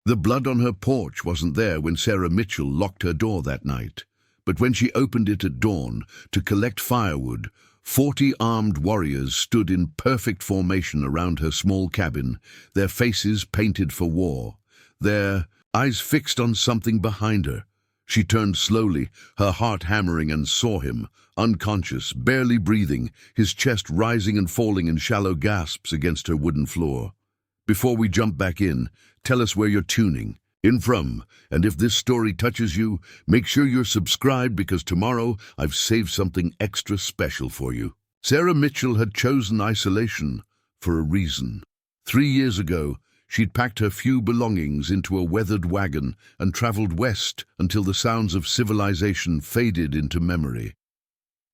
The blood on her porch wasn't there when Sarah Mitchell locked her door that night, but when she opened it at dawn to collect firewood, 40 armed warriors stood in perfect formation around her small cabin, their faces painted for war, their eyes fixed on something behind her. She turned slowly, her heart hammering, and saw him, unconscious, barely breathing, his chest rising and falling in shallow gasps against her wooden floor. Before we jump back in, tell us where you're tuning in from, and if this story touches you, make sure you're subscribed because tomorrow I've saved something extra special for you. Sarah Mitchell had chosen isolation for a reason. 3 years ago, she'd packed her few belongings into a weathered wagon and traveled west until the sounds of civilization faded into memory.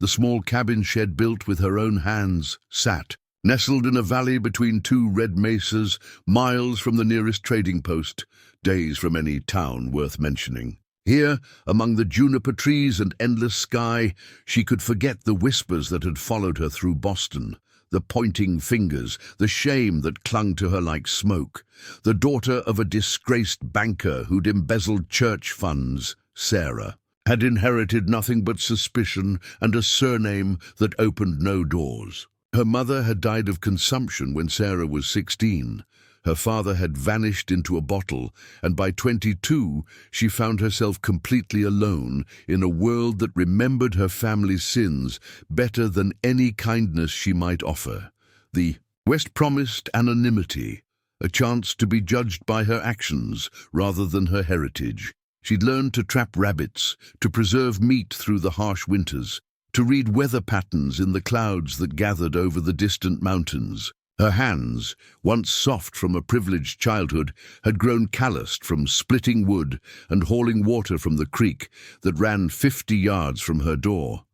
The small cabin shed built with her own hands sat, nestled in a valley between 2 red mesas, miles from the nearest trading post, days from any town worth mentioning. Here, among the juniper trees and endless sky, she could forget the whispers that had followed her through Boston, the pointing fingers, the shame that clung to her like smoke. The daughter of a disgraced banker who'd embezzled church funds, Sarah had inherited nothing but suspicion and a surname that opened no doors. Her mother had died of consumption when Sarah was 16. Her father had vanished into a bottle, and by 22 she found herself completely alone in a world that remembered her family's sins better than any kindness she might offer. The West promised anonymity, a chance to be judged by her actions rather than her heritage. She'd learned to trap rabbits, to preserve meat through the harsh winters, to read weather patterns in the clouds that gathered over the distant mountains. Her hands, once soft from a privileged childhood, had grown calloused from splitting wood and hauling water from the creek that ran 50 yards from her door.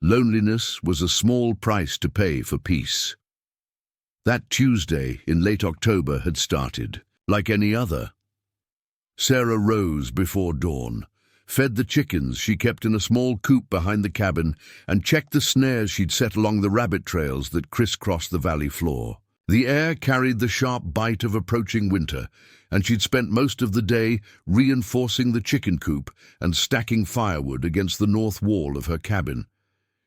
Loneliness was a small price to pay for peace. That Tuesday in late October had started, like any other. Sarah rose before dawn, fed the chickens she kept in a small coop behind the cabin, and checked the snares she'd set along the rabbit trails that crisscrossed the valley floor. The air carried the sharp bite of approaching winter, and she'd spent most of the day reinforcing the chicken coop and stacking firewood against the north wall of her cabin.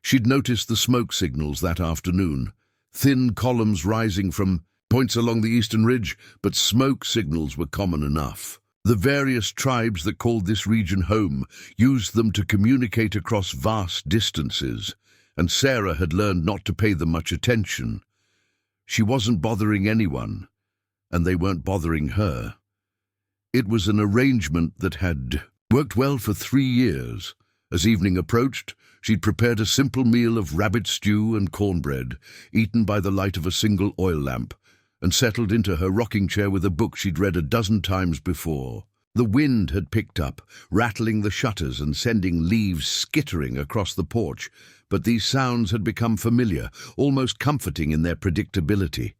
She'd noticed the smoke signals that afternoon, thin columns rising from points along the eastern ridge, but smoke signals were common enough. The various tribes that called this region home used them to communicate across vast distances, and Sarah had learned not to pay them much attention. She wasn't bothering anyone, and they weren't bothering her. It was an arrangement that had worked well for 3 years. As evening approached, she'd prepared a simple meal of rabbit stew and cornbread, eaten by the light of a single oil lamp, and settled into her rocking chair with a book she'd read a dozen times before. The wind had picked up, rattling the shutters and sending leaves skittering across the porch, but these sounds had become familiar, almost comforting in their predictability.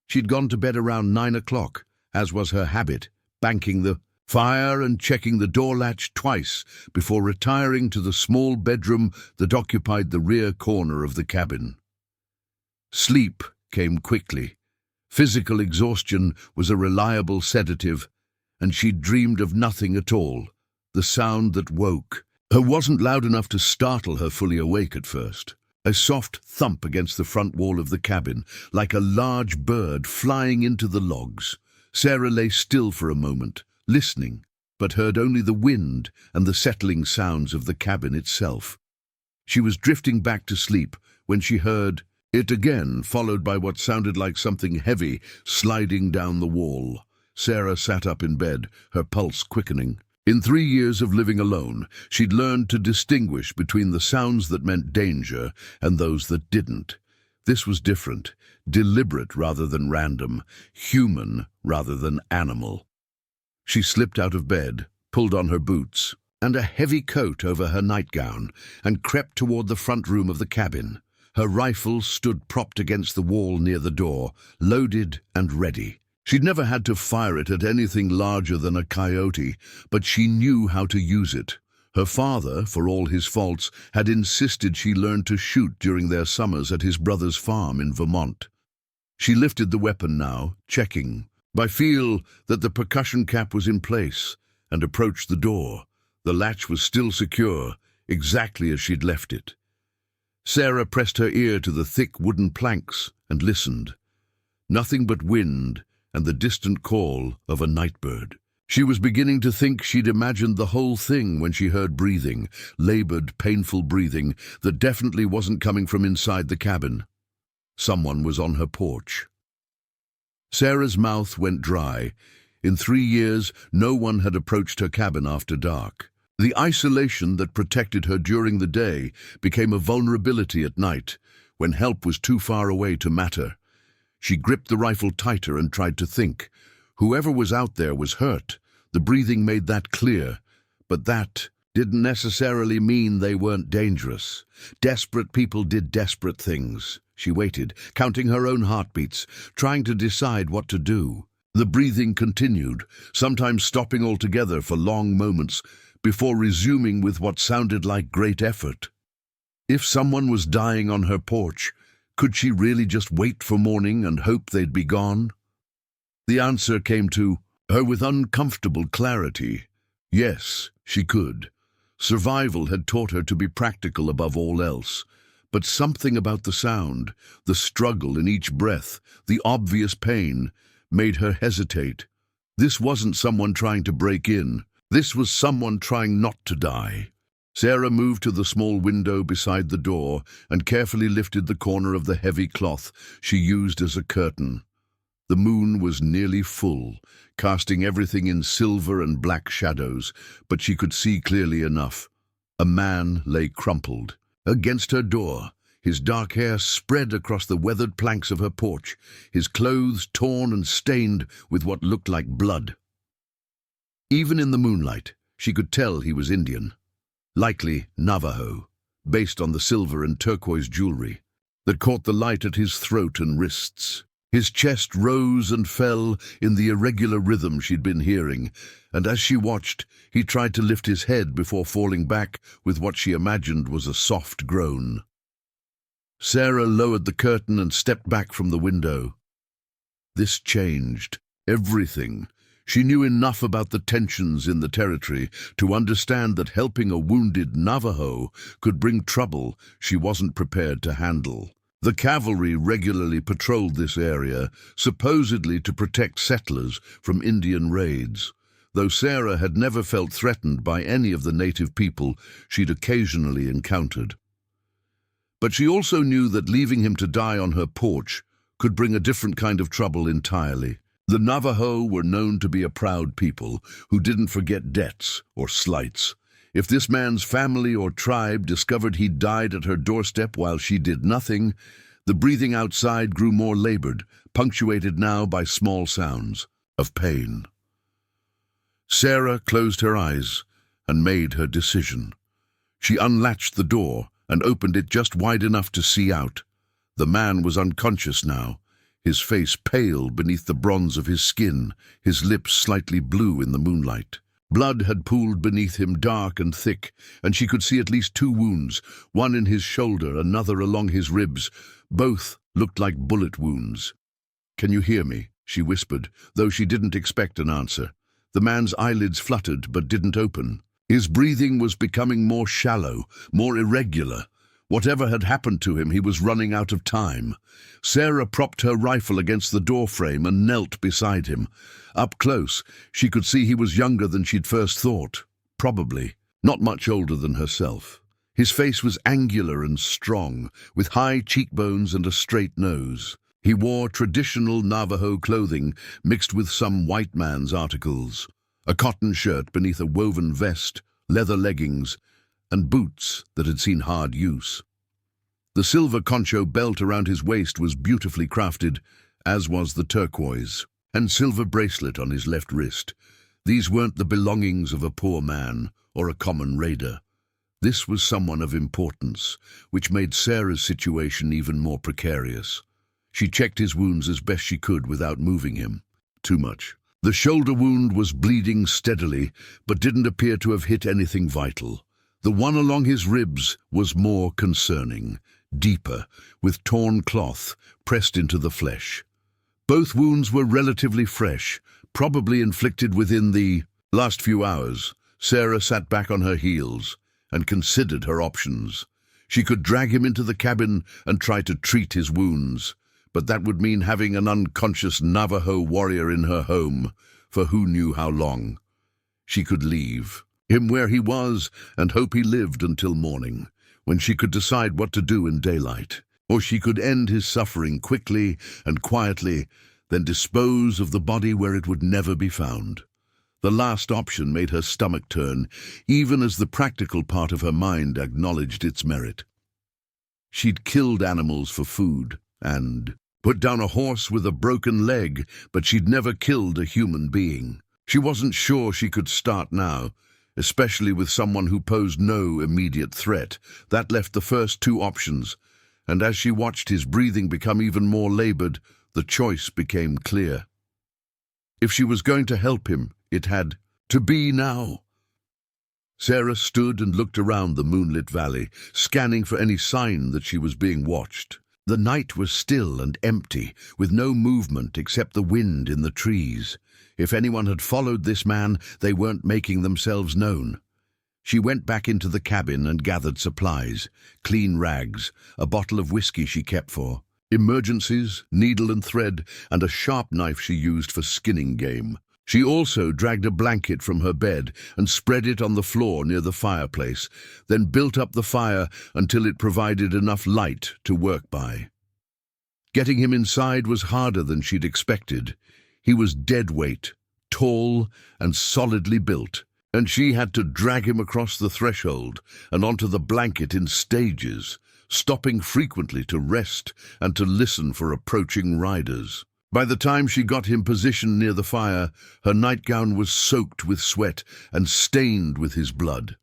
She'd gone to bed around 9 o'clock, as was her habit, banking the fire and checking the door latch twice before retiring to the small bedroom that occupied the rear corner of the cabin. Sleep came quickly. Physical exhaustion was a reliable sedative, and she'd dreamed of nothing at all. The sound that woke her wasn't loud enough to startle her fully awake at first. A soft thump against the front wall of the cabin, like a large bird flying into the logs. Sarah lay still for a moment, listening, but heard only the wind and the settling sounds of the cabin itself. She was drifting back to sleep when she heard it again, followed by what sounded like something heavy sliding down the wall. Sarah sat up in bed, her pulse quickening. In 3 years of living alone, she'd learned to distinguish between the sounds that meant danger and those that didn't. This was different, deliberate rather than random, human rather than animal. She slipped out of bed, pulled on her boots and a heavy coat over her nightgown, and crept toward the front room of the cabin. Her rifle stood propped against the wall near the door, loaded and ready. She'd never had to fire it at anything larger than a coyote, but she knew how to use it. Her father, for all his faults, had insisted she learn to shoot during their summers at his brother's farm in Vermont. She lifted the weapon now, checking. I feel that the percussion cap was in place and approached the door. The latch was still secure, exactly as she'd left it. Sarah pressed her ear to the thick wooden planks and listened. Nothing but wind and the distant call of a nightbird. She was beginning to think she'd imagined the whole thing when she heard breathing, labored, painful breathing that definitely wasn't coming from inside the cabin. Someone was on her porch. Sarah's mouth went dry. In 3 years, no one had approached her cabin after dark. The isolation that protected her during the day became a vulnerability at night, when help was too far away to matter. She gripped the rifle tighter and tried to think. Whoever was out there was hurt. The breathing made that clear. But that didn't necessarily mean they weren't dangerous. Desperate people did desperate things. She waited, counting her own heartbeats, trying to decide what to do. The breathing continued, sometimes stopping altogether for long moments, before resuming with what sounded like great effort. If someone was dying on her porch, could she really just wait for morning and hope they'd be gone? The answer came to her with uncomfortable clarity. Yes, she could. Survival had taught her to be practical above all else. But something about the sound, the struggle in each breath, the obvious pain, made her hesitate. This wasn't someone trying to break in. This was someone trying not to die. Sarah moved to the small window beside the door and carefully lifted the corner of the heavy cloth she used as a curtain. The moon was nearly full, casting everything in silver and black shadows, but she could see clearly enough. A man lay crumpled against her door, his dark hair spread across the weathered planks of her porch, his clothes torn and stained with what looked like blood. Even in the moonlight, she could tell he was Indian, likely Navajo, based on the silver and turquoise jewelry that caught the light at his throat and wrists. His chest rose and fell in the irregular rhythm she'd been hearing, and as she watched, he tried to lift his head before falling back with what she imagined was a soft groan. Sarah lowered the curtain and stepped back from the window. This changed everything. She knew enough about the tensions in the territory to understand that helping a wounded Navajo could bring trouble she wasn't prepared to handle. The cavalry regularly patrolled this area, supposedly to protect settlers from Indian raids, though Sarah had never felt threatened by any of the native people she'd occasionally encountered. But she also knew that leaving him to die on her porch could bring a different kind of trouble entirely. The Navajo were known to be a proud people who didn't forget debts or slights. If this man's family or tribe discovered he'd died at her doorstep while she did nothing, the breathing outside grew more labored, punctuated now by small sounds of pain. Sarah closed her eyes and made her decision. She unlatched the door and opened it just wide enough to see out. The man was unconscious now, his face pale beneath the bronze of his skin, his lips slightly blue in the moonlight. Blood had pooled beneath him, dark and thick, and she could see at least 2 wounds, one in his shoulder, another along his ribs. Both looked like bullet wounds. "Can you hear me?" she whispered, though she didn't expect an answer. The man's eyelids fluttered but didn't open. His breathing was becoming more shallow, more irregular. Whatever had happened to him, he was running out of time. Sarah propped her rifle against the doorframe and knelt beside him. Up close, she could see he was younger than she'd first thought. Probably not much older than herself. His face was angular and strong, with high cheekbones and a straight nose. He wore traditional Navajo clothing mixed with some white man's articles. A cotton shirt beneath a woven vest, leather leggings, and boots that had seen hard use. The silver concho belt around his waist was beautifully crafted, as was the turquoise and silver bracelet on his left wrist. These weren't the belongings of a poor man or a common raider. This was someone of importance, which made Sarah's situation even more precarious. She checked his wounds as best she could without moving him. Too much. The shoulder wound was bleeding steadily, but didn't appear to have hit anything vital. The one along his ribs was more concerning, deeper, with torn cloth pressed into the flesh. Both wounds were relatively fresh, probably inflicted within the last few hours. Sarah sat back on her heels and considered her options. She could drag him into the cabin and try to treat his wounds, but that would mean having an unconscious Navajo warrior in her home for who knew how long. She could leave him where he was and hope he lived until morning, when she could decide what to do in daylight. Or she could end his suffering quickly and quietly, then dispose of the body where it would never be found. The last option made her stomach turn, even as the practical part of her mind acknowledged its merit. She'd killed animals for food and put down a horse with a broken leg, but she'd never killed a human being. She wasn't sure she could start now, especially with someone who posed no immediate threat. That left the first two options, and as she watched his breathing become even more labored, the choice became clear. If she was going to help him, it had to be now. Sarah stood and looked around the moonlit valley, scanning for any sign that she was being watched. The night was still and empty, with no movement except the wind in the trees. If anyone had followed this man, they weren't making themselves known. She went back into the cabin and gathered supplies, clean rags, a bottle of whiskey she kept for emergencies, needle and thread, and a sharp knife she used for skinning game. She also dragged a blanket from her bed and spread it on the floor near the fireplace, then built up the fire until it provided enough light to work by. Getting him inside was harder than she'd expected. He was dead weight, tall and solidly built, and she had to drag him across the threshold and onto the blanket in stages, stopping frequently to rest and to listen for approaching riders. By the time she got him positioned near the fire, her nightgown was soaked with sweat and stained with his blood.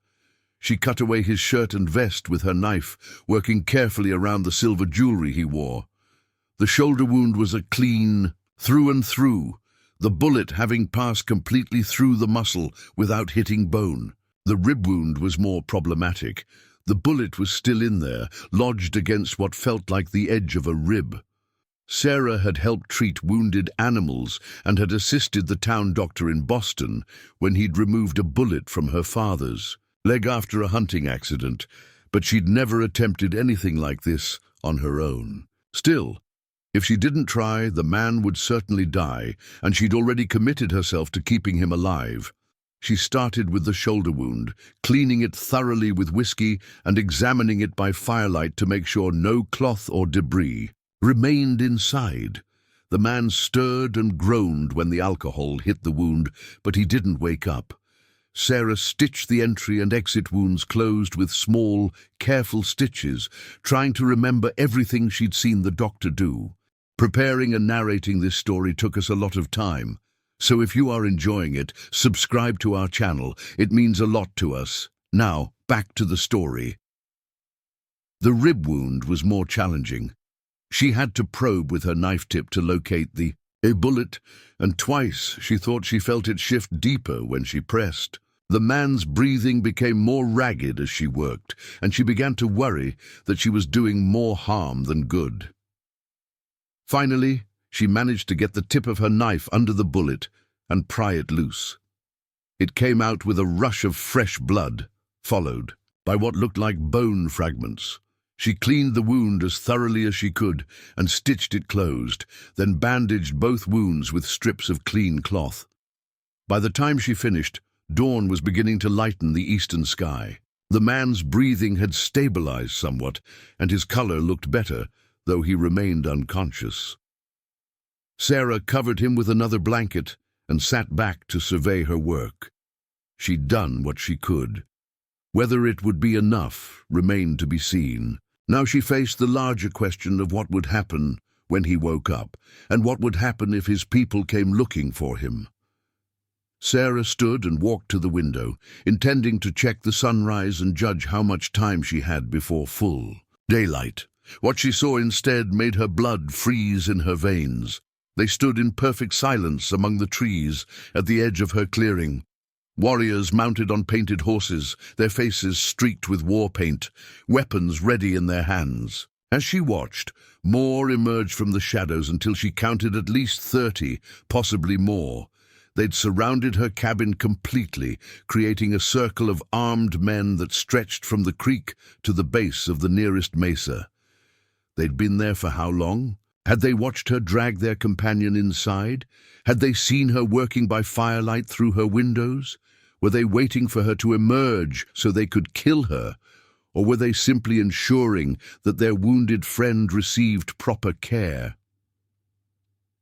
She cut away his shirt and vest with her knife, working carefully around the silver jewelry he wore. The shoulder wound was a clean through and through, the bullet having passed completely through the muscle without hitting bone. The rib wound was more problematic. The bullet was still in there, lodged against what felt like the edge of a rib. Sarah had helped treat wounded animals and had assisted the town doctor in Boston when he'd removed a bullet from her father's leg after a hunting accident, but she'd never attempted anything like this on her own. Still, if she didn't try, the man would certainly die, and she'd already committed herself to keeping him alive. She started with the shoulder wound, cleaning it thoroughly with whiskey and examining it by firelight to make sure no cloth or debris remained inside. The man stirred and groaned when the alcohol hit the wound, but he didn't wake up. Sarah stitched the entry and exit wounds closed with small, careful stitches, trying to remember everything she'd seen the doctor do. Preparing and narrating this story took us a lot of time, so if you are enjoying it, subscribe to our channel. It means a lot to us. Now, back to the story. The rib wound was more challenging. She had to probe with her knife tip to locate a bullet, and twice she thought she felt it shift deeper when she pressed. The man's breathing became more ragged as she worked, and she began to worry that she was doing more harm than good. Finally, she managed to get the tip of her knife under the bullet and pry it loose. It came out with a rush of fresh blood, followed by what looked like bone fragments. She cleaned the wound as thoroughly as she could and stitched it closed, then bandaged both wounds with strips of clean cloth. By the time she finished, dawn was beginning to lighten the eastern sky. The man's breathing had stabilized somewhat, and his color looked better, though he remained unconscious. Sarah covered him with another blanket and sat back to survey her work. She'd done what she could. Whether it would be enough remained to be seen. Now she faced the larger question of what would happen when he woke up, and what would happen if his people came looking for him. Sarah stood and walked to the window, intending to check the sunrise and judge how much time she had before full daylight. What she saw instead made her blood freeze in her veins. They stood in perfect silence among the trees at the edge of her clearing. Warriors mounted on painted horses, their faces streaked with war paint, weapons ready in their hands. As she watched, more emerged from the shadows until she counted at least 30, possibly more. They'd surrounded her cabin completely, creating a circle of armed men that stretched from the creek to the base of the nearest mesa. They'd been there for how long? Had they watched her drag their companion inside? Had they seen her working by firelight through her windows? Were they waiting for her to emerge so they could kill her? Or were they simply ensuring that their wounded friend received proper care?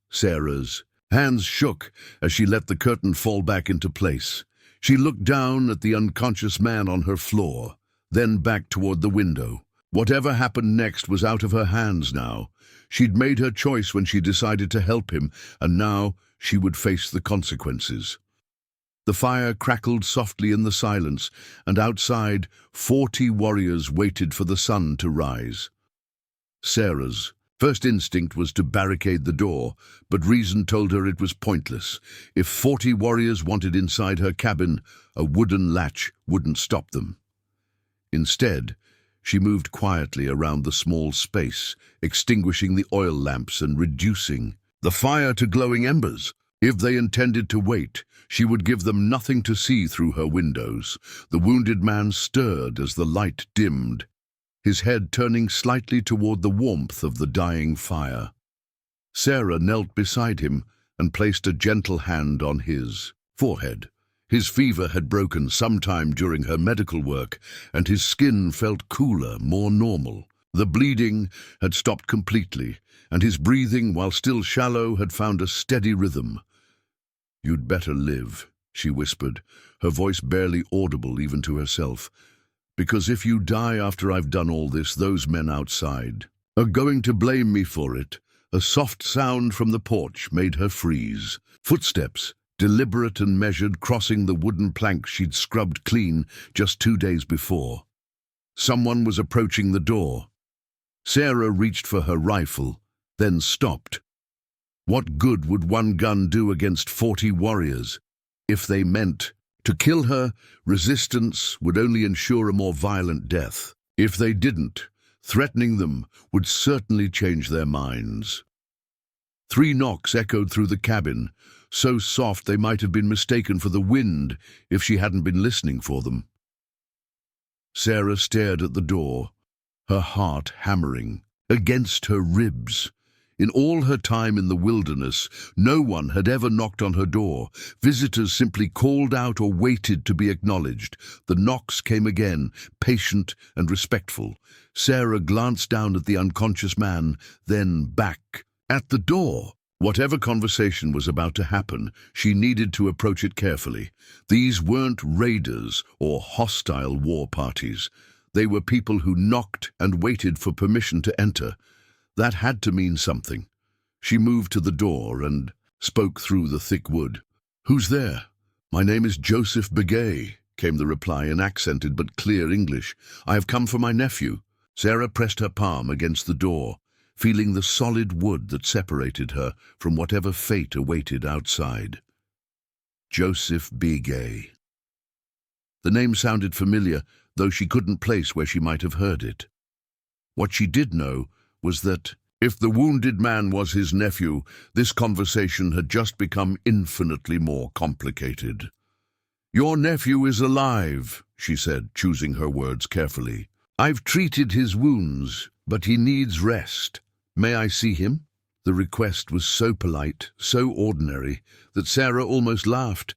Sarah's hands shook as she let the curtain fall back into place. She looked down at the unconscious man on her floor, then back toward the window. Whatever happened next was out of her hands now. She'd made her choice when she decided to help him, and now she would face the consequences. The fire crackled softly in the silence, and outside, 40 warriors waited for the sun to rise. Sarah's first instinct was to barricade the door, but reason told her it was pointless. If 40 warriors wanted inside her cabin, a wooden latch wouldn't stop them. Instead, she moved quietly around the small space, extinguishing the oil lamps and reducing the fire to glowing embers. If they intended to wait, she would give them nothing to see through her windows. The wounded man stirred as the light dimmed, his head turning slightly toward the warmth of the dying fire. Sarah knelt beside him and placed a gentle hand on his forehead. His fever had broken sometime during her medical work, and his skin felt cooler, more normal. The bleeding had stopped completely, and his breathing, while still shallow, had found a steady rhythm. "You'd better live," she whispered, her voice barely audible even to herself. "Because if you die after I've done all this, those men outside are going to blame me for it." A soft sound from the porch made her freeze. Footsteps, deliberate and measured, crossing the wooden planks she'd scrubbed clean just 2 days before. Someone was approaching the door. Sarah reached for her rifle, then stopped. What good would one gun do against 40 warriors? If they meant to kill her, resistance would only ensure a more violent death. If they didn't, threatening them would certainly change their minds. 3 knocks echoed through the cabin, so soft they might have been mistaken for the wind if she hadn't been listening for them. Sarah stared at the door, her heart hammering against her ribs. In all her time in the wilderness, no one had ever knocked on her door. Visitors simply called out or waited to be acknowledged. The knocks came again, patient and respectful. Sarah glanced down at the unconscious man, then back at the door. Whatever conversation was about to happen, she needed to approach it carefully. These weren't raiders or hostile war parties. They were people who knocked and waited for permission to enter. That had to mean something. She moved to the door and spoke through the thick wood. "Who's there?" "My name is Joseph Begay," came the reply in accented but clear English. "I have come for my nephew." Sarah pressed her palm against the door, feeling the solid wood that separated her from whatever fate awaited outside. Joseph Begay. The name sounded familiar, though she couldn't place where she might have heard it. What she did know was that, if the wounded man was his nephew, this conversation had just become infinitely more complicated. "Your nephew is alive," she said, choosing her words carefully. "I've treated his wounds, but he needs rest. May I see him?" The request was so polite, so ordinary, that Sarah almost laughed.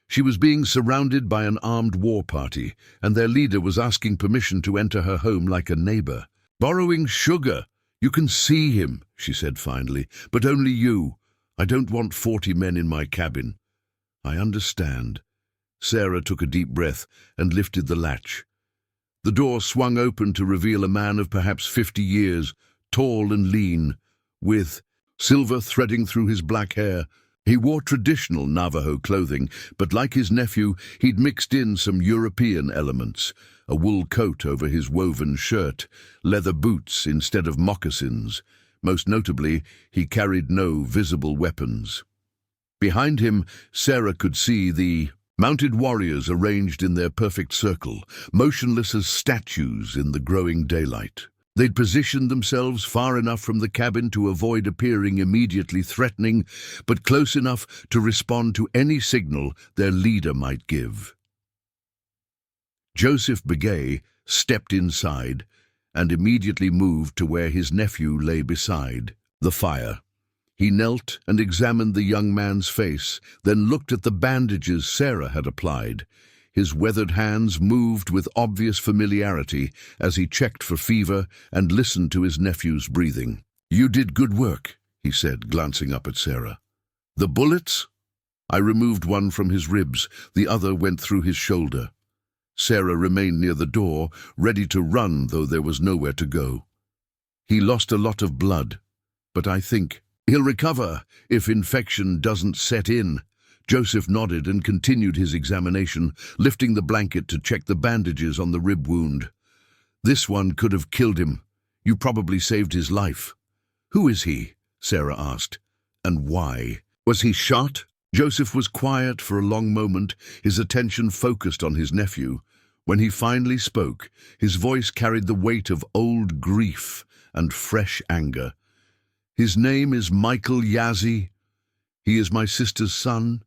She was being surrounded by an armed war party, and their leader was asking permission to enter her home like a neighbor. "Borrowing sugar. You can see him," she said finally, "but only you. I don't want 40 men in my cabin." "I understand." Sarah took a deep breath and lifted the latch. The door swung open to reveal a man of perhaps 50 years, tall and lean, with silver threading through his black hair. He wore traditional Navajo clothing, but like his nephew, he'd mixed in some European elements. A wool coat over his woven shirt, leather boots instead of moccasins. Most notably, he carried no visible weapons. Behind him, Sarah could see the mounted warriors arranged in their perfect circle, motionless as statues in the growing daylight. They'd positioned themselves far enough from the cabin to avoid appearing immediately threatening, but close enough to respond to any signal their leader might give. Joseph Begay stepped inside and immediately moved to where his nephew lay beside the fire. He knelt and examined the young man's face, then looked at the bandages Sarah had applied. His weathered hands moved with obvious familiarity as he checked for fever and listened to his nephew's breathing. "You did good work," he said, glancing up at Sarah. "The bullets?" "I removed one from his ribs. The other went through his shoulder." Sarah remained near the door, ready to run, though there was nowhere to go. "He lost a lot of blood, but I think he'll recover if infection doesn't set in." Joseph nodded and continued his examination, lifting the blanket to check the bandages on the rib wound. "This one could have killed him. You probably saved his life." "Who is he?" Sarah asked. "And why? Was he shot?" Joseph was quiet for a long moment, his attention focused on his nephew. When he finally spoke, his voice carried the weight of old grief and fresh anger. "His name is Michael Yazzie. He is my sister's son,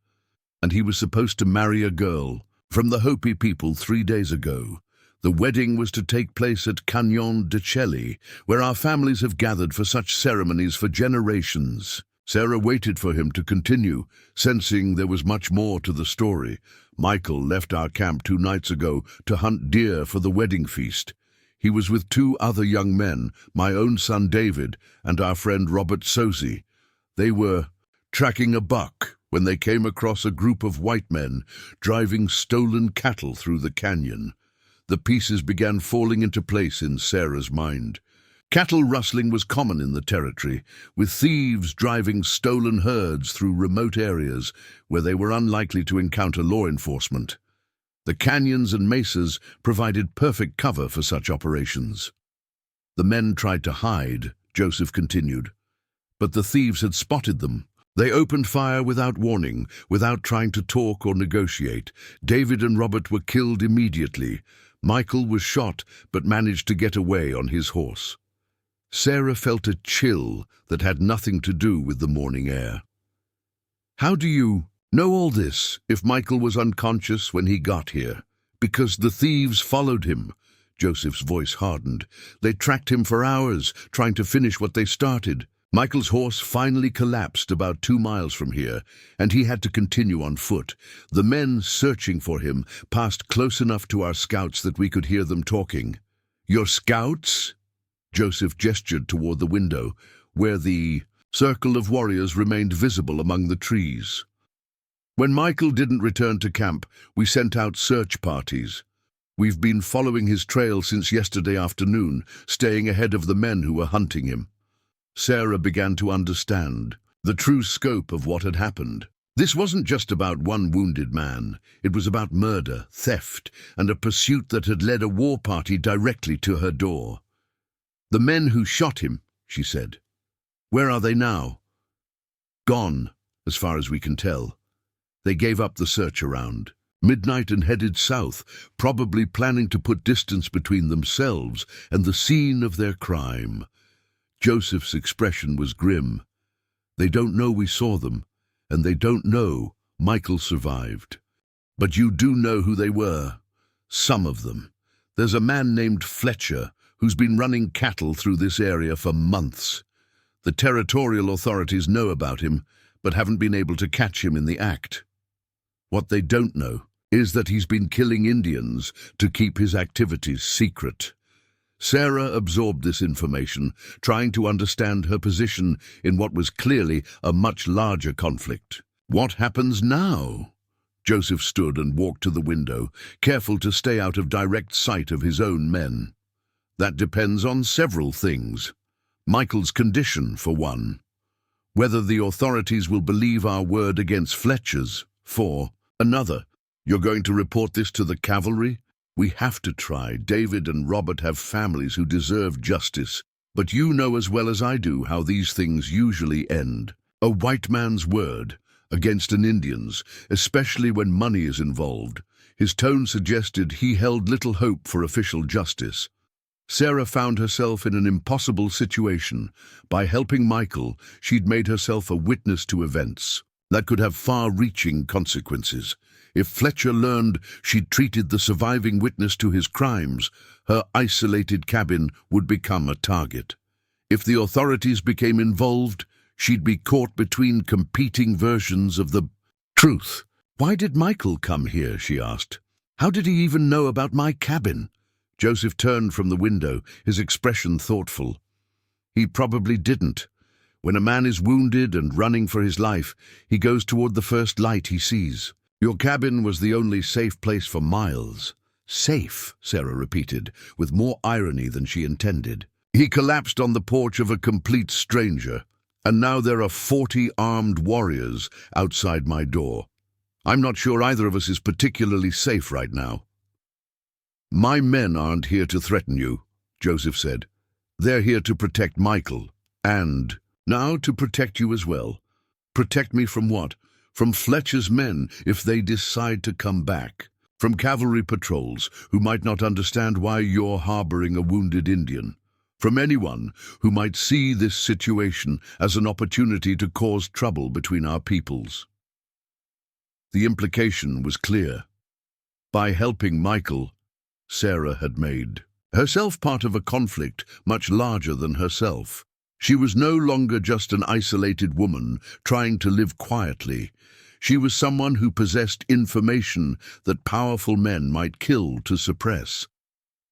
and he was supposed to marry a girl from the Hopi people 3 days ago. The wedding was to take place at Canyon de Chelly, where our families have gathered for such ceremonies for generations." Sarah waited for him to continue, sensing there was much more to the story. "Michael left our camp 2 nights ago to hunt deer for the wedding feast. He was with 2 other young men, my own son David and our friend Robert Sosie. They were tracking a buck when they came across a group of white men driving stolen cattle through the canyon." The pieces began falling into place in Sarah's mind. Cattle rustling was common in the territory, with thieves driving stolen herds through remote areas where they were unlikely to encounter law enforcement. The canyons and mesas provided perfect cover for such operations. "The men tried to hide," Joseph continued, "but the thieves had spotted them. They opened fire without warning, without trying to talk or negotiate. David and Robert were killed immediately. Michael was shot but managed to get away on his horse." Sarah felt a chill that had nothing to do with the morning air. "How do you know all this if Michael was unconscious when he got here?" "Because the thieves followed him." Joseph's voice hardened. "They tracked him for hours, trying to finish what they started. Michael's horse finally collapsed about 2 miles from here, and he had to continue on foot. The men searching for him passed close enough to our scouts that we could hear them talking." "Your scouts?" Joseph gestured toward the window, where the circle of warriors remained visible among the trees. "When Michael didn't return to camp, we sent out search parties. We've been following his trail since yesterday afternoon, staying ahead of the men who were hunting him." Sarah began to understand the true scope of what had happened. This wasn't just about one wounded man. It was about murder, theft, and a pursuit that had led a war party directly to her door. "The men who shot him," she said. "Where are they now?" "Gone, as far as we can tell. They gave up the search around midnight and headed south, probably planning to put distance between themselves and the scene of their crime." Joseph's expression was grim. "They don't know we saw them, and they don't know Michael survived. But you do know who they were. Some of them. There's a man named Fletcher who's been running cattle through this area for months. The territorial authorities know about him, but haven't been able to catch him in the act. What they don't know is that he's been killing Indians to keep his activities secret." Sarah absorbed this information, trying to understand her position in what was clearly a much larger conflict. "What happens now?" Joseph stood and walked to the window, careful to stay out of direct sight of his own men. "That depends on several things. Michael's condition, for one. Whether the authorities will believe our word against Fletcher's, for another. You're going to report this to the cavalry? We have to try. David and Robert have families who deserve justice. But you know as well as I do how these things usually end. A white man's word against an Indian's, especially when money is involved." His tone suggested he held little hope for official justice. Sarah found herself in an impossible situation. By helping Michael, she'd made herself a witness to events that could have far-reaching consequences. If Fletcher learned she'd treated the surviving witness to his crimes, her isolated cabin would become a target. If the authorities became involved, she'd be caught between competing versions of the truth. "Why did Michael come here?" she asked. "How did he even know about my cabin?" Joseph turned from the window, his expression thoughtful. "He probably didn't. When a man is wounded and running for his life, he goes toward the first light he sees. Your cabin was the only safe place for miles." "Safe," Sarah repeated, with more irony than she intended. "He collapsed on the porch of a complete stranger, and now there are 40 armed warriors outside my door. I'm not sure either of us is particularly safe right now." "My men aren't here to threaten you," Joseph said. "They're here to protect Michael, and now to protect you as well." "Protect me from what?" "From Fletcher's men if they decide to come back. From cavalry patrols who might not understand why you're harboring a wounded Indian. From anyone who might see this situation as an opportunity to cause trouble between our peoples." The implication was clear. By helping Michael, Sarah had made herself part of a conflict much larger than herself. She was no longer just an isolated woman trying to live quietly. She was someone who possessed information that powerful men might kill to suppress.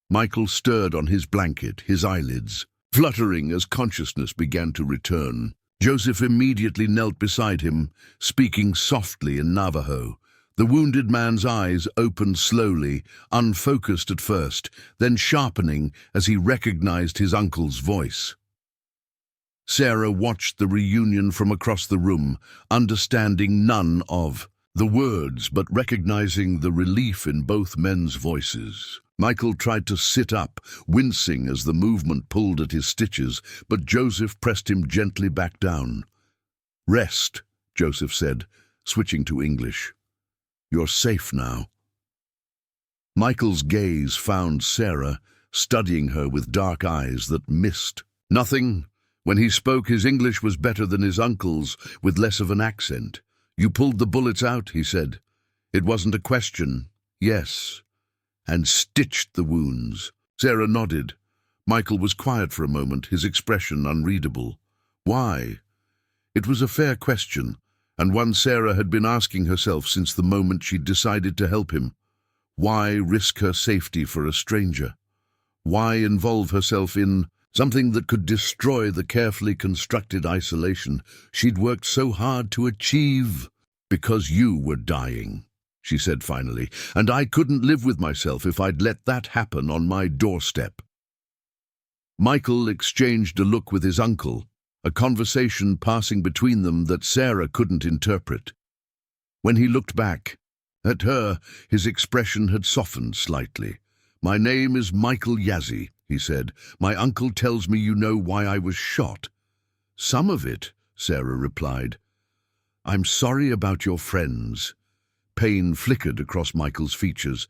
Michael stirred on his blanket, his eyelids fluttering as consciousness began to return. Joseph immediately knelt beside him, speaking softly in Navajo. The wounded man's eyes opened slowly, unfocused at first, then sharpening as he recognized his uncle's voice. Sarah watched the reunion from across the room, understanding none of the words but recognizing the relief in both men's voices. Michael tried to sit up, wincing as the movement pulled at his stitches, but Joseph pressed him gently back down. "Rest," Joseph said, switching to English. "You're safe now." Michael's gaze found Sarah, studying her with dark eyes that missed nothing. When he spoke, his English was better than his uncle's, with less of an accent. "You pulled the bullets out," he said. "It wasn't a question." "Yes." "And stitched the wounds." Sarah nodded. Michael was quiet for a moment, his expression unreadable. "Why?" It was a fair question, and one Sarah had been asking herself since the moment she'd decided to help him. Why risk her safety for a stranger? Why involve herself in something that could destroy the carefully constructed isolation she'd worked so hard to achieve? "Because you were dying," she said finally, "and I couldn't live with myself if I'd let that happen on my doorstep." Michael exchanged a look with his uncle, a conversation passing between them that Sarah couldn't interpret. When he looked back at her, his expression had softened slightly. "My name is Michael Yazzie," he said. "My uncle tells me you know why I was shot." "Some of it," Sarah replied. "I'm sorry about your friends." Pain flickered across Michael's features.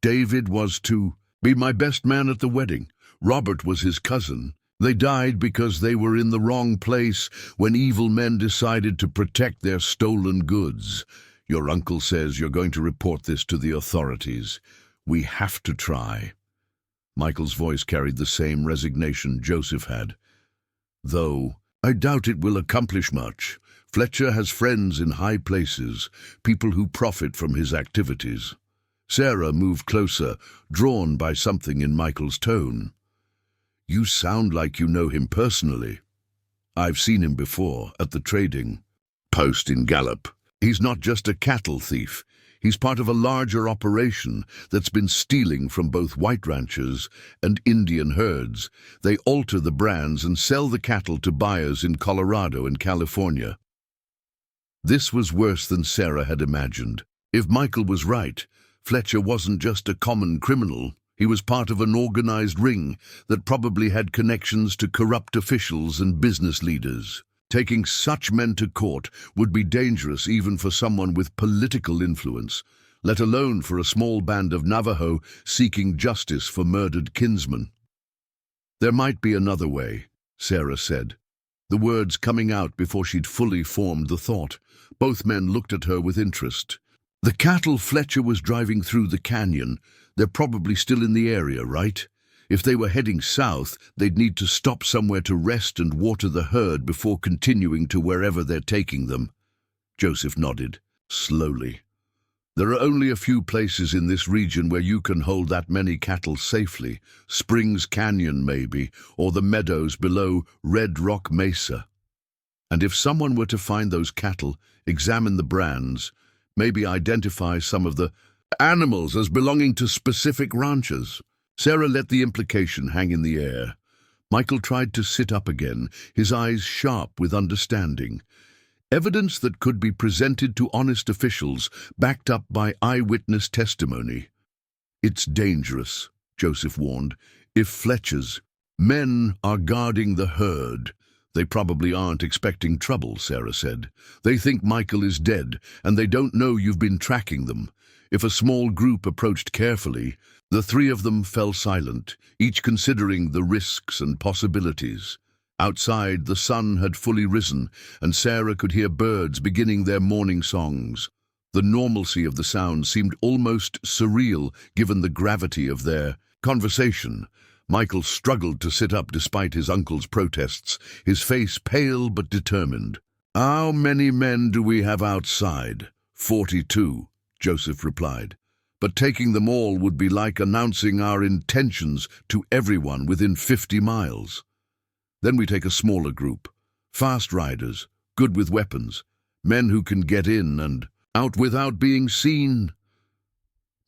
"David was to be my best man at the wedding. Robert was his cousin. They died because they were in the wrong place when evil men decided to protect their stolen goods. Your uncle says you're going to report this to the authorities. We have to try." Michael's voice carried the same resignation Joseph had. "Though I doubt it will accomplish much. Fletcher has friends in high places, people who profit from his activities." Sarah moved closer, drawn by something in Michael's tone. "You sound like you know him personally." "I've seen him before, at the trading post in Gallup. He's not just a cattle thief. He's part of a larger operation that's been stealing from both white ranchers and Indian herds. They alter the brands and sell the cattle to buyers in Colorado and California." This was worse than Sarah had imagined. If Michael was right, Fletcher wasn't just a common criminal. He was part of an organized ring that probably had connections to corrupt officials and business leaders. Taking such men to court would be dangerous even for someone with political influence, let alone for a small band of Navajo seeking justice for murdered kinsmen. There might be another way, Sarah said, the words coming out before she'd fully formed the thought. Both men looked at her with interest. The cattle Fletcher was driving through the canyon, they're probably still in the area, right? If they were heading south, they'd need to stop somewhere to rest and water the herd before continuing to wherever they're taking them. Joseph nodded, slowly. There are only a few places in this region where you can hold that many cattle safely. Springs Canyon, maybe, or the meadows below Red Rock Mesa. And if someone were to find those cattle, examine the brands, maybe identify some of the animals as belonging to specific ranchers. Sarah let the implication hang in the air. Michael tried to sit up again, his eyes sharp with understanding. Evidence that could be presented to honest officials, backed up by eyewitness testimony. It's dangerous, Joseph warned. If Fletcher's men are guarding the herd, they probably aren't expecting trouble, Sarah said. They think Michael is dead, and they don't know you've been tracking them. If a small group approached carefully, the three of them fell silent, each considering the risks and possibilities. Outside, the sun had fully risen, and Sarah could hear birds beginning their morning songs. The normalcy of the sound seemed almost surreal, given the gravity of their conversation. Michael struggled to sit up despite his uncle's protests, his face pale but determined. "How many men do we have outside?" 42, Joseph replied. "But taking them all would be like announcing our intentions to everyone within 50 miles. Then we take a smaller group, fast riders, good with weapons, men who can get in and out without being seen."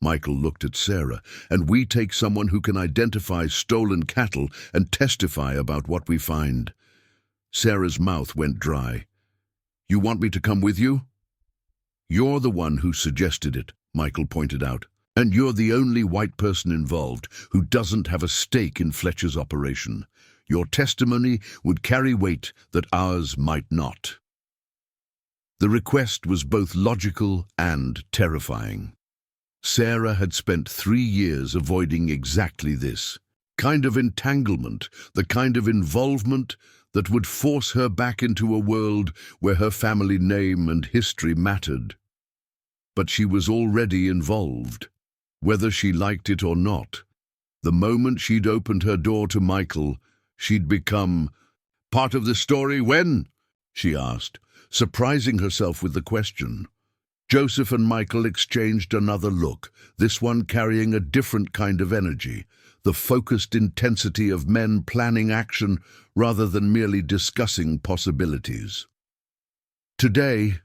Michael looked at Sarah. "And we take someone who can identify stolen cattle and testify about what we find." Sarah's mouth went dry. "You want me to come with you?" "You're the one who suggested it," Michael pointed out. "And you're the only white person involved who doesn't have a stake in Fletcher's operation. Your testimony would carry weight that ours might not." The request was both logical and terrifying. Sarah had spent 3 years avoiding exactly this kind of entanglement, the kind of involvement that would force her back into a world where her family name and history mattered. But she was already involved, whether she liked it or not. The moment she'd opened her door to Michael, she'd become part of the story. "When?" she asked, surprising herself with the question. Joseph and Michael exchanged another look, this one carrying a different kind of energy, the focused intensity of men planning action rather than merely discussing possibilities. "Today,"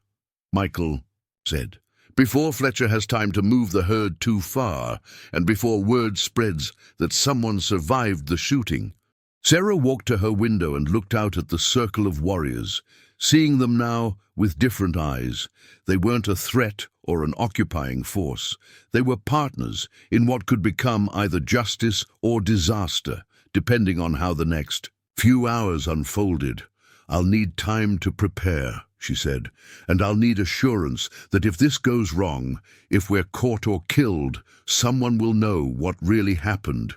Michael said, "before Fletcher has time to move the herd too far, and before word spreads that someone survived the shooting." Sarah walked to her window and looked out at the circle of warriors, seeing them now with different eyes. They weren't a threat or an occupying force. They were partners in what could become either justice or disaster, depending on how the next few hours unfolded. "I'll need time to prepare," she said, "and I'll need assurance that if this goes wrong, if we're caught or killed, someone will know what really happened."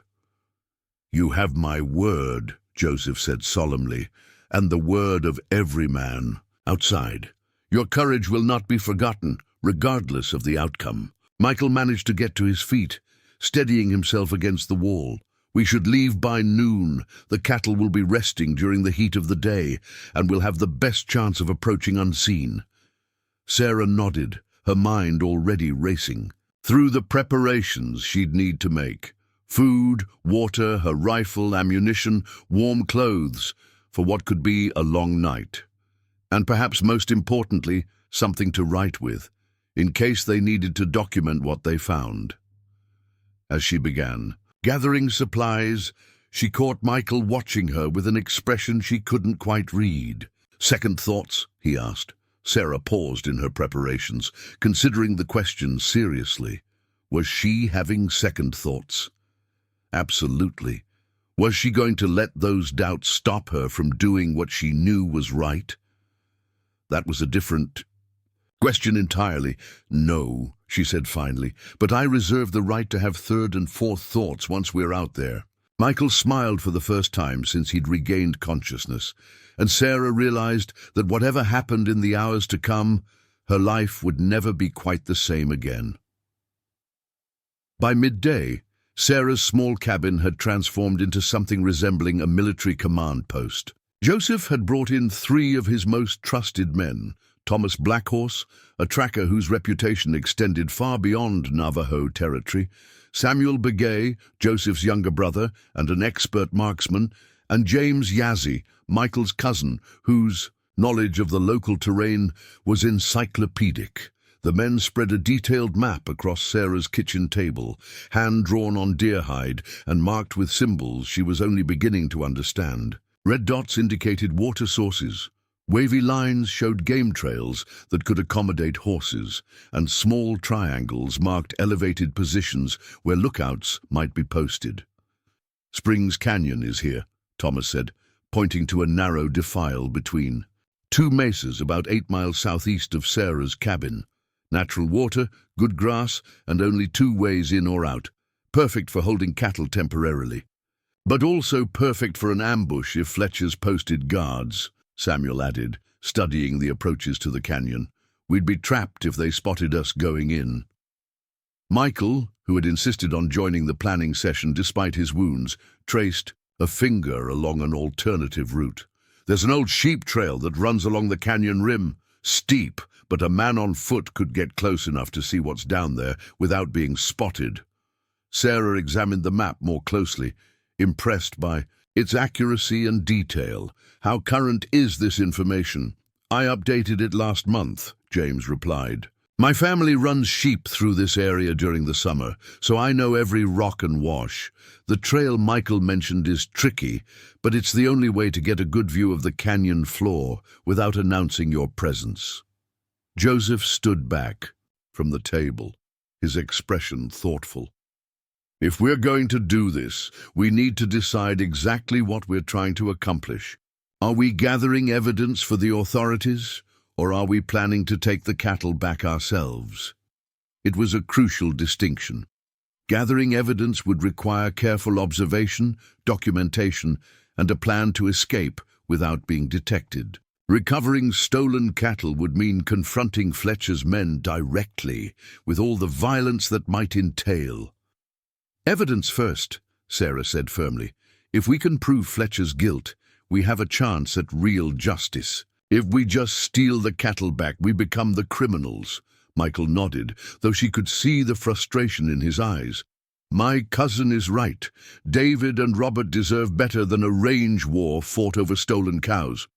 "You have my word," Joseph said solemnly, "and the word of every man outside. Your courage will not be forgotten, regardless of the outcome." Michael managed to get to his feet, steadying himself against the wall. "We should leave by noon. The cattle will be resting during the heat of the day, and we'll have the best chance of approaching unseen." Sarah nodded, her mind already racing through the preparations she'd need to make. Food, water, her rifle, ammunition, warm clothes, for what could be a long night. And perhaps most importantly, something to write with, in case they needed to document what they found. As she began gathering supplies, she caught Michael watching her with an expression she couldn't quite read. "Second thoughts?" he asked. Sarah paused in her preparations, considering the question seriously. Was she having second thoughts? Absolutely. Was she going to let those doubts stop her from doing what she knew was right? That was a different question entirely. "No," she said finally, "but I reserve the right to have third and fourth thoughts once we're out there." Michael smiled for the first time since he'd regained consciousness, and Sarah realized that whatever happened in the hours to come, her life would never be quite the same again. By midday, Sarah's small cabin had transformed into something resembling a military command post. Joseph had brought in 3 of his most trusted men: Thomas Blackhorse, a tracker whose reputation extended far beyond Navajo territory; Samuel Begay, Joseph's younger brother and an expert marksman; and James Yazzie, Michael's cousin, whose knowledge of the local terrain was encyclopedic. The men spread a detailed map across Sarah's kitchen table, hand-drawn on deer hide and marked with symbols she was only beginning to understand. Red dots indicated water sources, wavy lines showed game trails that could accommodate horses, and small triangles marked elevated positions where lookouts might be posted. "Springs Canyon is here," Thomas said, pointing to a narrow defile between 2 mesas about 8 miles southeast of Sarah's cabin. Natural water, good grass, and only 2 ways in or out. Perfect for holding cattle temporarily. "But also perfect for an ambush if Fletcher's posted guards," Samuel added, studying the approaches to the canyon. "We'd be trapped if they spotted us going in." Michael, who had insisted on joining the planning session despite his wounds, traced a finger along an alternative route. "There's an old sheep trail that runs along the canyon rim. Steep, but a man on foot could get close enough to see what's down there without being spotted." Sarah examined the map more closely, impressed by its accuracy and detail. "How current is this information?" "I updated it last month," James replied. "My family runs sheep through this area during the summer, so I know every rock and wash. The trail Michael mentioned is tricky, but it's the only way to get a good view of the canyon floor without announcing your presence." Joseph stood back from the table, his expression thoughtful. "If we're going to do this, we need to decide exactly what we're trying to accomplish. Are we gathering evidence for the authorities, or are we planning to take the cattle back ourselves?" It was a crucial distinction. Gathering evidence would require careful observation, documentation, and a plan to escape without being detected. Recovering stolen cattle would mean confronting Fletcher's men directly, with all the violence that might entail. "Evidence first," Sarah said firmly. "If we can prove Fletcher's guilt, we have a chance at real justice. If we just steal the cattle back, we become the criminals." Michael nodded, though she could see the frustration in his eyes. "My cousin is right. David and Robert deserve better than a range war fought over stolen cows."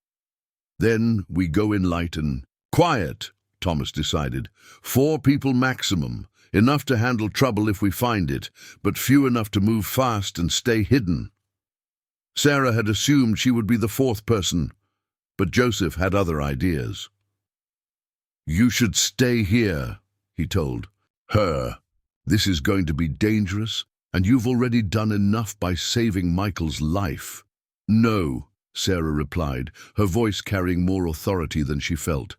"Then we go in light and quiet," Thomas decided. 4 people maximum, enough to handle trouble if we find it, but few enough to move fast and stay hidden. Sarah had assumed she would be the 4th person, but Joseph had other ideas. "You should stay here," he told her. "This is going to be dangerous, and you've already done enough by saving Michael's life." "No," Sarah replied, her voice carrying more authority than she felt.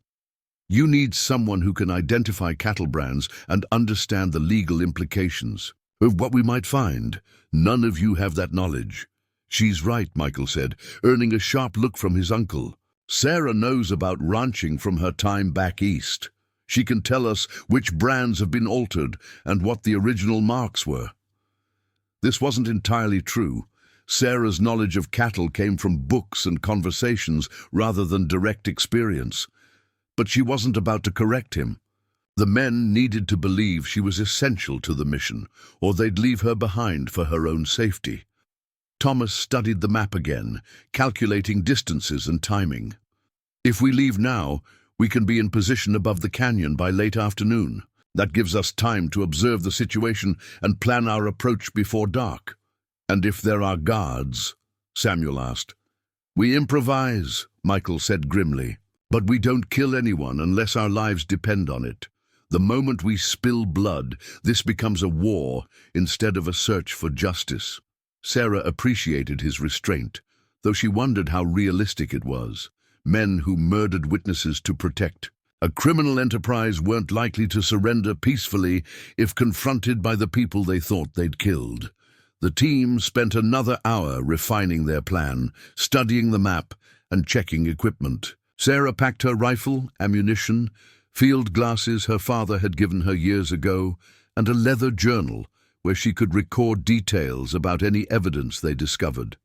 "You need someone who can identify cattle brands and understand the legal implications of what we might find. None of you have that knowledge." "She's right," Michael said, earning a sharp look from his uncle. "Sarah knows about ranching from her time back east. She can tell us which brands have been altered and what the original marks were." This wasn't entirely true. Sarah's knowledge of cattle came from books and conversations rather than direct experience. But she wasn't about to correct him. The men needed to believe she was essential to the mission, or they'd leave her behind for her own safety. Thomas studied the map again, calculating distances and timing. "If we leave now, we can be in position above the canyon by late afternoon. That gives us time to observe the situation and plan our approach before dark." "And if there are guards?" Samuel asked. "We improvise," Michael said grimly. "But we don't kill anyone unless our lives depend on it. The moment we spill blood, this becomes a war instead of a search for justice." Sarah appreciated his restraint, though she wondered how realistic it was. Men who murdered witnesses to protect a criminal enterprise weren't likely to surrender peacefully if confronted by the people they thought they'd killed. The team spent another hour refining their plan, studying the map and checking equipment. Sarah packed her rifle, ammunition, field glasses her father had given her years ago, and a leather journal where she could record details about any evidence they discovered.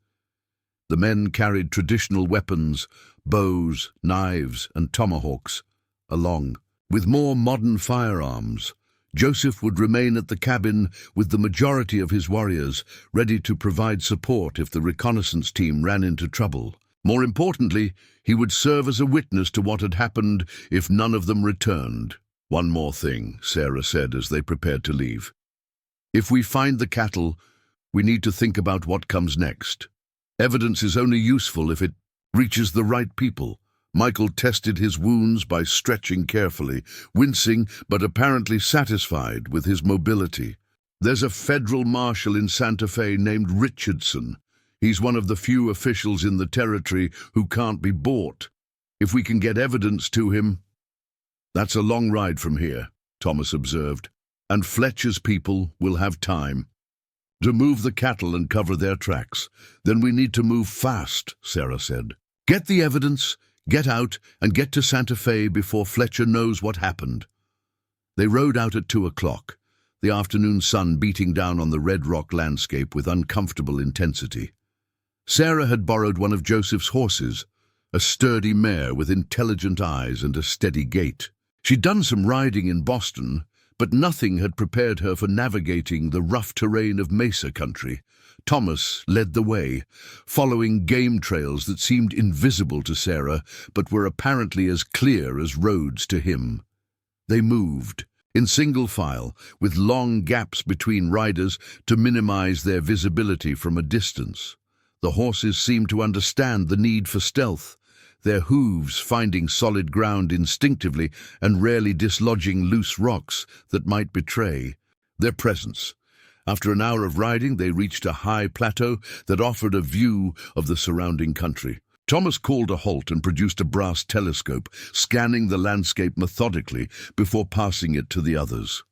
The men carried traditional weapons, bows, knives, and tomahawks, along. With more modern firearms, Joseph would remain at the cabin with the majority of his warriors, ready to provide support if the reconnaissance team ran into trouble. More importantly, he would serve as a witness to what had happened if none of them returned. "One more thing," Sarah said as they prepared to leave. "If we find the cattle, we need to think about what comes next. Evidence is only useful if it reaches the right people." Michael tested his wounds by stretching carefully, wincing but apparently satisfied with his mobility. "There's a federal marshal in Santa Fe named Richardson. He's one of the few officials in the territory who can't be bought. If we can get evidence to him—" "That's a long ride from here," Thomas observed, "and Fletcher's people will have time to move the cattle and cover their tracks. Then we need to move fast," Sarah said. "Get the evidence, get out, and get to Santa Fe before Fletcher knows what happened." They rode out at 2 o'clock, the afternoon sun beating down on the red rock landscape with uncomfortable intensity. Sarah had borrowed one of Joseph's horses, a sturdy mare with intelligent eyes and a steady gait. She'd done some riding in Boston, but nothing had prepared her for navigating the rough terrain of mesa country. Thomas led the way, following game trails that seemed invisible to Sarah, but were apparently as clear as roads to him. They moved, in single file, with long gaps between riders to minimize their visibility from a distance. The horses seemed to understand the need for stealth, their hooves finding solid ground instinctively and rarely dislodging loose rocks that might betray their presence. After an hour of riding, they reached a high plateau that offered a view of the surrounding country. Thomas called a halt and produced a brass telescope, scanning the landscape methodically before passing it to the others.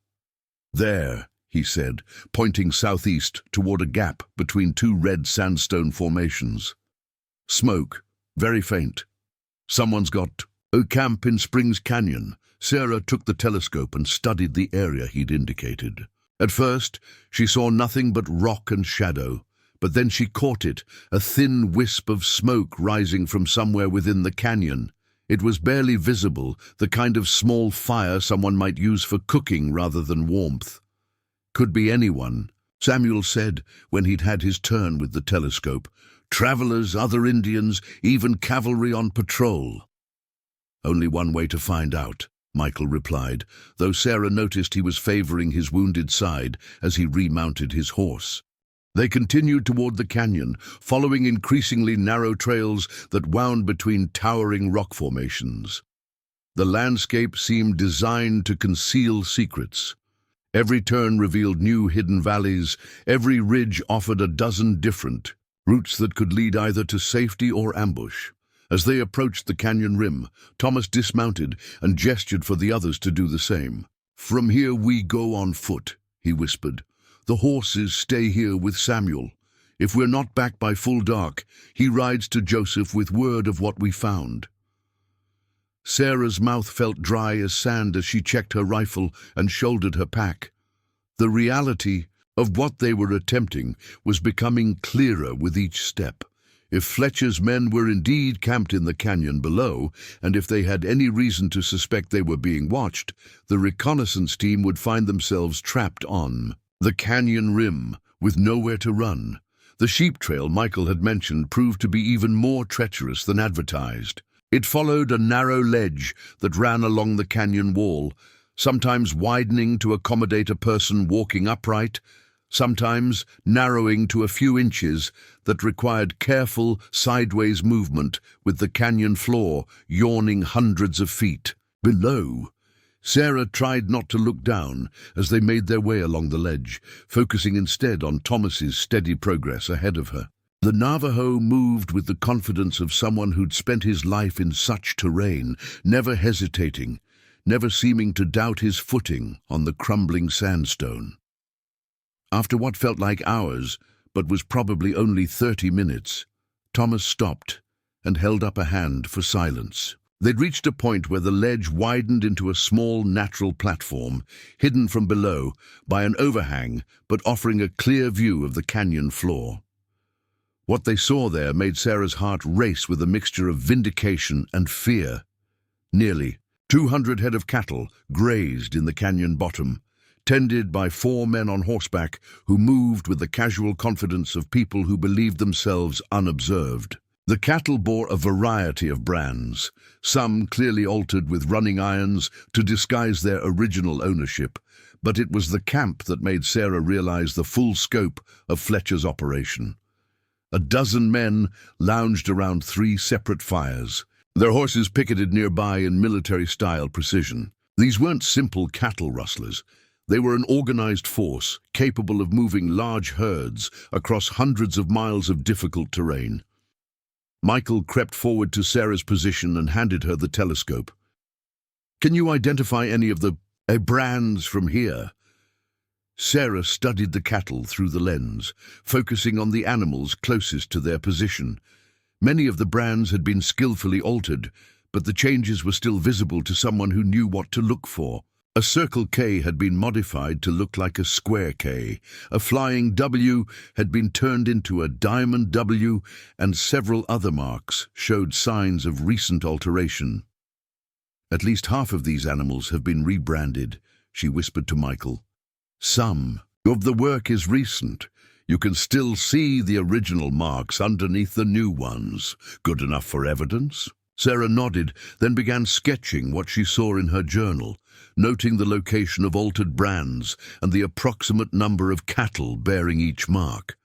"There," he said, pointing southeast toward a gap between two red sandstone formations. "Smoke, very faint. Someone's got a camp in Springs Canyon." Sarah took the telescope and studied the area he'd indicated. At first, she saw nothing but rock and shadow, but then she caught it, a thin wisp of smoke rising from somewhere within the canyon. It was barely visible, the kind of small fire someone might use for cooking rather than warmth. "Could be anyone," Samuel said when he'd had his turn with the telescope. "Travelers, other Indians, even cavalry on patrol." "Only one way to find out," Michael replied, though Sarah noticed he was favoring his wounded side as he remounted his horse. They continued toward the canyon, following increasingly narrow trails that wound between towering rock formations. The landscape seemed designed to conceal secrets. Every turn revealed new hidden valleys, every ridge offered a dozen different routes that could lead either to safety or ambush. As they approached the canyon rim, Thomas dismounted and gestured for the others to do the same. "From here we go on foot," he whispered. "The horses stay here with Samuel. If we're not back by full dark, he rides to Joseph with word of what we found." Sarah's mouth felt dry as sand as she checked her rifle and shouldered her pack. The reality of what they were attempting was becoming clearer with each step. If Fletcher's men were indeed camped in the canyon below, and if they had any reason to suspect they were being watched, the reconnaissance team would find themselves trapped on the canyon rim, with nowhere to run. The sheep trail Michael had mentioned proved to be even more treacherous than advertised. It followed a narrow ledge that ran along the canyon wall, sometimes widening to accommodate a person walking upright, sometimes narrowing to a few inches that required careful sideways movement with the canyon floor yawning hundreds of feet below. Sarah tried not to look down as they made their way along the ledge, focusing instead on Thomas's steady progress ahead of her. The Navajo moved with the confidence of someone who'd spent his life in such terrain, never hesitating, never seeming to doubt his footing on the crumbling sandstone. After what felt like hours, but was probably only 30 minutes. Thomas stopped and held up a hand for silence. They'd reached a point where the ledge widened into a small natural platform, hidden from below by an overhang, but offering a clear view of the canyon floor. What they saw there made Sarah's heart race with a mixture of vindication and fear. Nearly 200 head of cattle grazed in the canyon bottom, tended by 4 men on horseback who moved with the casual confidence of people who believed themselves unobserved. The cattle bore a variety of brands, some clearly altered with running irons to disguise their original ownership, but it was the camp that made Sarah realize the full scope of Fletcher's operation. A dozen men lounged around 3 separate fires, their horses picketed nearby in military-style precision. These weren't simple cattle rustlers. They were an organized force capable of moving large herds across hundreds of miles of difficult terrain. Michael crept forward to Sarah's position and handed her the telescope. "Can you identify any of the brands from here?" Sarah studied the cattle through the lens, focusing on the animals closest to their position. Many of the brands had been skillfully altered, but the changes were still visible to someone who knew what to look for. A circle K had been modified to look like a square K, a flying W had been turned into a diamond W, and several other marks showed signs of recent alteration. "At least half of these animals have been rebranded," she whispered to Michael. "Some of the work is recent. You can still see the original marks underneath the new ones. Good enough for evidence?" Sarah nodded, then began sketching what she saw in her journal, noting the location of altered brands and the approximate number of cattle bearing each mark.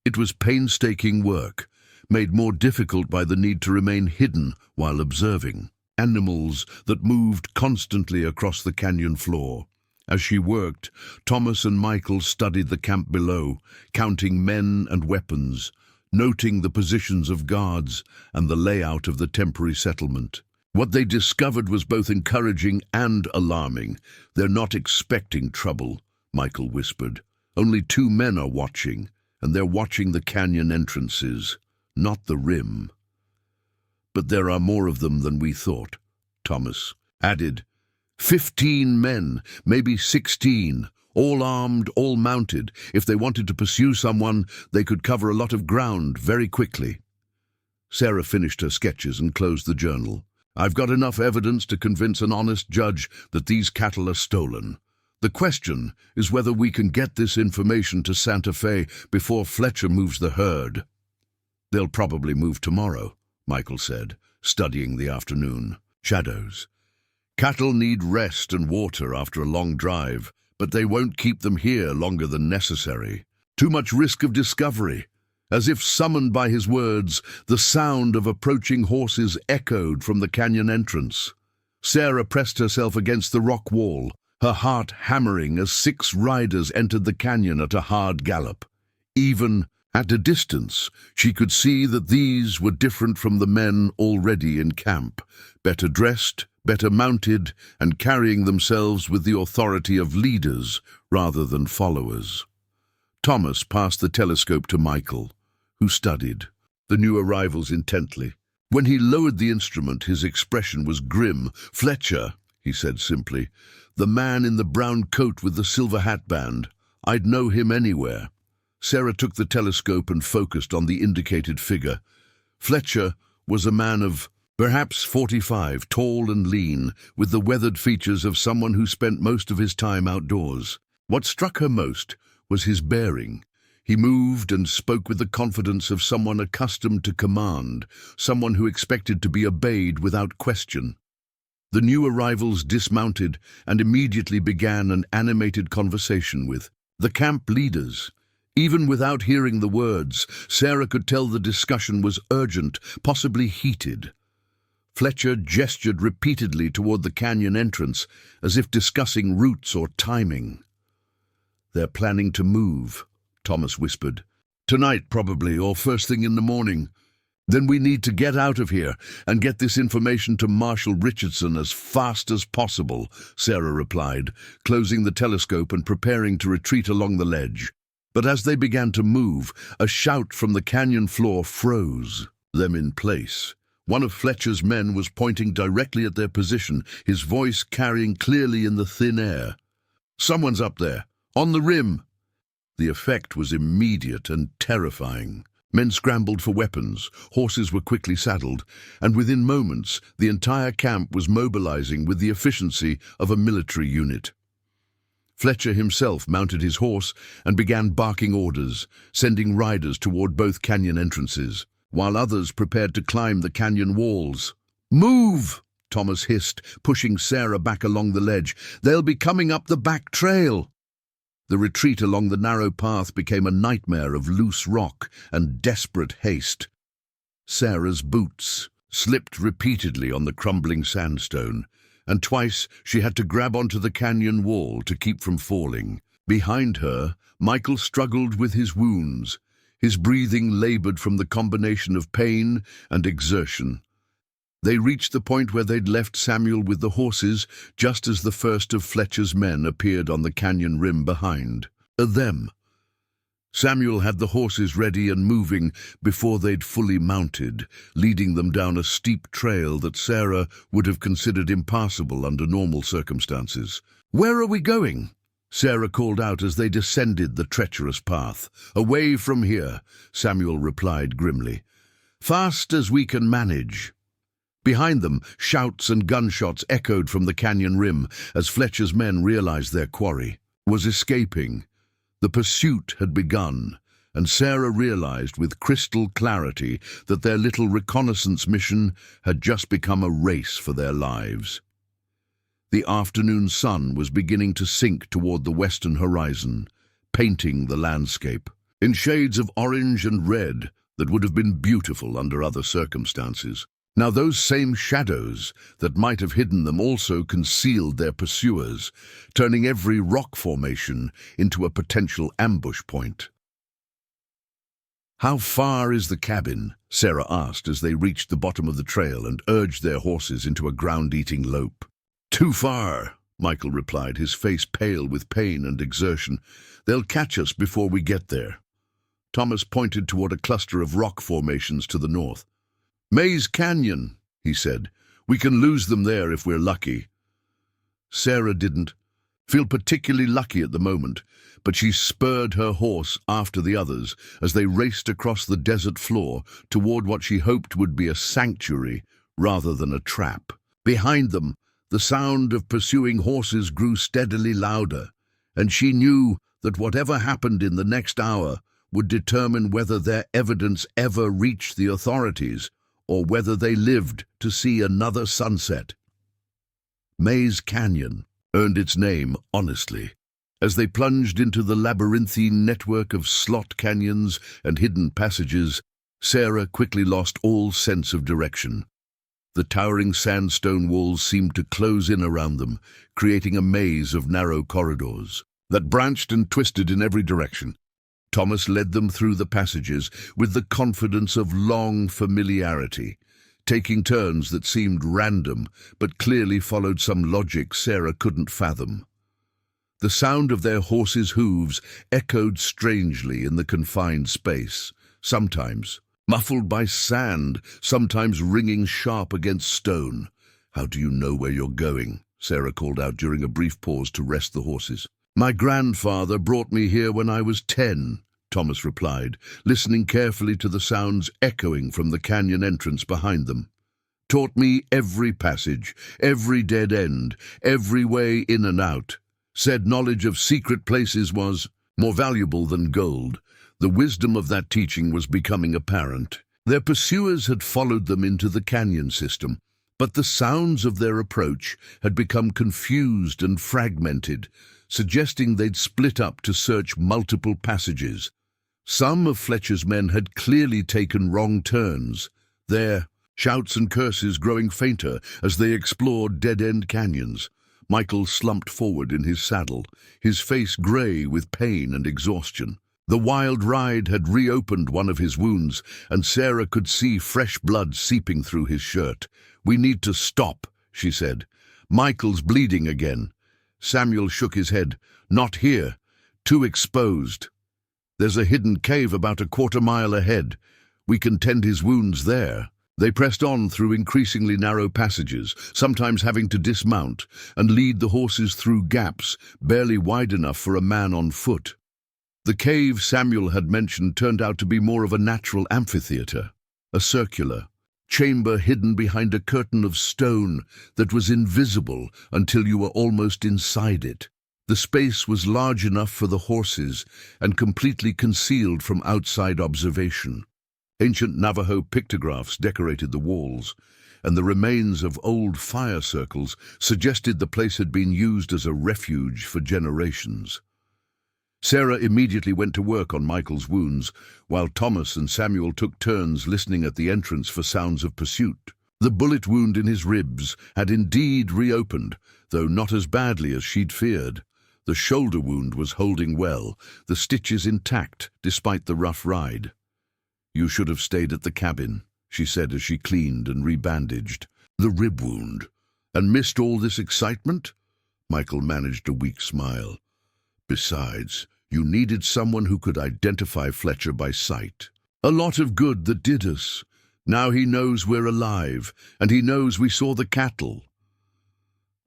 It was painstaking work, made more difficult by the need to remain hidden while observing. Animals that moved constantly across the canyon floor. As she worked, Thomas and Michael studied the camp below, counting men and weapons, noting the positions of guards and the layout of the temporary settlement. What they discovered was both encouraging and alarming. "They're not expecting trouble," Michael whispered. "Only 2 men are watching, and they're watching the canyon entrances, not the rim." "But there are more of them than we thought," Thomas added. 15 men, maybe 16, all armed, all mounted. If they wanted to pursue someone, they could cover a lot of ground very quickly. Sarah finished her sketches and closed the journal. "I've got enough evidence to convince an honest judge that these cattle are stolen. The question is whether we can get this information to Santa Fe before Fletcher moves the herd." "They'll probably move tomorrow," Michael said, studying the afternoon. Shadows. "Cattle need rest and water after a long drive, but they won't keep them here longer than necessary. Too much risk of discovery." As if summoned by his words, the sound of approaching horses echoed from the canyon entrance. Sarah pressed herself against the rock wall, her heart hammering as 6 riders entered the canyon at a hard gallop. Even at a distance, she could see that these were different from the men already in camp, better dressed, better mounted, and carrying themselves with the authority of leaders rather than followers. Thomas passed the telescope to Michael, who studied the new arrivals intently. When he lowered the instrument, his expression was grim. "Fletcher," he said simply, "the man in the brown coat with the silver hatband. I'd know him anywhere." Sarah took the telescope and focused on the indicated figure. Fletcher was a man of perhaps 45, tall and lean, with the weathered features of someone who spent most of his time outdoors. What struck her most was his bearing. He moved and spoke with the confidence of someone accustomed to command, someone who expected to be obeyed without question. The new arrivals dismounted and immediately began an animated conversation with the camp leaders. Even without hearing the words, Sarah could tell the discussion was urgent, possibly heated. Fletcher gestured repeatedly toward the canyon entrance, as if discussing routes or timing. "They're planning to move," Thomas whispered. "Tonight, probably, or first thing in the morning. Then we need to get out of here and get this information to Marshal Richardson as fast as possible," Sarah replied, closing the telescope and preparing to retreat along the ledge. But as they began to move, a shout from the canyon floor froze them in place. One of Fletcher's men was pointing directly at their position, his voice carrying clearly in the thin air. "Someone's up there, on the rim!" The effect was immediate and terrifying. Men scrambled for weapons, horses were quickly saddled, and within moments the entire camp was mobilizing with the efficiency of a military unit. Fletcher himself mounted his horse and began barking orders, sending riders toward both canyon entrances, while others prepared to climb the canyon walls. "Move!" Thomas hissed, pushing Sarah back along the ledge. "They'll be coming up the back trail." The retreat along the narrow path became a nightmare of loose rock and desperate haste. Sarah's boots slipped repeatedly on the crumbling sandstone, and twice she had to grab onto the canyon wall to keep from falling. Behind her, Michael struggled with his wounds. His breathing labored from the combination of pain and exertion. They reached the point where they'd left Samuel with the horses just as the first of Fletcher's men appeared on the canyon rim behind them. Samuel had the horses ready and moving before they'd fully mounted, leading them down a steep trail that Sarah would have considered impassable under normal circumstances. "Where are we going?" Sarah called out as they descended the treacherous path. "Away from here," Samuel replied grimly. "Fast as we can manage." Behind them, shouts and gunshots echoed from the canyon rim as Fletcher's men realized their quarry was escaping. The pursuit had begun, and Sarah realized with crystal clarity that their little reconnaissance mission had just become a race for their lives. The afternoon sun was beginning to sink toward the western horizon, painting the landscape in shades of orange and red that would have been beautiful under other circumstances. Now those same shadows that might have hidden them also concealed their pursuers, turning every rock formation into a potential ambush point. "How far is the cabin?" Sarah asked as they reached the bottom of the trail and urged their horses into a ground-eating lope. "Too far," Michael replied, his face pale with pain and exertion. "They'll catch us before we get there." Thomas pointed toward a cluster of rock formations to the north. "Mays Canyon," he said. "We can lose them there if we're lucky." Sarah didn't feel particularly lucky at the moment, but she spurred her horse after the others as they raced across the desert floor toward what she hoped would be a sanctuary rather than a trap. Behind them, the sound of pursuing horses grew steadily louder, and she knew that whatever happened in the next hour would determine whether their evidence ever reached the authorities or whether they lived to see another sunset. Mays Canyon earned its name honestly. As they plunged into the labyrinthine network of slot canyons and hidden passages, Sarah quickly lost all sense of direction. The towering sandstone walls seemed to close in around them, creating a maze of narrow corridors that branched and twisted in every direction. Thomas led them through the passages with the confidence of long familiarity, taking turns that seemed random but clearly followed some logic Sarah couldn't fathom. The sound of their horses' hooves echoed strangely in the confined space, sometimes muffled by sand, sometimes ringing sharp against stone. "How do you know where you're going?" Sarah called out during a brief pause to rest the horses. "My grandfather brought me here when I was 10, Thomas replied, listening carefully to the sounds echoing from the canyon entrance behind them. "Taught me every passage, every dead end, every way in and out. Said knowledge of secret places was more valuable than gold." The wisdom of that teaching was becoming apparent. Their pursuers had followed them into the canyon system, but the sounds of their approach had become confused and fragmented, suggesting they'd split up to search multiple passages. Some of Fletcher's men had clearly taken wrong turns, their shouts and curses growing fainter as they explored dead-end canyons. Michael slumped forward in his saddle, his face gray with pain and exhaustion. The wild ride had reopened one of his wounds, and Sarah could see fresh blood seeping through his shirt. "We need to stop," she said. "Michael's bleeding again." Samuel shook his head. "Not here. Too exposed." There's a hidden cave about a quarter-mile ahead. We can tend his wounds there." They pressed on through increasingly narrow passages, sometimes having to dismount and lead the horses through gaps barely wide enough for a man on foot. The cave Samuel had mentioned turned out to be more of a natural amphitheater, a circular chamber hidden behind a curtain of stone that was invisible until you were almost inside it. The space was large enough for the horses and completely concealed from outside observation. Ancient Navajo pictographs decorated the walls, and the remains of old fire circles suggested the place had been used as a refuge for generations. Sarah immediately went to work on Michael's wounds, while Thomas and Samuel took turns listening at the entrance for sounds of pursuit. The bullet wound in his ribs had indeed reopened, though not as badly as she'd feared. The shoulder wound was holding well, the stitches intact despite the rough ride. "You should have stayed at the cabin," she said as she cleaned and rebandaged. "The rib wound. And missed all this excitement?" Michael managed a weak smile. "Besides, you needed someone who could identify Fletcher by sight. A lot of good that did us. Now he knows we're alive, and he knows we saw the cattle."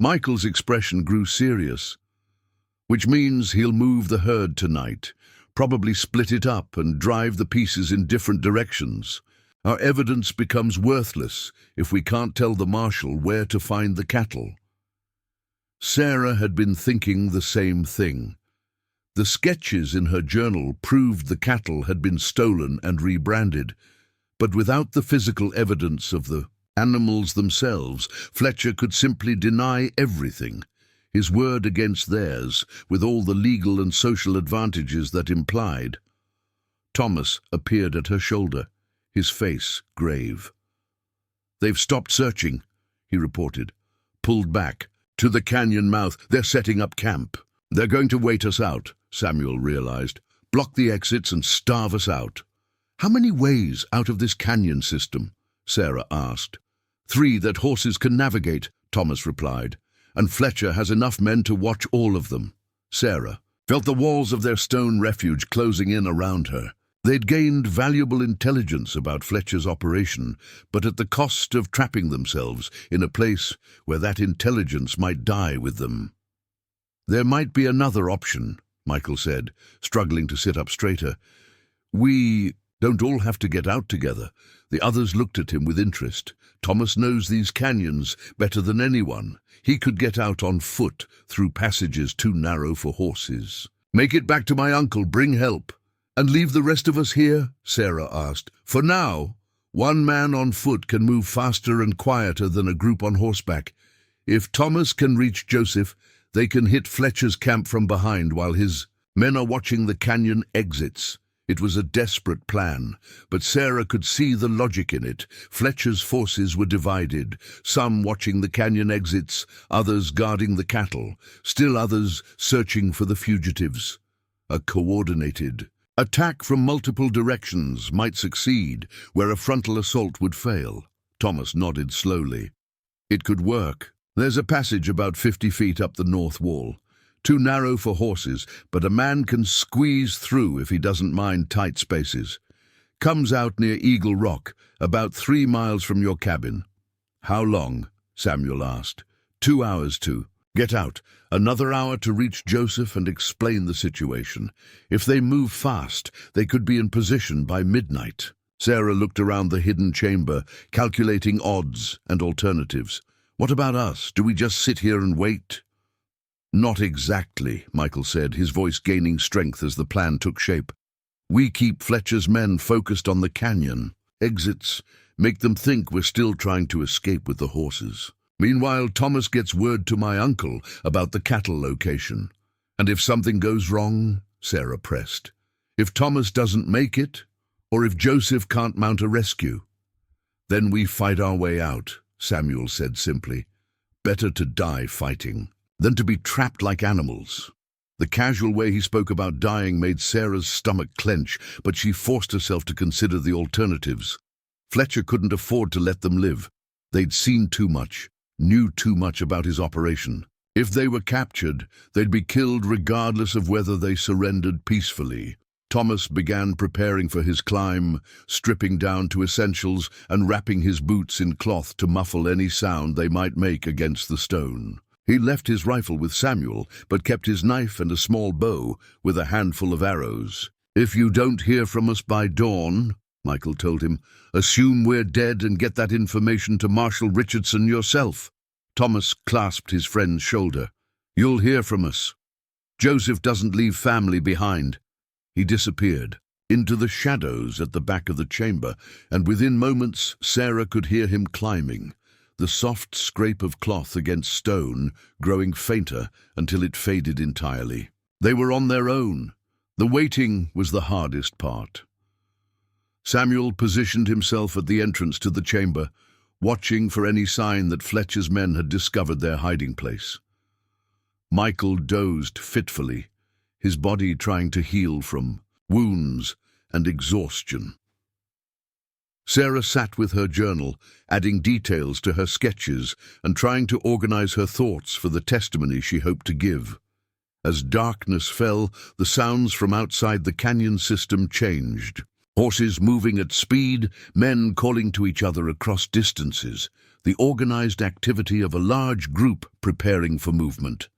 Michael's expression grew serious. "Which means he'll move the herd tonight. Probably split it up and drive the pieces in different directions. Our evidence becomes worthless if we can't tell the marshal where to find the cattle." Sarah had been thinking the same thing. The sketches in her journal proved the cattle had been stolen and rebranded, but without the physical evidence of the animals themselves, Fletcher could simply deny everything. His word against theirs, with all the legal and social advantages that implied. Thomas appeared at her shoulder, his face grave. "They've stopped searching," he reported. "Pulled back. To the canyon mouth. They're setting up camp." "They're going to wait us out," Samuel realized. "Block the exits and starve us out." "How many ways out of this canyon system?" Sarah asked. "3 that horses can navigate," Thomas replied. "And Fletcher has enough men to watch all of them." Sarah felt the walls of their stone refuge closing in around her. They'd gained valuable intelligence about Fletcher's operation, but at the cost of trapping themselves in a place where that intelligence might die with them. "There might be another option," Michael said, struggling to sit up straighter. "We don't all have to get out together." The others looked at him with interest. "Thomas knows these canyons better than anyone. He could get out on foot through passages too narrow for horses." "Make it back to my uncle, bring help." "And leave the rest of us here?" Sarah asked. "For now, one man on foot can move faster and quieter than a group on horseback. If Thomas can reach Joseph, they can hit Fletcher's camp from behind while his men are watching the canyon exits." It was a desperate plan, but Sarah could see the logic in it. Fletcher's forces were divided, some watching the canyon exits, others guarding the cattle, still others searching for the fugitives. A coordinated attack from multiple directions might succeed where a frontal assault would fail. Thomas nodded slowly. "It could work. There's a passage about 50 feet up the north wall. Too narrow for horses, but a man can squeeze through if he doesn't mind tight spaces. Comes out near Eagle Rock, about 3 miles from your cabin." "How long?" Samuel asked. 2 hours to get out. Another hour to reach Joseph and explain the situation. If they move fast, they could be in position by midnight." Sarah looked around the hidden chamber, calculating odds and alternatives. "What about us? Do we just sit here and wait?" "Not exactly," Michael said, his voice gaining strength as the plan took shape. "We keep Fletcher's men focused on the canyon exits, make them think we're still trying to escape with the horses. Meanwhile, Thomas gets word to my uncle about the cattle location. And if something goes wrong," Sarah pressed, "if Thomas doesn't make it, or if Joseph can't mount a rescue, then we fight our way out," Samuel said simply. "Better to die fighting than to be trapped like animals." The casual way he spoke about dying made Sarah's stomach clench, but she forced herself to consider the alternatives. Fletcher couldn't afford to let them live. They'd seen too much, knew too much about his operation. If they were captured, they'd be killed regardless of whether they surrendered peacefully. Thomas began preparing for his climb, stripping down to essentials and wrapping his boots in cloth to muffle any sound they might make against the stone. He left his rifle with Samuel, but kept his knife and a small bow with a handful of arrows. "If you don't hear from us by dawn," Michael told him, "assume we're dead and get that information to Marshal Richardson yourself." Thomas clasped his friend's shoulder. "You'll hear from us. Joseph doesn't leave family behind." He disappeared into the shadows at the back of the chamber, and within moments Sarah could hear him climbing, the soft scrape of cloth against stone growing fainter until it faded entirely. They were on their own. The waiting was the hardest part. Samuel positioned himself at the entrance to the chamber, watching for any sign that Fletcher's men had discovered their hiding place. Michael dozed fitfully, his body trying to heal from wounds and exhaustion. Sarah sat with her journal, adding details to her sketches and trying to organize her thoughts for the testimony she hoped to give. As darkness fell, the sounds from outside the canyon system changed. Horses moving at speed, men calling to each other across distances, the organized activity of a large group preparing for movement.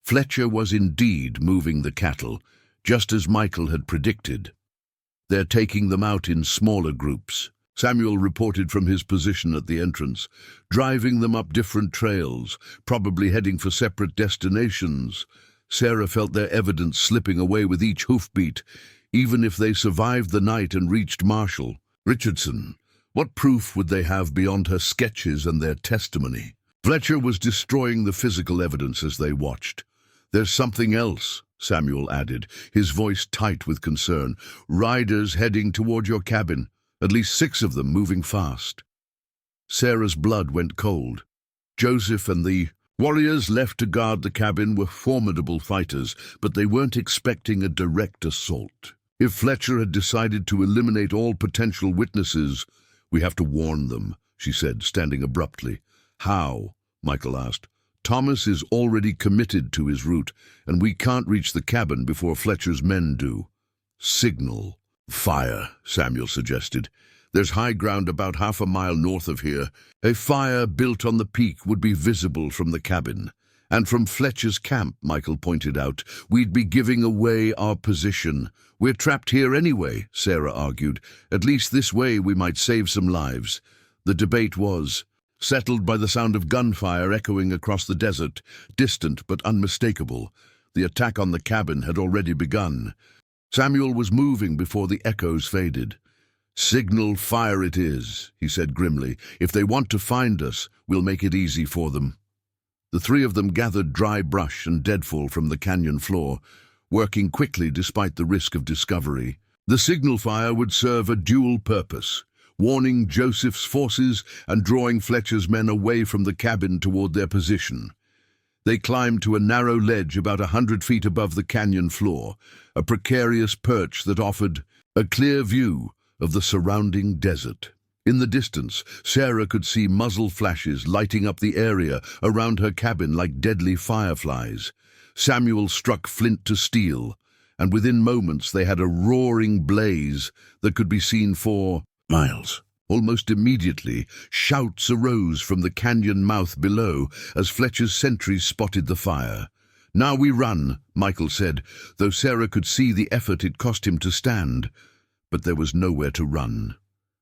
Fletcher was indeed moving the cattle, just as Michael had predicted. "They're taking them out in smaller groups," Samuel reported from his position at the entrance, "driving them up different trails, probably heading for separate destinations." Sarah felt their evidence slipping away with each hoofbeat. Even if they survived the night and reached Marshal Richardson, what proof would they have beyond her sketches and their testimony? Fletcher was destroying the physical evidence as they watched. "There's something else," Samuel added, his voice tight with concern. "Riders heading toward your cabin, at least 6 of them moving fast." Sarah's blood went cold. Joseph and the warriors left to guard the cabin were formidable fighters, but they weren't expecting a direct assault. If Fletcher had decided to eliminate all potential witnesses, "We have to warn them," she said, standing abruptly. "How?" Michael asked. "Thomas is already committed to his route, and we can't reach the cabin before Fletcher's men do." "Signal fire," Samuel suggested. "There's high ground about half a mile north of here. A fire built on the peak would be visible from the cabin. And from Fletcher's camp," Michael pointed out, "we'd be giving away our position." "We're trapped here anyway," Sarah argued. "At least this way we might save some lives." The debate was settled by the sound of gunfire echoing across the desert, distant but unmistakable. The attack on the cabin had already begun. Samuel was moving before the echoes faded. "Signal fire it is," he said grimly. "If they want to find us, we'll make it easy for them." The 3 of them gathered dry brush and deadfall from the canyon floor, working quickly despite the risk of discovery. The signal fire would serve a dual purpose: warning Joseph's forces and drawing Fletcher's men away from the cabin toward their position. They climbed to a narrow ledge about 100 feet above the canyon floor, a precarious perch that offered a clear view of the surrounding desert. In the distance, Sarah could see muzzle flashes lighting up the area around her cabin like deadly fireflies. Samuel struck flint to steel, and within moments they had a roaring blaze that could be seen for miles. Almost immediately, shouts arose from the canyon mouth below as Fletcher's sentries spotted the fire. "Now we run," Michael said, though Sarah could see the effort it cost him to stand. But there was nowhere to run.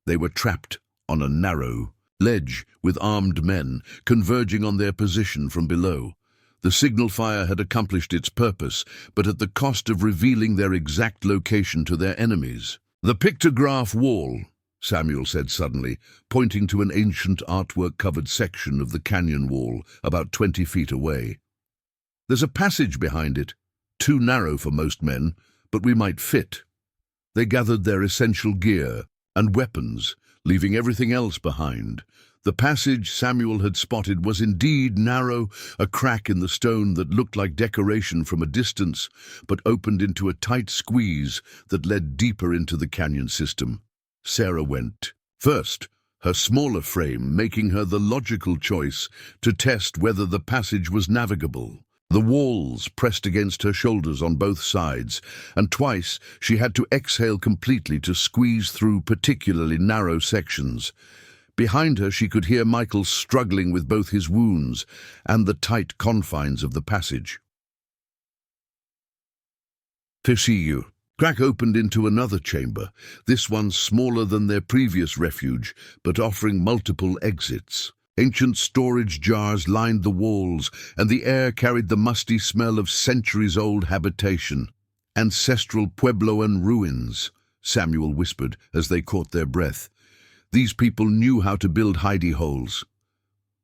They were trapped on a narrow ledge with armed men converging on their position from below. The signal fire had accomplished its purpose, but at the cost of revealing their exact location to their enemies. "The pictograph wall," Samuel said suddenly, pointing to an ancient artwork-covered section of the canyon wall about 20 feet away. "There's a passage behind it, too narrow for most men, but we might fit." They gathered their essential gear and weapons, leaving everything else behind. The passage Samuel had spotted was indeed narrow, a crack in the stone that looked like decoration from a distance, but opened into a tight squeeze that led deeper into the canyon system. Sarah went first, her smaller frame making her the logical choice to test whether the passage was navigable. The walls pressed against her shoulders on both sides, and twice she had to exhale completely to squeeze through particularly narrow sections. Behind her she could hear Michael struggling with both his wounds and the tight confines of the passage. "You." Crack opened into another chamber, this one smaller than their previous refuge, but offering multiple exits. Ancient storage jars lined the walls, and the air carried the musty smell of centuries-old habitation. "Ancestral Puebloan ruins," Samuel whispered as they caught their breath. These people knew how to build hidey holes.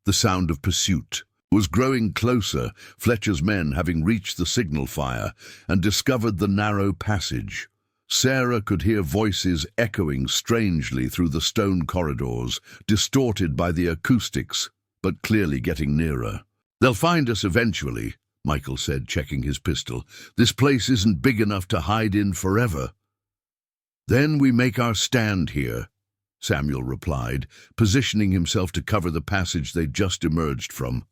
The sound of pursuit was growing closer, Fletcher's men having reached the signal fire and discovered the narrow passage. Sarah could hear voices echoing strangely through the stone corridors, distorted by the acoustics, but clearly getting nearer. "They'll find us eventually," Michael said, checking his pistol. "This place isn't big enough to hide in forever." "Then we make our stand here," Samuel replied, positioning himself to cover the passage they'd just emerged from.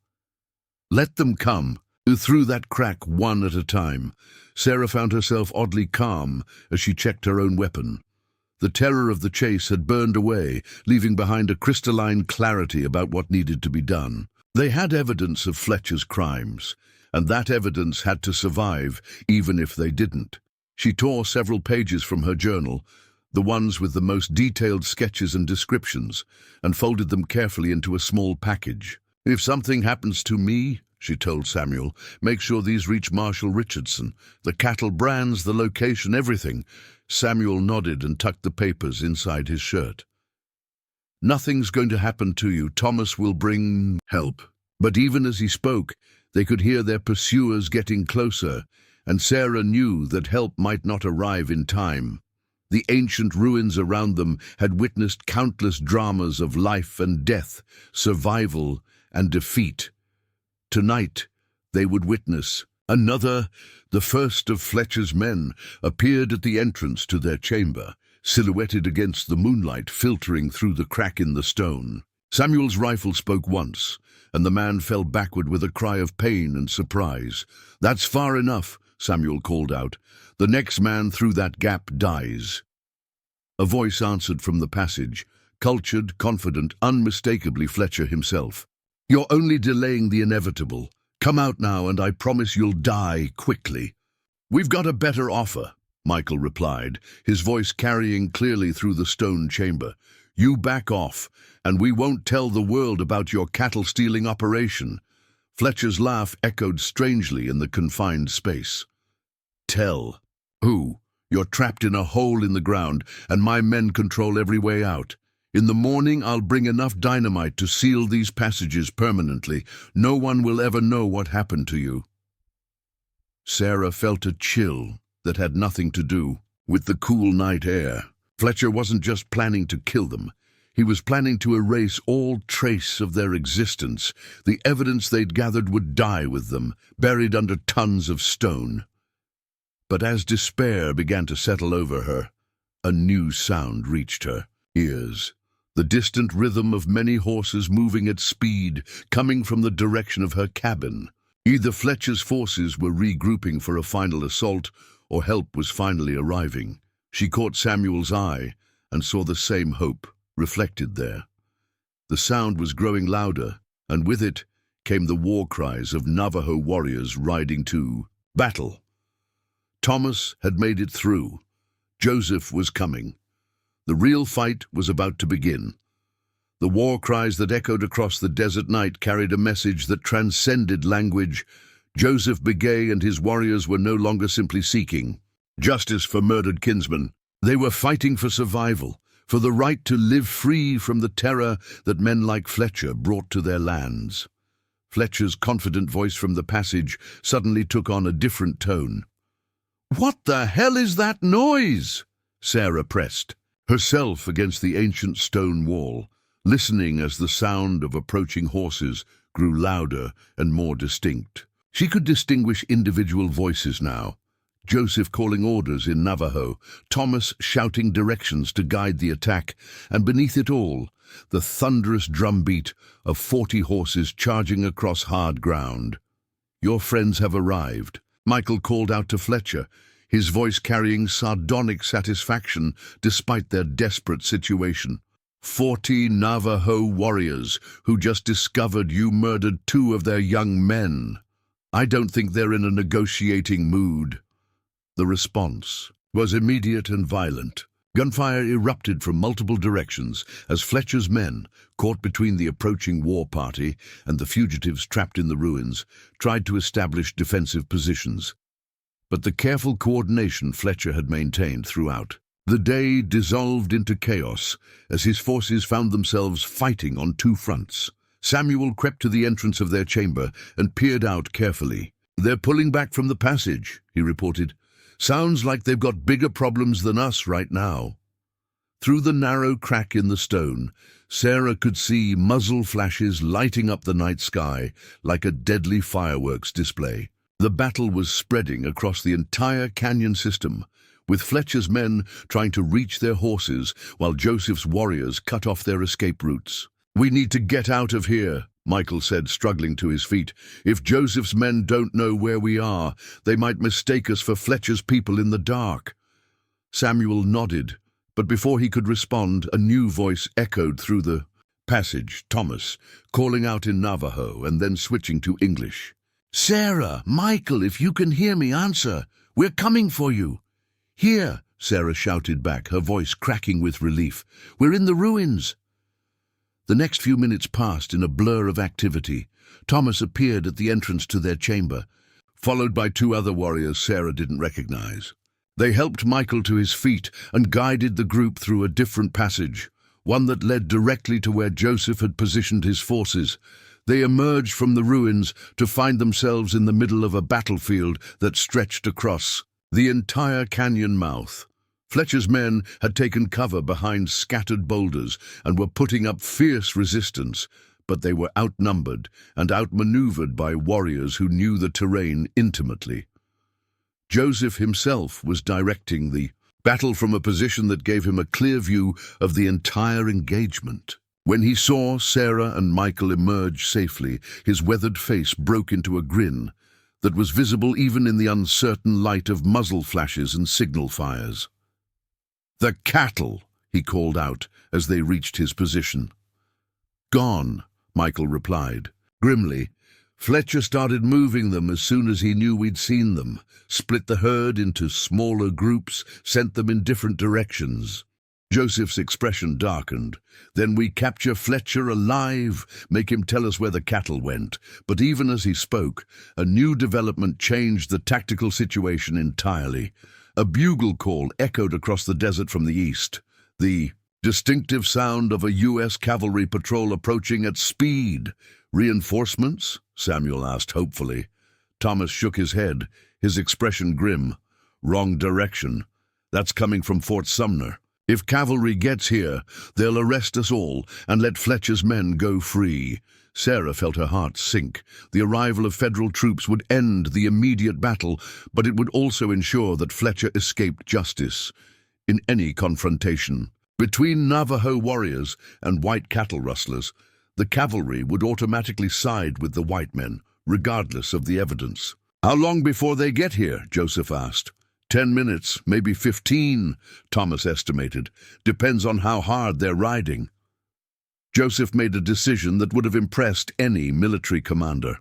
"Let them come." Through that crack one at a time, Sarah found herself oddly calm as she checked her own weapon. The terror of the chase had burned away, leaving behind a crystalline clarity about what needed to be done. They had evidence of Fletcher's crimes, and that evidence had to survive, even if they didn't. She tore several pages from her journal, the ones with the most detailed sketches and descriptions, and folded them carefully into a small package. "If something happens to me," she told Samuel, "make sure these reach Marshal Richardson. The cattle brands, the location, everything." Samuel nodded and tucked the papers inside his shirt. "Nothing's going to happen to you. Thomas will bring help." But even as he spoke, they could hear their pursuers getting closer, and Sarah knew that help might not arrive in time. The ancient ruins around them had witnessed countless dramas of life and death, survival and defeat. Tonight, they would witness another. The first of Fletcher's men appeared at the entrance to their chamber, silhouetted against the moonlight filtering through the crack in the stone. Samuel's rifle spoke once, and the man fell backward with a cry of pain and surprise. "That's far enough," Samuel called out. "The next man through that gap dies." A voice answered from the passage, cultured, confident, unmistakably Fletcher himself. "You're only delaying the inevitable. Come out now, and I promise you'll die quickly." "We've got a better offer," Michael replied, his voice carrying clearly through the stone chamber. "You back off, and we won't tell the world about your cattle-stealing operation." Fletcher's laugh echoed strangely in the confined space. "Tell? Who? You're trapped in a hole in the ground, and my men control every way out. In the morning, I'll bring enough dynamite to seal these passages permanently. No one will ever know what happened to you." Sarah felt a chill that had nothing to do with the cool night air. Fletcher wasn't just planning to kill them. He was planning to erase all trace of their existence. The evidence they'd gathered would die with them, buried under tons of stone. But as despair began to settle over her, a new sound reached her ears. The distant rhythm of many horses moving at speed, coming from the direction of her cabin. Either Fletcher's forces were regrouping for a final assault, or help was finally arriving. She caught Samuel's eye and saw the same hope reflected there. The sound was growing louder, and with it came the war cries of Navajo warriors riding to battle. Thomas had made it through. Joseph was coming. The real fight was about to begin. The war cries that echoed across the desert night carried a message that transcended language. Joseph Begay and his warriors were no longer simply seeking justice for murdered kinsmen. They were fighting for survival, for the right to live free from the terror that men like Fletcher brought to their lands. Fletcher's confident voice from the passage suddenly took on a different tone. "What the hell is that noise?" Sarah pressed, herself against the ancient stone wall, listening as the sound of approaching horses grew louder and more distinct. She could distinguish individual voices now. Joseph calling orders in Navajo, Thomas shouting directions to guide the attack, and beneath it all, the thunderous drumbeat of 40 horses charging across hard ground. "Your friends have arrived," Michael called out to Fletcher, his voice carrying sardonic satisfaction despite their desperate situation. 40 Navajo warriors who just discovered you murdered 2 of their young men. I don't think they're in a negotiating mood." The response was immediate and violent. Gunfire erupted from multiple directions as Fletcher's men, caught between the approaching war party and the fugitives trapped in the ruins, tried to establish defensive positions. But the careful coordination Fletcher had maintained throughout the day dissolved into chaos as his forces found themselves fighting on 2 fronts. Samuel crept to the entrance of their chamber and peered out carefully. "They're pulling back from the passage," he reported. "Sounds like they've got bigger problems than us right now." Through the narrow crack in the stone, Sarah could see muzzle flashes lighting up the night sky like a deadly fireworks display. The battle was spreading across the entire canyon system, with Fletcher's men trying to reach their horses while Joseph's warriors cut off their escape routes. "We need to get out of here," Michael said, struggling to his feet. "If Joseph's men don't know where we are, they might mistake us for Fletcher's people in the dark." Samuel nodded, but before he could respond, a new voice echoed through the passage, Thomas, calling out in Navajo and then switching to English. "Sarah, Michael, if you can hear me, answer. We're coming for you." "Here," Sarah shouted back, her voice cracking with relief. "We're in the ruins." The next few minutes passed in a blur of activity. Thomas appeared at the entrance to their chamber, followed by 2 other warriors Sarah didn't recognize. They helped Michael to his feet and guided the group through a different passage, one that led directly to where Joseph had positioned his forces. They emerged from the ruins to find themselves in the middle of a battlefield that stretched across the entire canyon mouth. Fletcher's men had taken cover behind scattered boulders and were putting up fierce resistance, but they were outnumbered and outmaneuvered by warriors who knew the terrain intimately. Joseph himself was directing the battle from a position that gave him a clear view of the entire engagement. When he saw Sarah and Michael emerge safely, his weathered face broke into a grin that was visible even in the uncertain light of muzzle flashes and signal fires. "The cattle," he called out as they reached his position. "Gone," Michael replied. Grimly, Fletcher started moving them as soon as he knew we'd seen them, split the herd into smaller groups, sent them in different directions. Joseph's expression darkened. "Then we capture Fletcher alive, make him tell us where the cattle went." But even as he spoke, a new development changed the tactical situation entirely. A bugle call echoed across the desert from the east. The distinctive sound of a U.S. cavalry patrol approaching at speed. "Reinforcements?" Samuel asked hopefully. Thomas shook his head, his expression grim. "Wrong direction. That's coming from Fort Sumner. If cavalry gets here, they'll arrest us all and let Fletcher's men go free." Sarah felt her heart sink. The arrival of federal troops would end the immediate battle, but it would also ensure that Fletcher escaped justice. In any confrontation between Navajo warriors and white cattle rustlers, the cavalry would automatically side with the white men, regardless of the evidence. "How long before they get here?" Joseph asked. 10 minutes, maybe 15, Thomas estimated. "Depends on how hard they're riding." Joseph made a decision that would have impressed any military commander.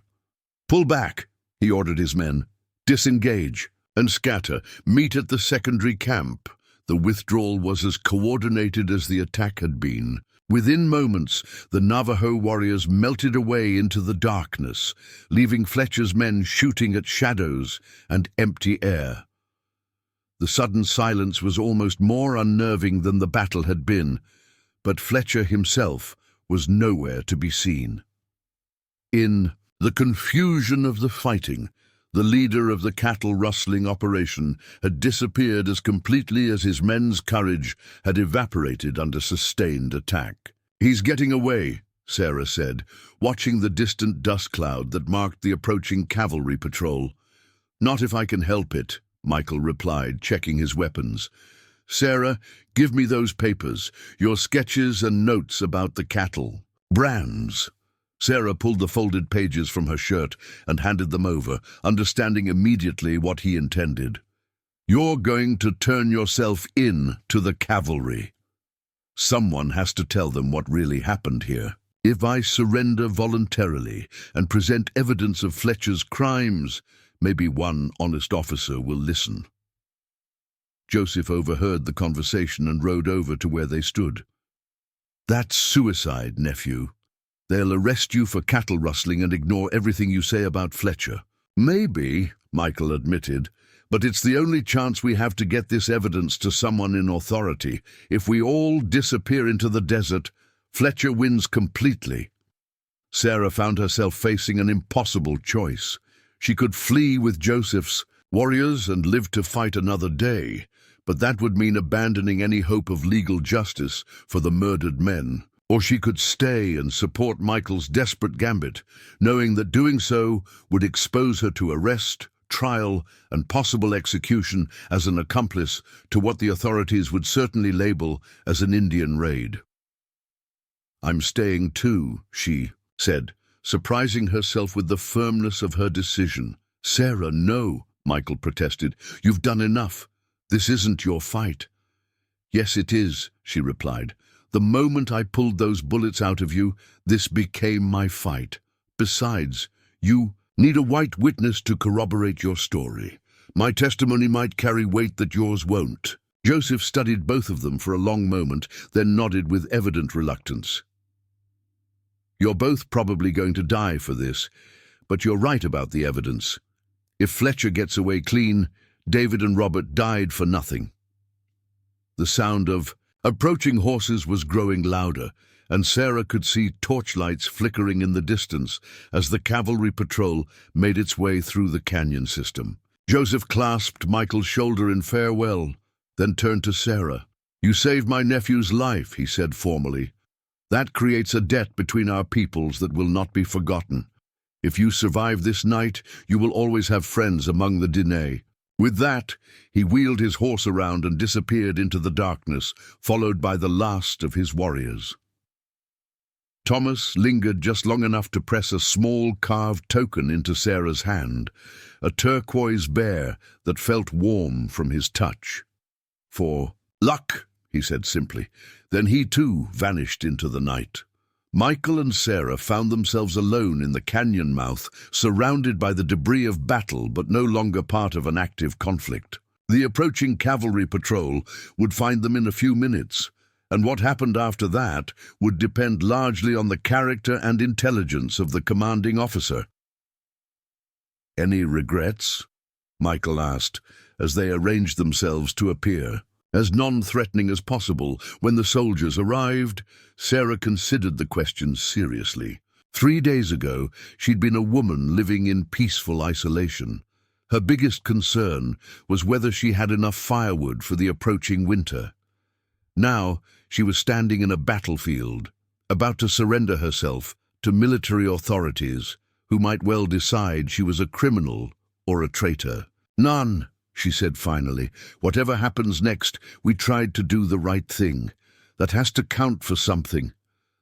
"Pull back," he ordered his men. "Disengage and scatter. Meet at the secondary camp." The withdrawal was as coordinated as the attack had been. Within moments, the Navajo warriors melted away into the darkness, leaving Fletcher's men shooting at shadows and empty air. The sudden silence was almost more unnerving than the battle had been, but Fletcher himself was nowhere to be seen. In the confusion of the fighting, the leader of the cattle-rustling operation had disappeared as completely as his men's courage had evaporated under sustained attack. "He's getting away," Sarah said, watching the distant dust cloud that marked the approaching cavalry patrol. "Not if I can help it," Michael replied, checking his weapons. "Sarah, give me those papers, your sketches and notes about the cattle." "Brands," Sarah pulled the folded pages from her shirt and handed them over, understanding immediately what he intended. "You're going to turn yourself in to the cavalry. Someone has to tell them what really happened here. If I surrender voluntarily and present evidence of Fletcher's crimes, maybe one honest officer will listen." Joseph overheard the conversation and rode over to where they stood. "That's suicide, nephew. They'll arrest you for cattle rustling and ignore everything you say about Fletcher." "Maybe," Michael admitted, "but it's the only chance we have to get this evidence to someone in authority. If we all disappear into the desert, Fletcher wins completely." Sarah found herself facing an impossible choice. She could flee with Joseph's warriors and live to fight another day, but that would mean abandoning any hope of legal justice for the murdered men. Or she could stay and support Michael's desperate gambit, knowing that doing so would expose her to arrest, trial, and possible execution as an accomplice to what the authorities would certainly label as an Indian raid. "I'm staying too," she said, surprising herself with the firmness of her decision. "Sarah, no," Michael protested. "You've done enough. This isn't your fight." "Yes, it is," she replied. "The moment I pulled those bullets out of you, this became my fight. Besides, you need a white witness to corroborate your story. My testimony might carry weight that yours won't." Joseph studied both of them for a long moment, then nodded with evident reluctance. "You're both probably going to die for this, but you're right about the evidence. If Fletcher gets away clean, David and Robert died for nothing." The sound of approaching horses was growing louder, and Sarah could see torchlights flickering in the distance as the cavalry patrol made its way through the canyon system. Joseph clasped Michael's shoulder in farewell, then turned to Sarah. "You saved my nephew's life," he said formally. "That creates a debt between our peoples that will not be forgotten. If you survive this night, you will always have friends among the Diné." With that, he wheeled his horse around and disappeared into the darkness, followed by the last of his warriors. Thomas lingered just long enough to press a small carved token into Sarah's hand, a turquoise bear that felt warm from his touch. "For luck," he said simply. Then he too vanished into the night. Michael and Sarah found themselves alone in the canyon mouth, surrounded by the debris of battle but no longer part of an active conflict. The approaching cavalry patrol would find them in a few minutes, and what happened after that would depend largely on the character and intelligence of the commanding officer. "Any regrets?" Michael asked, as they arranged themselves to appear. As non-threatening as possible, when the soldiers arrived, Sarah considered the question seriously. 3 days ago, she'd been a woman living in peaceful isolation. Her biggest concern was whether she had enough firewood for the approaching winter. Now, she was standing in a battlefield, about to surrender herself to military authorities who might well decide she was a criminal or a traitor. "None," she said finally. "Whatever happens next, we tried to do the right thing. That has to count for something."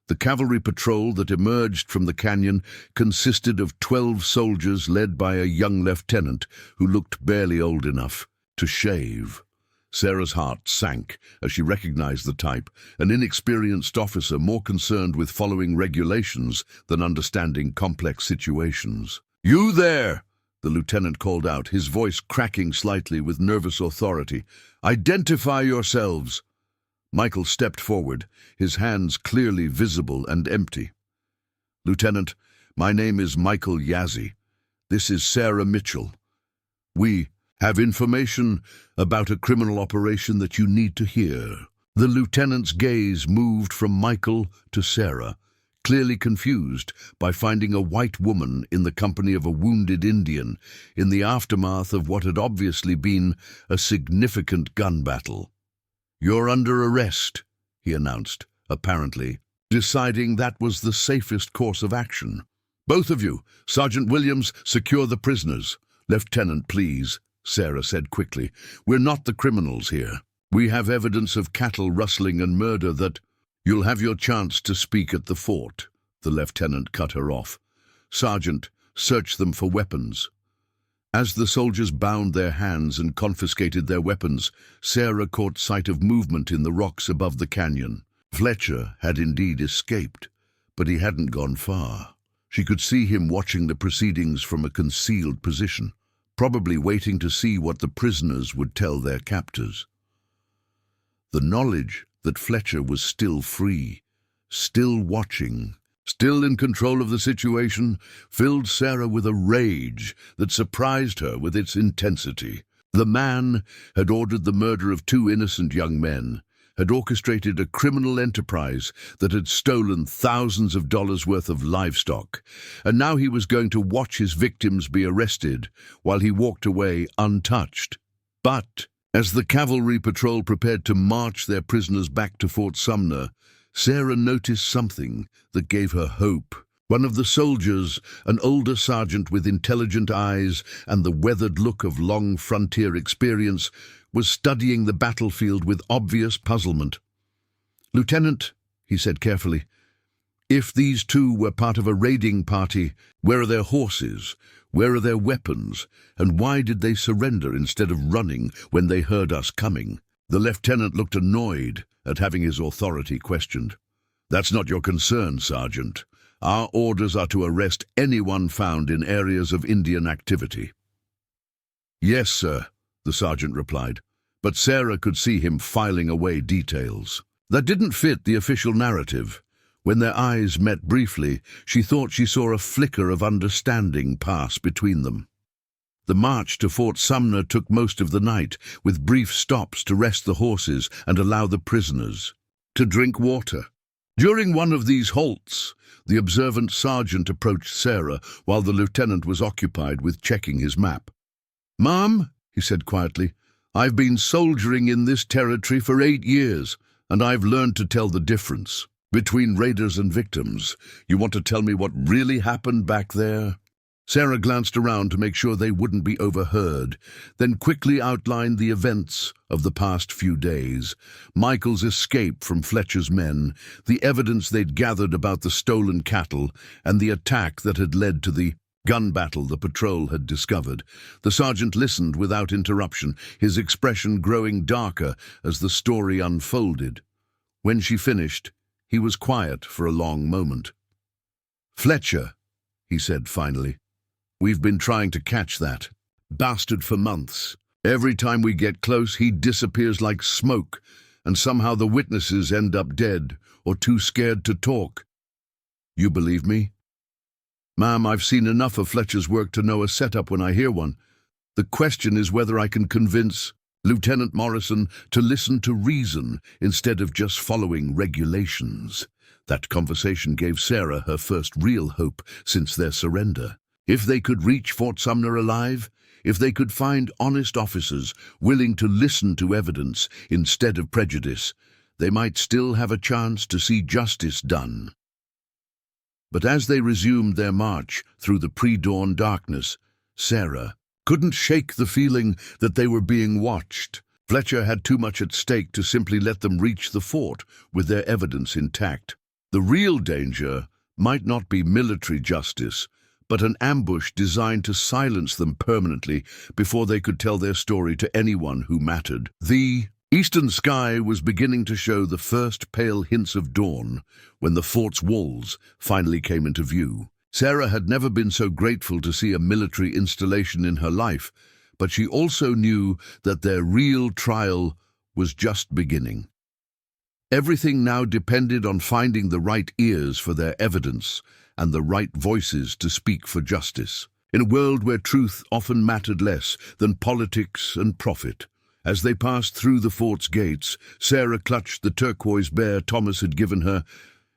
The cavalry patrol that emerged from the canyon consisted of 12 soldiers led by a young lieutenant who looked barely old enough to shave. Sarah's heart sank as she recognized the type, an inexperienced officer more concerned with following regulations than understanding complex situations. "You there!" the lieutenant called out, his voice cracking slightly with nervous authority. "Identify yourselves!" Michael stepped forward, his hands clearly visible and empty. "Lieutenant, my name is Michael Yazzie. This is Sarah Mitchell. We have information about a criminal operation that you need to hear." The lieutenant's gaze moved from Michael to Sarah, clearly confused by finding a white woman in the company of a wounded Indian in the aftermath of what had obviously been a significant gun battle. "You're under arrest," he announced, apparently deciding that was the safest course of action. "Both of you, Sergeant Williams, secure the prisoners." "Lieutenant, please," Sarah said quickly. "We're not the criminals here. We have evidence of cattle rustling and murder that—" "You'll have your chance to speak at the fort," The lieutenant cut her off. "Sergeant, search them for weapons." As the soldiers bound their hands and confiscated their weapons, Sarah caught sight of movement in the rocks above the canyon. Fletcher had indeed escaped, but he hadn't gone far. She could see him watching the proceedings from a concealed position, probably waiting to see what the prisoners would tell their captors. The knowledge that Fletcher was still free, still watching, still in control of the situation, filled Sarah with a rage that surprised her with its intensity. The man had ordered the murder of 2 innocent young men, had orchestrated a criminal enterprise that had stolen thousands of dollars worth of livestock, and now he was going to watch his victims be arrested while he walked away untouched. But as the cavalry patrol prepared to march their prisoners back to Fort Sumner, Sarah noticed something that gave her hope. One of the soldiers, an older sergeant with intelligent eyes and the weathered look of long frontier experience, was studying the battlefield with obvious puzzlement. "Lieutenant," he said carefully, "if these 2 were part of a raiding party, where are their horses? Where are their weapons? And why did they surrender instead of running when they heard us coming?" The lieutenant looked annoyed at having his authority questioned. "That's not your concern, Sergeant. Our orders are to arrest anyone found in areas of Indian activity." "Yes, sir," the sergeant replied, but Sarah could see him filing away details. That didn't fit the official narrative. When their eyes met briefly, she thought she saw a flicker of understanding pass between them. The march to Fort Sumner took most of the night, with brief stops to rest the horses and allow the prisoners to drink water. During one of these halts, the observant sergeant approached Sarah while the lieutenant was occupied with checking his map. "Ma'am," he said quietly, "I've been soldiering in this territory for 8 years, and I've learned to tell the difference between raiders and victims. You want to tell me what really happened back there?" Sarah glanced around to make sure they wouldn't be overheard, then quickly outlined the events of the past few days. Michael's escape from Fletcher's men, the evidence they'd gathered about the stolen cattle, and the attack that had led to the gun battle the patrol had discovered. The sergeant listened without interruption, his expression growing darker as the story unfolded. When she finished, he was quiet for a long moment. "Fletcher," he said finally, "we've been trying to catch that bastard for months. Every time we get close, he disappears like smoke, and somehow the witnesses end up dead or too scared to talk. You believe me?" "Ma'am, I've seen enough of Fletcher's work to know a setup when I hear one. The question is whether I can convince Lieutenant Morrison to listen to reason instead of just following regulations." That conversation gave Sarah her first real hope since their surrender. If they could reach Fort Sumner alive, if they could find honest officers willing to listen to evidence instead of prejudice, they might still have a chance to see justice done. But as they resumed their march through the pre-dawn darkness, Sarah couldn't shake the feeling that they were being watched. Fletcher had too much at stake to simply let them reach the fort with their evidence intact. The real danger might not be military justice, but an ambush designed to silence them permanently before they could tell their story to anyone who mattered. The eastern sky was beginning to show the first pale hints of dawn when the fort's walls finally came into view. Sarah had never been so grateful to see a military installation in her life, but she also knew that their real trial was just beginning. Everything now depended on finding the right ears for their evidence and the right voices to speak for justice. In a world where truth often mattered less than politics and profit, as they passed through the fort's gates, Sarah clutched the turquoise bear Thomas had given her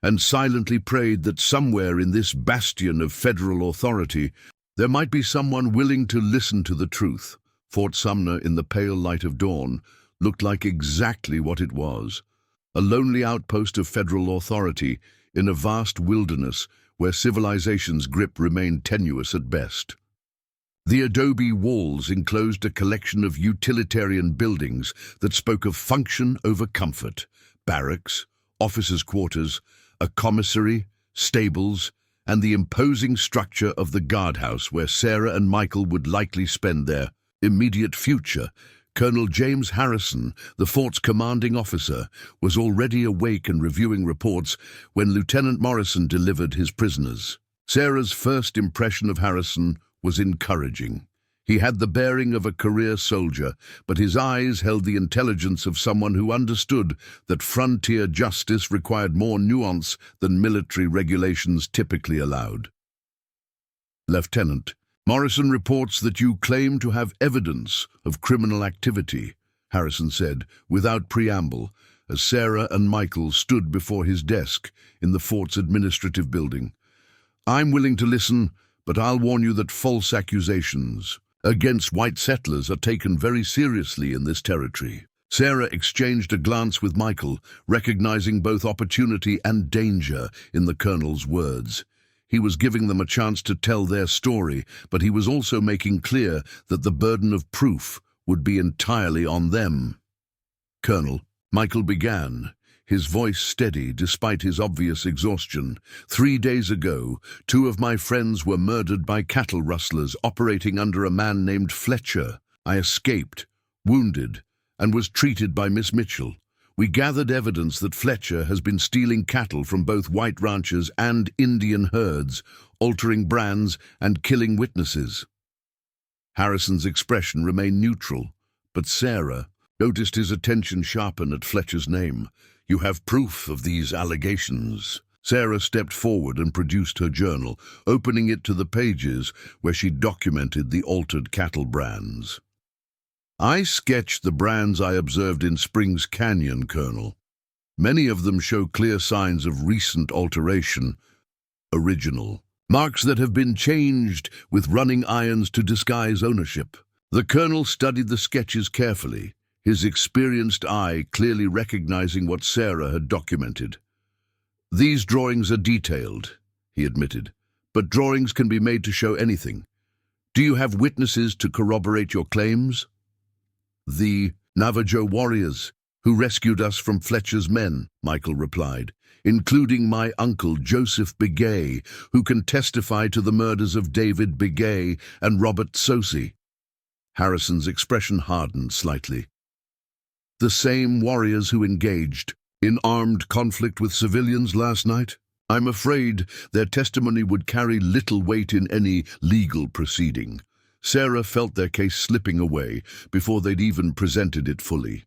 and silently prayed that somewhere in this bastion of federal authority there might be someone willing to listen to the truth. Fort Sumner, in the pale light of dawn, looked like exactly what it was: a lonely outpost of federal authority in a vast wilderness where civilization's grip remained tenuous at best. The adobe walls enclosed a collection of utilitarian buildings that spoke of function over comfort: barracks, officers' quarters, a commissary, stables, and the imposing structure of the guardhouse where Sarah and Michael would likely spend their immediate future. Colonel James Harrison, the fort's commanding officer, was already awake and reviewing reports when Lieutenant Morrison delivered his prisoners. Sarah's first impression of Harrison was encouraging. He had the bearing of a career soldier, but his eyes held the intelligence of someone who understood that frontier justice required more nuance than military regulations typically allowed. "Lieutenant, Morrison reports that you claim to have evidence of criminal activity," Harrison said, without preamble, as Sarah and Michael stood before his desk in the fort's administrative building. "I'm willing to listen, but I'll warn you that false accusations against white settlers are taken very seriously in this territory." Sarah exchanged a glance with Michael, recognizing both opportunity and danger in the colonel's words. He was giving them a chance to tell their story, but he was also making clear that the burden of proof would be entirely on them. "Colonel," Michael began, his voice steady despite his obvious exhaustion, "3 days ago, 2 of my friends were murdered by cattle rustlers operating under a man named Fletcher. I escaped, wounded, and was treated by Miss Mitchell. We gathered evidence that Fletcher has been stealing cattle from both white ranchers and Indian herds, altering brands and killing witnesses." Harrison's expression remained neutral, but Sarah noticed his attention sharpen at Fletcher's name. "You have proof of these allegations?" Sarah stepped forward and produced her journal, opening it to the pages where she documented the altered cattle brands. "I sketched the brands I observed in Springs Canyon, Colonel. Many of them show clear signs of recent alteration. Original. Marks that have been changed with running irons to disguise ownership." The colonel studied the sketches carefully, his experienced eye clearly recognizing what Sarah had documented. "These drawings are detailed," he admitted, "but drawings can be made to show anything. Do you have witnesses to corroborate your claims?" "The Navajo warriors who rescued us from Fletcher's men," Michael replied, "including my uncle Joseph Begay, who can testify to the murders of David Begay and Robert Sosi." Harrison's expression hardened slightly. "The same warriors who engaged in armed conflict with civilians last night? I'm afraid their testimony would carry little weight in any legal proceeding." Sarah felt their case slipping away before they'd even presented it fully.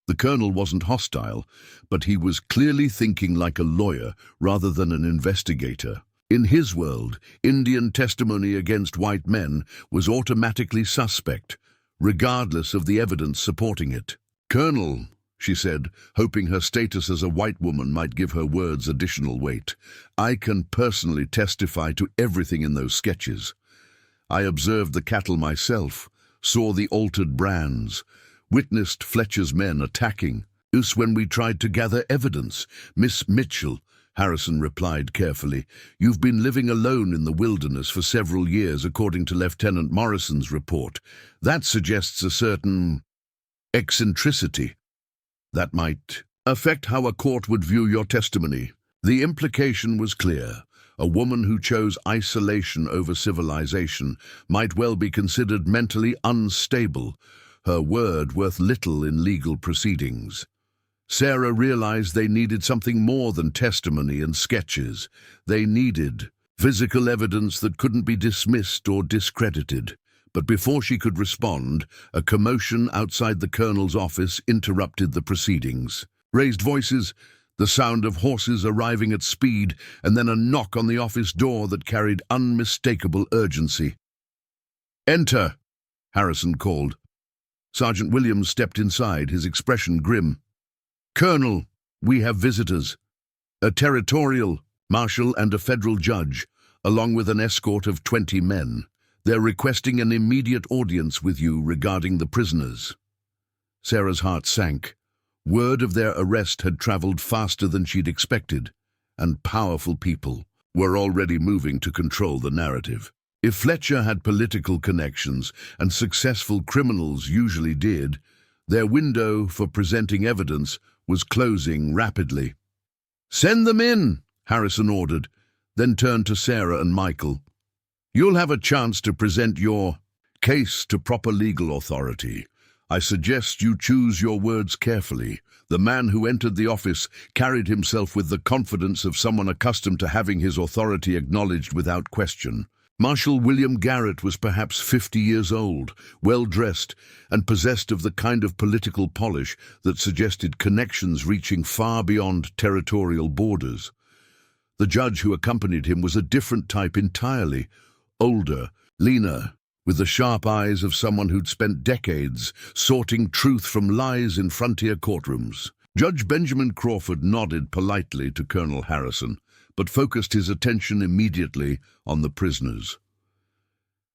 The colonel wasn't hostile, but he was clearly thinking like a lawyer rather than an investigator. In his world, Indian testimony against white men was automatically suspect, regardless of the evidence supporting it. "Colonel," she said, hoping her status as a white woman might give her words additional weight, "I can personally testify to everything in those sketches. I observed the cattle myself, saw the altered brands, witnessed Fletcher's men attacking us when we tried to gather evidence." "Miss Mitchell," Harrison replied carefully, "you've been living alone in the wilderness for several years, according to Lieutenant Morrison's report. That suggests a certain eccentricity that might affect how a court would view your testimony." The implication was clear. A woman who chose isolation over civilization might well be considered mentally unstable, her word worth little in legal proceedings. Sarah realized they needed something more than testimony and sketches. They needed physical evidence that couldn't be dismissed or discredited. But before she could respond, a commotion outside the colonel's office interrupted the proceedings. Raised voices, the sound of horses arriving at speed, and then a knock on the office door that carried unmistakable urgency. "Enter," Harrison called. Sergeant Williams stepped inside, his expression grim. "Colonel, we have visitors. A territorial, marshal and a federal judge, along with an escort of 20 men. They're requesting an immediate audience with you regarding the prisoners." Sarah's heart sank. Word of their arrest had traveled faster than she'd expected, and powerful people were already moving to control the narrative. If Fletcher had political connections, and successful criminals usually did, their window for presenting evidence was closing rapidly. "Send them in," Harrison ordered. then turned to Sarah and Michael. "You'll have a chance to present your case to proper legal authority. I suggest you choose your words carefully." The man who entered the office carried himself with the confidence of someone accustomed to having his authority acknowledged without question. Marshal William Garrett was perhaps 50 years old, well-dressed, and possessed of the kind of political polish that suggested connections reaching far beyond territorial borders. The judge who accompanied him was a different type entirely, older, leaner, with the sharp eyes of someone who'd spent decades sorting truth from lies in frontier courtrooms. Judge Benjamin Crawford nodded politely to Colonel Harrison, but focused his attention immediately on the prisoners.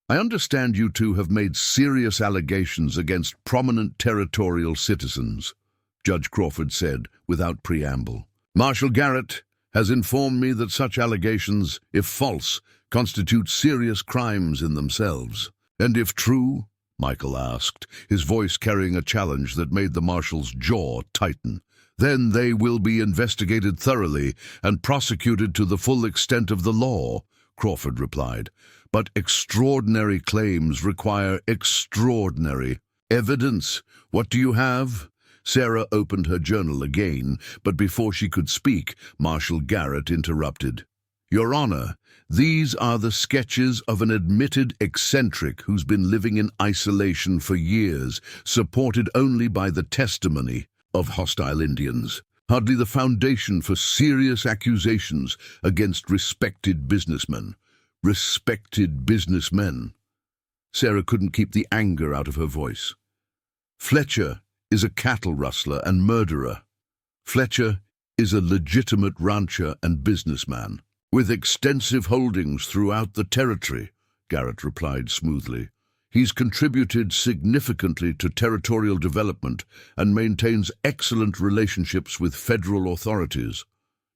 "I understand you two have made serious allegations against prominent territorial citizens," Judge Crawford said without preamble. "Marshal Garrett has informed me that such allegations, if false, constitute serious crimes in themselves." "And if true?" Michael asked, his voice carrying a challenge that made the marshal's jaw tighten. "Then they will be investigated thoroughly and prosecuted to the full extent of the law," Crawford replied. "But extraordinary claims require extraordinary evidence. What do you have?" Sarah opened her journal again, but before she could speak, Marshal Garrett interrupted. "Your Honor, these are the sketches of an admitted eccentric who's been living in isolation for years, supported only by the testimony of hostile Indians. Hardly the foundation for serious accusations against respected businessmen." Respected businessmen. Sarah couldn't keep the anger out of her voice. "Fletcher is a cattle rustler and murderer. Fletcher is a legitimate rancher and businessman, with extensive holdings throughout the territory," Garrett replied smoothly. "He's contributed significantly to territorial development and maintains excellent relationships with federal authorities."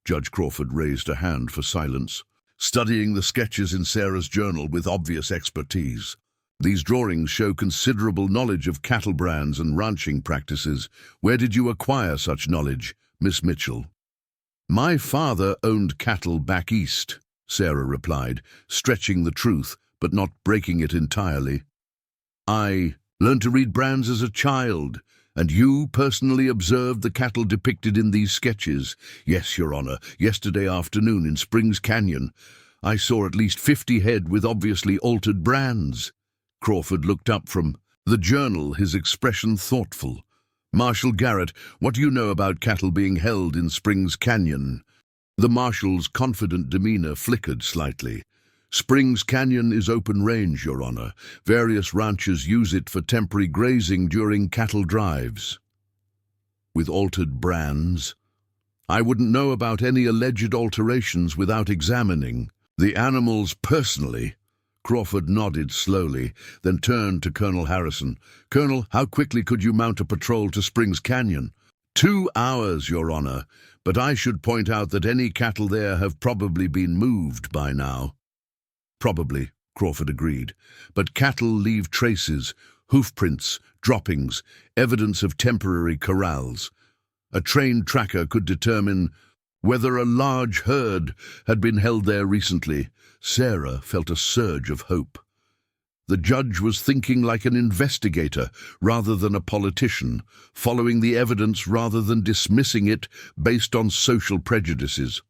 Judge Crawford raised a hand for silence, studying the sketches in Sarah's journal with obvious expertise. "These drawings show considerable knowledge of cattle brands and ranching practices. Where did you acquire such knowledge, Miss Mitchell?" "My father owned cattle back east," Sarah replied, stretching the truth but not breaking it entirely. "I learned to read brands as a child, and you personally observed the cattle depicted in these sketches?" "Yes, Your Honor. Yesterday afternoon in Springs Canyon, I saw at least 50 head with obviously altered brands." Crawford looked up from the journal, his expression thoughtful. "Marshal Garrett, what do you know about cattle being held in Springs Canyon?" The marshal's confident demeanor flickered slightly. "Springs Canyon is open range, Your Honor. Various ranchers use it for temporary grazing during cattle drives." "With altered brands?" "I wouldn't know about any alleged alterations without examining the animals personally." Crawford nodded slowly, then turned to Colonel Harrison. "Colonel, how quickly could you mount a patrol to Springs Canyon?" 2 hours, Your Honor, but I should point out that any cattle there have probably been moved by now." "Probably," Crawford agreed, "but cattle leave traces, hoofprints, droppings, evidence of temporary corrals. A trained tracker could determine whether a large herd had been held there recently." Sarah felt a surge of hope. The judge was thinking like an investigator rather than a politician, following the evidence rather than dismissing it based on social prejudices.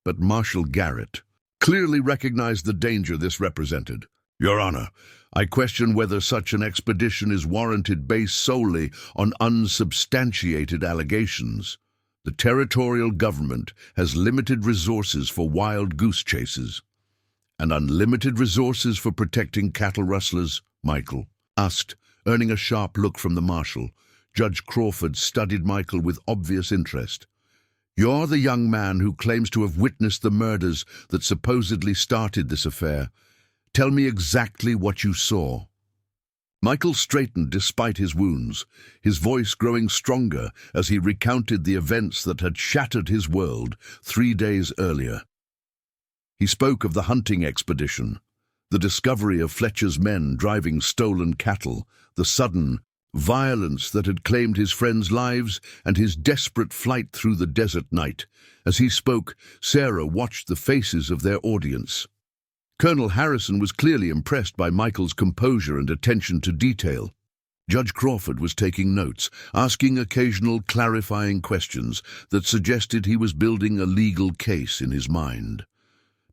But Marshal Garrett clearly recognized the danger this represented. "Your Honor, I question whether such an expedition is warranted based solely on unsubstantiated allegations. The territorial government has limited resources for wild goose chases." "And unlimited resources for protecting cattle rustlers?" Michael asked, earning a sharp look from the marshal. Judge Crawford studied Michael with obvious interest. "You're the young man who claims to have witnessed the murders that supposedly started this affair. Tell me exactly what you saw." Michael straightened despite his wounds, his voice growing stronger as he recounted the events that had shattered his world 3 days earlier. He spoke of the hunting expedition, the discovery of Fletcher's men driving stolen cattle, the sudden, violence that had claimed his friends' lives, and his desperate flight through the desert night. As he spoke, Sarah watched the faces of their audience. Colonel Harrison was clearly impressed by Michael's composure and attention to detail. Judge Crawford was taking notes, asking occasional clarifying questions that suggested he was building a legal case in his mind.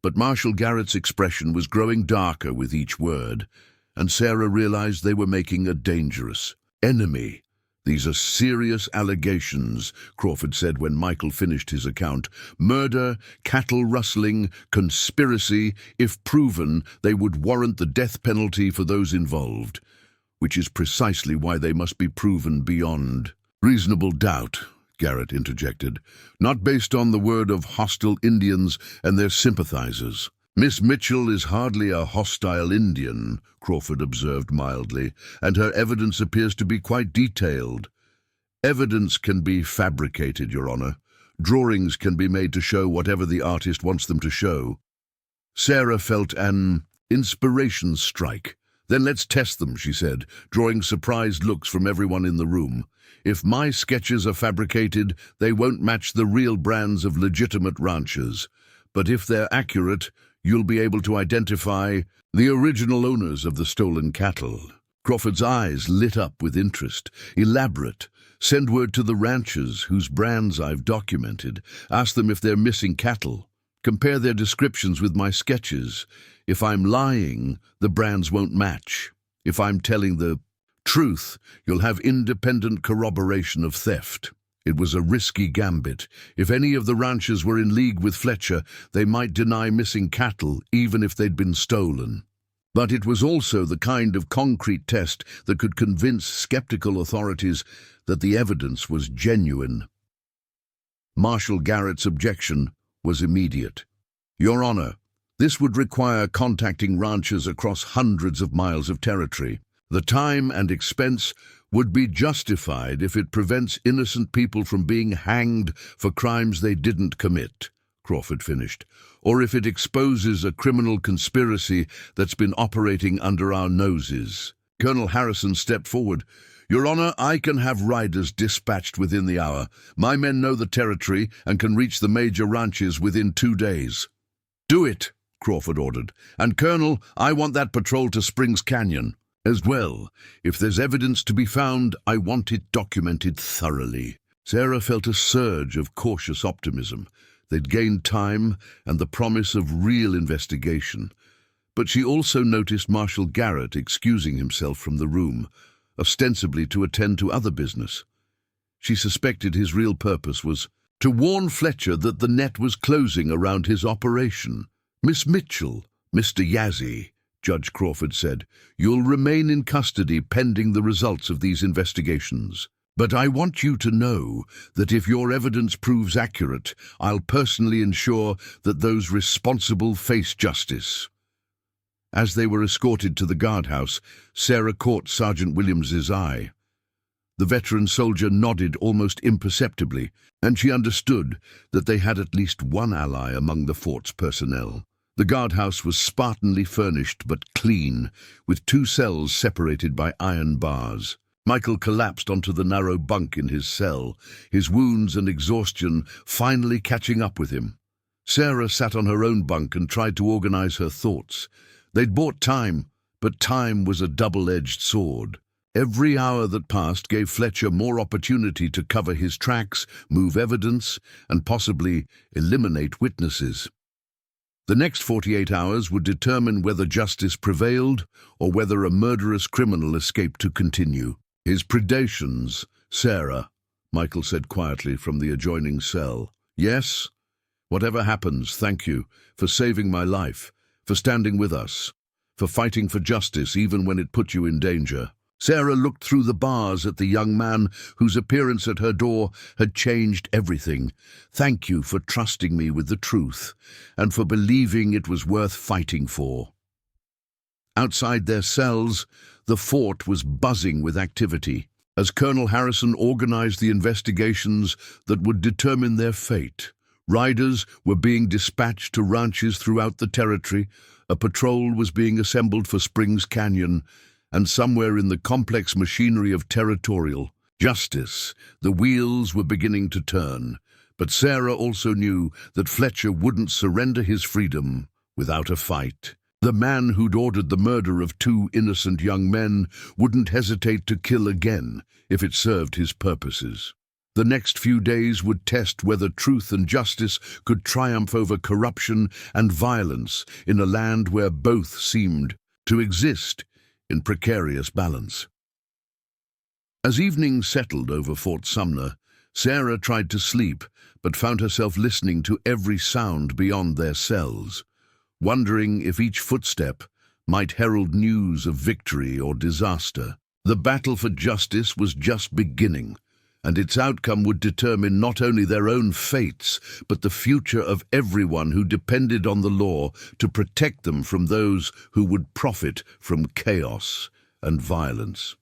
But Marshal Garrett's expression was growing darker with each word, and Sarah realized they were making a dangerous enemy. "These are serious allegations," Crawford said when Michael finished his account. "Murder, cattle rustling, conspiracy. If proven, they would warrant the death penalty for those involved, which is precisely why they must be proven beyond reasonable doubt," Garrett interjected, "not based on the word of hostile Indians and their sympathizers." "Miss Mitchell is hardly a hostile Indian," Crawford observed mildly, "and her evidence appears to be quite detailed." "Evidence can be fabricated, Your Honor. Drawings can be made to show whatever the artist wants them to show." Sarah felt an inspiration strike. "Then let's test them," she said, drawing surprised looks from everyone in the room. "If my sketches are fabricated, they won't match the real brands of legitimate ranchers. But if they're accurate, you'll be able to identify the original owners of the stolen cattle." Crawford's eyes lit up with interest. "Elaborate. Send word to the ranchers whose brands I've documented. Ask them if they're missing cattle. Compare their descriptions with my sketches. If I'm lying, the brands won't match. If I'm telling the truth, you'll have independent corroboration of theft." It was a risky gambit. If any of the ranchers were in league with Fletcher, they might deny missing cattle, even if they'd been stolen. But it was also the kind of concrete test that could convince skeptical authorities that the evidence was genuine. Marshal Garrett's objection was immediate. "Your Honor, this would require contacting ranchers across hundreds of miles of territory. The time and expense would be justified if it prevents innocent people from being hanged for crimes they didn't commit," Crawford finished, "or if it exposes a criminal conspiracy that's been operating under our noses." Colonel Harrison stepped forward. "Your Honor, I can have riders dispatched within the hour. My men know the territory and can reach the major ranches within 2 days." "Do it," Crawford ordered. "And Colonel, I want that patrol to Springs Canyon as well. If there's evidence to be found, I want it documented thoroughly." Sarah felt a surge of cautious optimism. They'd gained time and the promise of real investigation. But she also noticed Marshal Garrett excusing himself from the room, ostensibly to attend to other business. She suspected his real purpose was to warn Fletcher that the net was closing around his operation. "Miss Mitchell, Mr. Yazzie," Judge Crawford said, "you'll remain in custody pending the results of these investigations. But I want you to know that if your evidence proves accurate, I'll personally ensure that those responsible face justice." As they were escorted to the guardhouse, Sarah caught Sergeant Williams's eye. The veteran soldier nodded almost imperceptibly, and she understood that they had at least one ally among the fort's personnel. The guardhouse was spartanly furnished but clean, with 2 cells separated by iron bars. Michael collapsed onto the narrow bunk in his cell, his wounds and exhaustion finally catching up with him. Sarah sat on her own bunk and tried to organize her thoughts. They'd bought time, but time was a double-edged sword. Every hour that passed gave Fletcher more opportunity to cover his tracks, move evidence, and possibly eliminate witnesses. The next 48 hours would determine whether justice prevailed or whether a murderous criminal escaped to continue. "His predations, Sarah," Michael said quietly from the adjoining cell. "Yes? Whatever happens, thank you for saving my life, for standing with us, for fighting for justice even when it put you in danger." Sarah looked through the bars at the young man whose appearance at her door had changed everything. "Thank you for trusting me with the truth, and for believing it was worth fighting for." Outside their cells, the fort was buzzing with activity, as Colonel Harrison organized the investigations that would determine their fate. Riders were being dispatched to ranches throughout the territory, a patrol was being assembled for Springs Canyon, And somewhere in the complex machinery of territorial justice, the wheels were beginning to turn. But Sarah also knew that Fletcher wouldn't surrender his freedom without a fight. The man who'd ordered the murder of 2 innocent young men wouldn't hesitate to kill again if it served his purposes. The next few days would test whether truth and justice could triumph over corruption and violence in a land where both seemed to exist in precarious balance. As evening settled over Fort Sumner, Sarah tried to sleep, but found herself listening to every sound beyond their cells, wondering if each footstep might herald news of victory or disaster. The battle for justice was just beginning, and its outcome would determine not only their own fates, but the future of everyone who depended on the law to protect them from those who would profit from chaos and violence.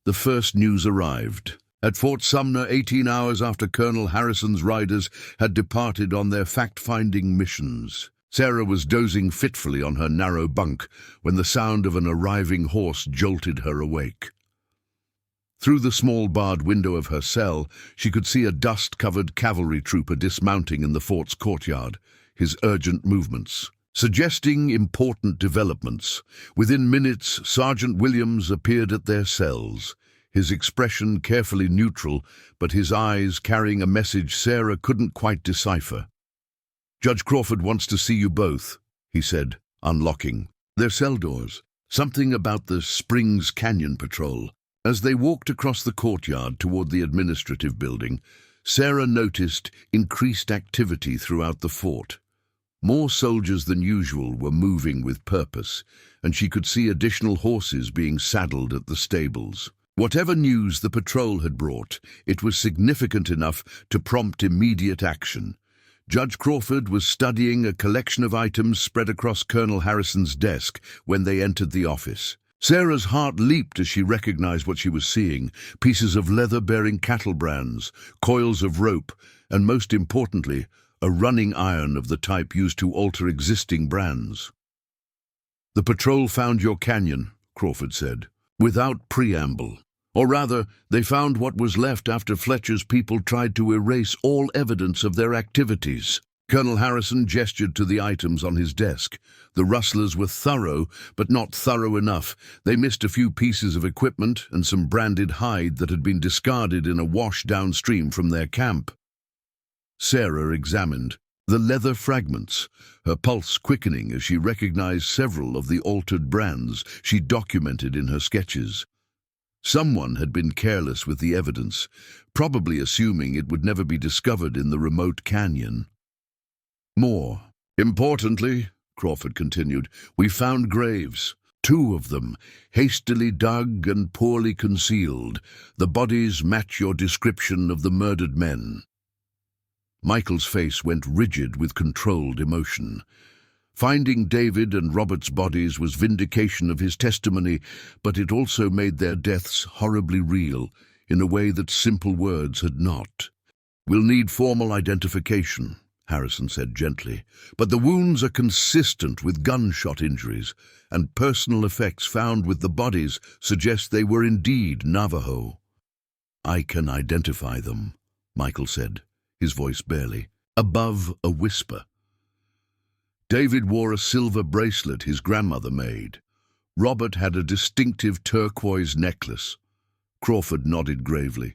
The first news arrived. At Fort Sumner, 18 hours after Colonel Harrison's riders had departed on their fact-finding missions. Sarah was dozing fitfully on her narrow bunk when the sound of an arriving horse jolted her awake. Through the small barred window of her cell, she could see a dust-covered cavalry trooper dismounting in the fort's courtyard, his urgent movements suggesting important developments. Within minutes, Sergeant Williams appeared at their cells, his expression carefully neutral, but his eyes carrying a message Sarah couldn't quite decipher. "Judge Crawford wants to see you both," he said, unlocking their cell doors. "Something about the Springs Canyon Patrol." As they walked across the courtyard toward the administrative building, Sarah noticed increased activity throughout the fort. More soldiers than usual were moving with purpose, and she could see additional horses being saddled at the stables. Whatever news the patrol had brought, it was significant enough to prompt immediate action. Judge Crawford was studying a collection of items spread across Colonel Harrison's desk when they entered the office. Sarah's heart leaped as she recognized what she was seeing: pieces of leather-bearing cattle brands, coils of rope, and most importantly, a running iron of the type used to alter existing brands. "The patrol found your canyon," Crawford said, without preamble. "Or rather, they found what was left after Fletcher's people tried to erase all evidence of their activities." Colonel Harrison gestured to the items on his desk. The rustlers were thorough, but not thorough enough. They missed a few pieces of equipment and some branded hide that had been discarded in a wash downstream from their camp. Sarah examined the leather fragments, her pulse quickening as she recognized several of the altered brands she documented in her sketches. Someone had been careless with the evidence, probably assuming it would never be discovered in the remote canyon. "More importantly," Crawford continued, "we found graves, 2 of them, hastily dug and poorly concealed. The bodies match your description of the murdered men." Michael's face went rigid with controlled emotion. Finding David and Robert's bodies was vindication of his testimony, but it also made their deaths horribly real in a way that simple words had not. "We'll need formal identification," Harrison said gently, "but the wounds are consistent with gunshot injuries, and personal effects found with the bodies suggest they were indeed Navajo." "I can identify them," Michael said, his voice barely above a whisper. "David wore a silver bracelet his grandmother made. Robert had a distinctive turquoise necklace." Crawford nodded gravely.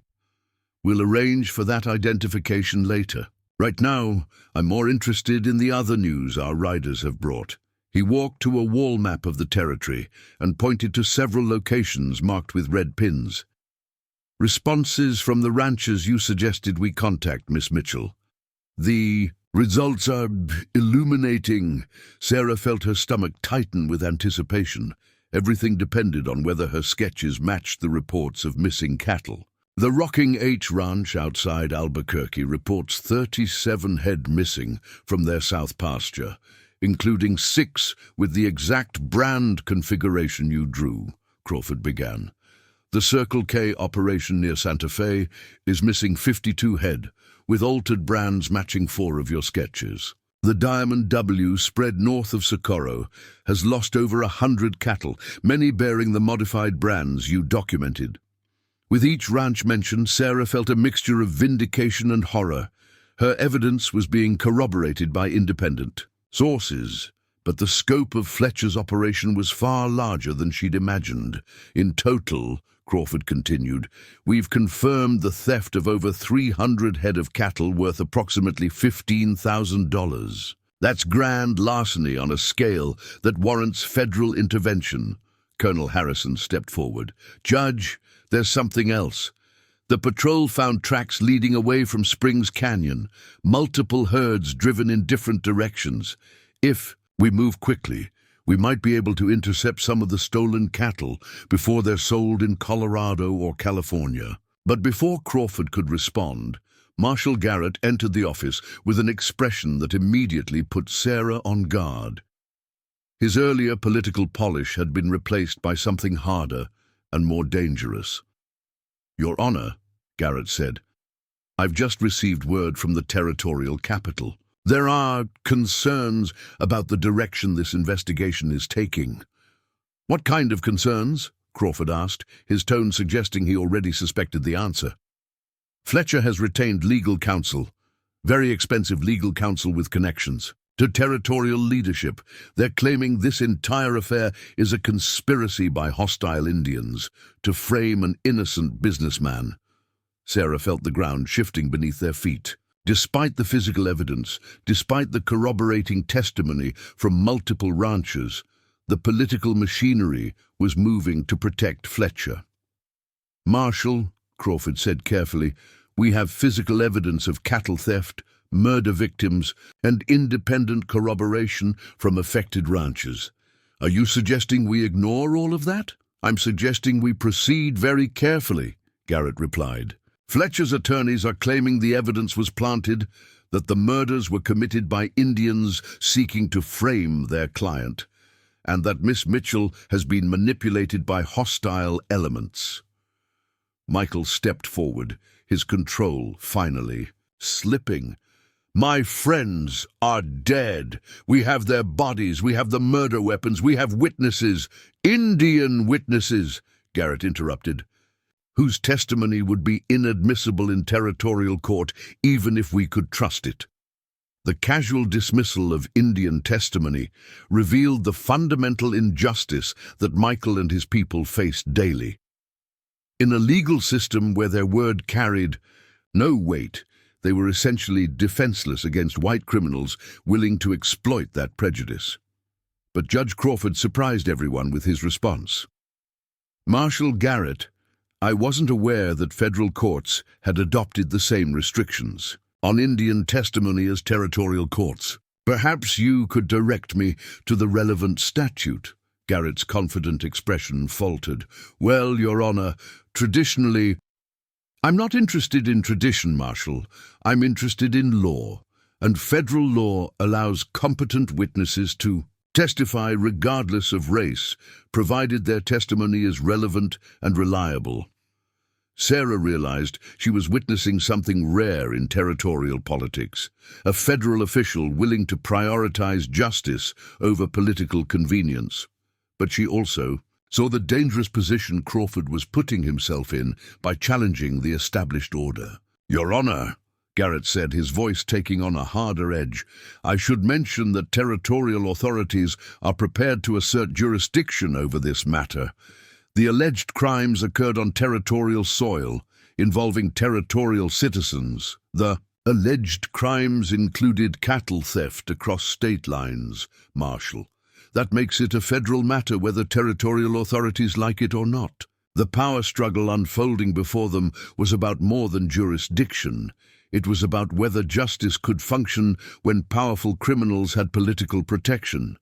"We'll arrange for that identification later. Right now, I'm more interested in the other news our riders have brought." He walked to a wall map of the territory and pointed to several locations marked with red pins. "Responses from the ranchers you suggested we contact, Miss Mitchell. The results are illuminating." Sarah felt her stomach tighten with anticipation. Everything depended on whether her sketches matched the reports of missing cattle. The Rocking H Ranch outside Albuquerque reports 37 head missing from their south pasture, including 6 with the exact brand configuration you drew, Crawford began. "The Circle K operation near Santa Fe is missing 52 head, with altered brands matching 4 of your sketches. The Diamond W, spread north of Socorro, has lost over 100 cattle, many bearing the modified brands you documented. With each ranch mentioned, Sarah felt a mixture of vindication and horror. Her evidence was being corroborated by independent sources, but the scope of Fletcher's operation was far larger than she'd imagined. In total, Crawford continued, we've confirmed the theft of over 300 head of cattle worth approximately $15,000. That's grand larceny on a scale that warrants federal intervention. Colonel Harrison stepped forward. Judge, there's something else. The patrol found tracks leading away from Springs Canyon, multiple herds driven in different directions. If we move quickly, we might be able to intercept some of the stolen cattle before they're sold in Colorado or California. But before Crawford could respond, Marshal Garrett entered the office with an expression that immediately put Sarah on guard. His earlier political polish had been replaced by something harder and more dangerous. Your Honor, Garrett said, I've just received word from the territorial capital. There are concerns about the direction this investigation is taking. What kind of concerns? Crawford asked, his tone suggesting he already suspected the answer. Fletcher has retained legal counsel, very expensive legal counsel with connections, to territorial leadership. They're claiming this entire affair is a conspiracy by hostile Indians to frame an innocent businessman. Sarah felt the ground shifting beneath their feet. Despite the physical evidence, despite the corroborating testimony from multiple ranchers, the political machinery was moving to protect Fletcher. Marshal, Crawford said carefully, we have physical evidence of cattle theft, murder victims, and independent corroboration from affected ranchers. Are you suggesting we ignore all of that? I'm suggesting we proceed very carefully, Garrett replied. Fletcher's attorneys are claiming the evidence was planted, that the murders were committed by Indians seeking to frame their client, and that Miss Mitchell has been manipulated by hostile elements. Michael stepped forward, his control finally slipping. My friends are dead. We have their bodies, we have the murder weapons, we have witnesses, Indian witnesses, Garrett interrupted, whose testimony would be inadmissible in territorial court even if we could trust it. The casual dismissal of Indian testimony revealed the fundamental injustice that Michael and his people faced daily. In a legal system where their word carried no weight, they were essentially defenseless against white criminals willing to exploit that prejudice. But Judge Crawford surprised everyone with his response. Marshal Garrett, I wasn't aware that federal courts had adopted the same restrictions on Indian testimony as territorial courts. Perhaps you could direct me to the relevant statute. Garrett's confident expression faltered. Well, Your Honor, traditionally... I'm not interested in tradition, Marshal. I'm interested in law, and federal law allows competent witnesses to testify regardless of race, provided their testimony is relevant and reliable. Sarah realized she was witnessing something rare in territorial politics, a federal official willing to prioritize justice over political convenience. But she also saw the dangerous position Crawford was putting himself in by challenging the established order. Your Honor, Garrett said, his voice taking on a harder edge, I should mention that territorial authorities are prepared to assert jurisdiction over this matter. The alleged crimes occurred on territorial soil, involving territorial citizens. The alleged crimes included cattle theft across state lines, Marshal. That makes it a federal matter whether territorial authorities like it or not. The power struggle unfolding before them was about more than jurisdiction. It was about whether justice could function when powerful criminals had political protection.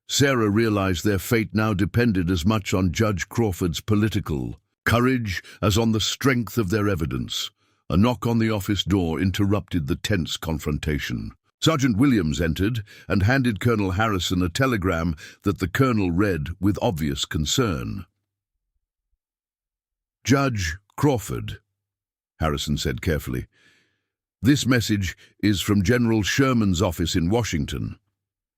Sarah realized their fate now depended as much on Judge Crawford's political courage as on the strength of their evidence. A knock on the office door interrupted the tense confrontation. Sergeant Williams entered and handed Colonel Harrison a telegram that the colonel read with obvious concern. Judge Crawford, Harrison said carefully, This message is from General Sherman's office in Washington.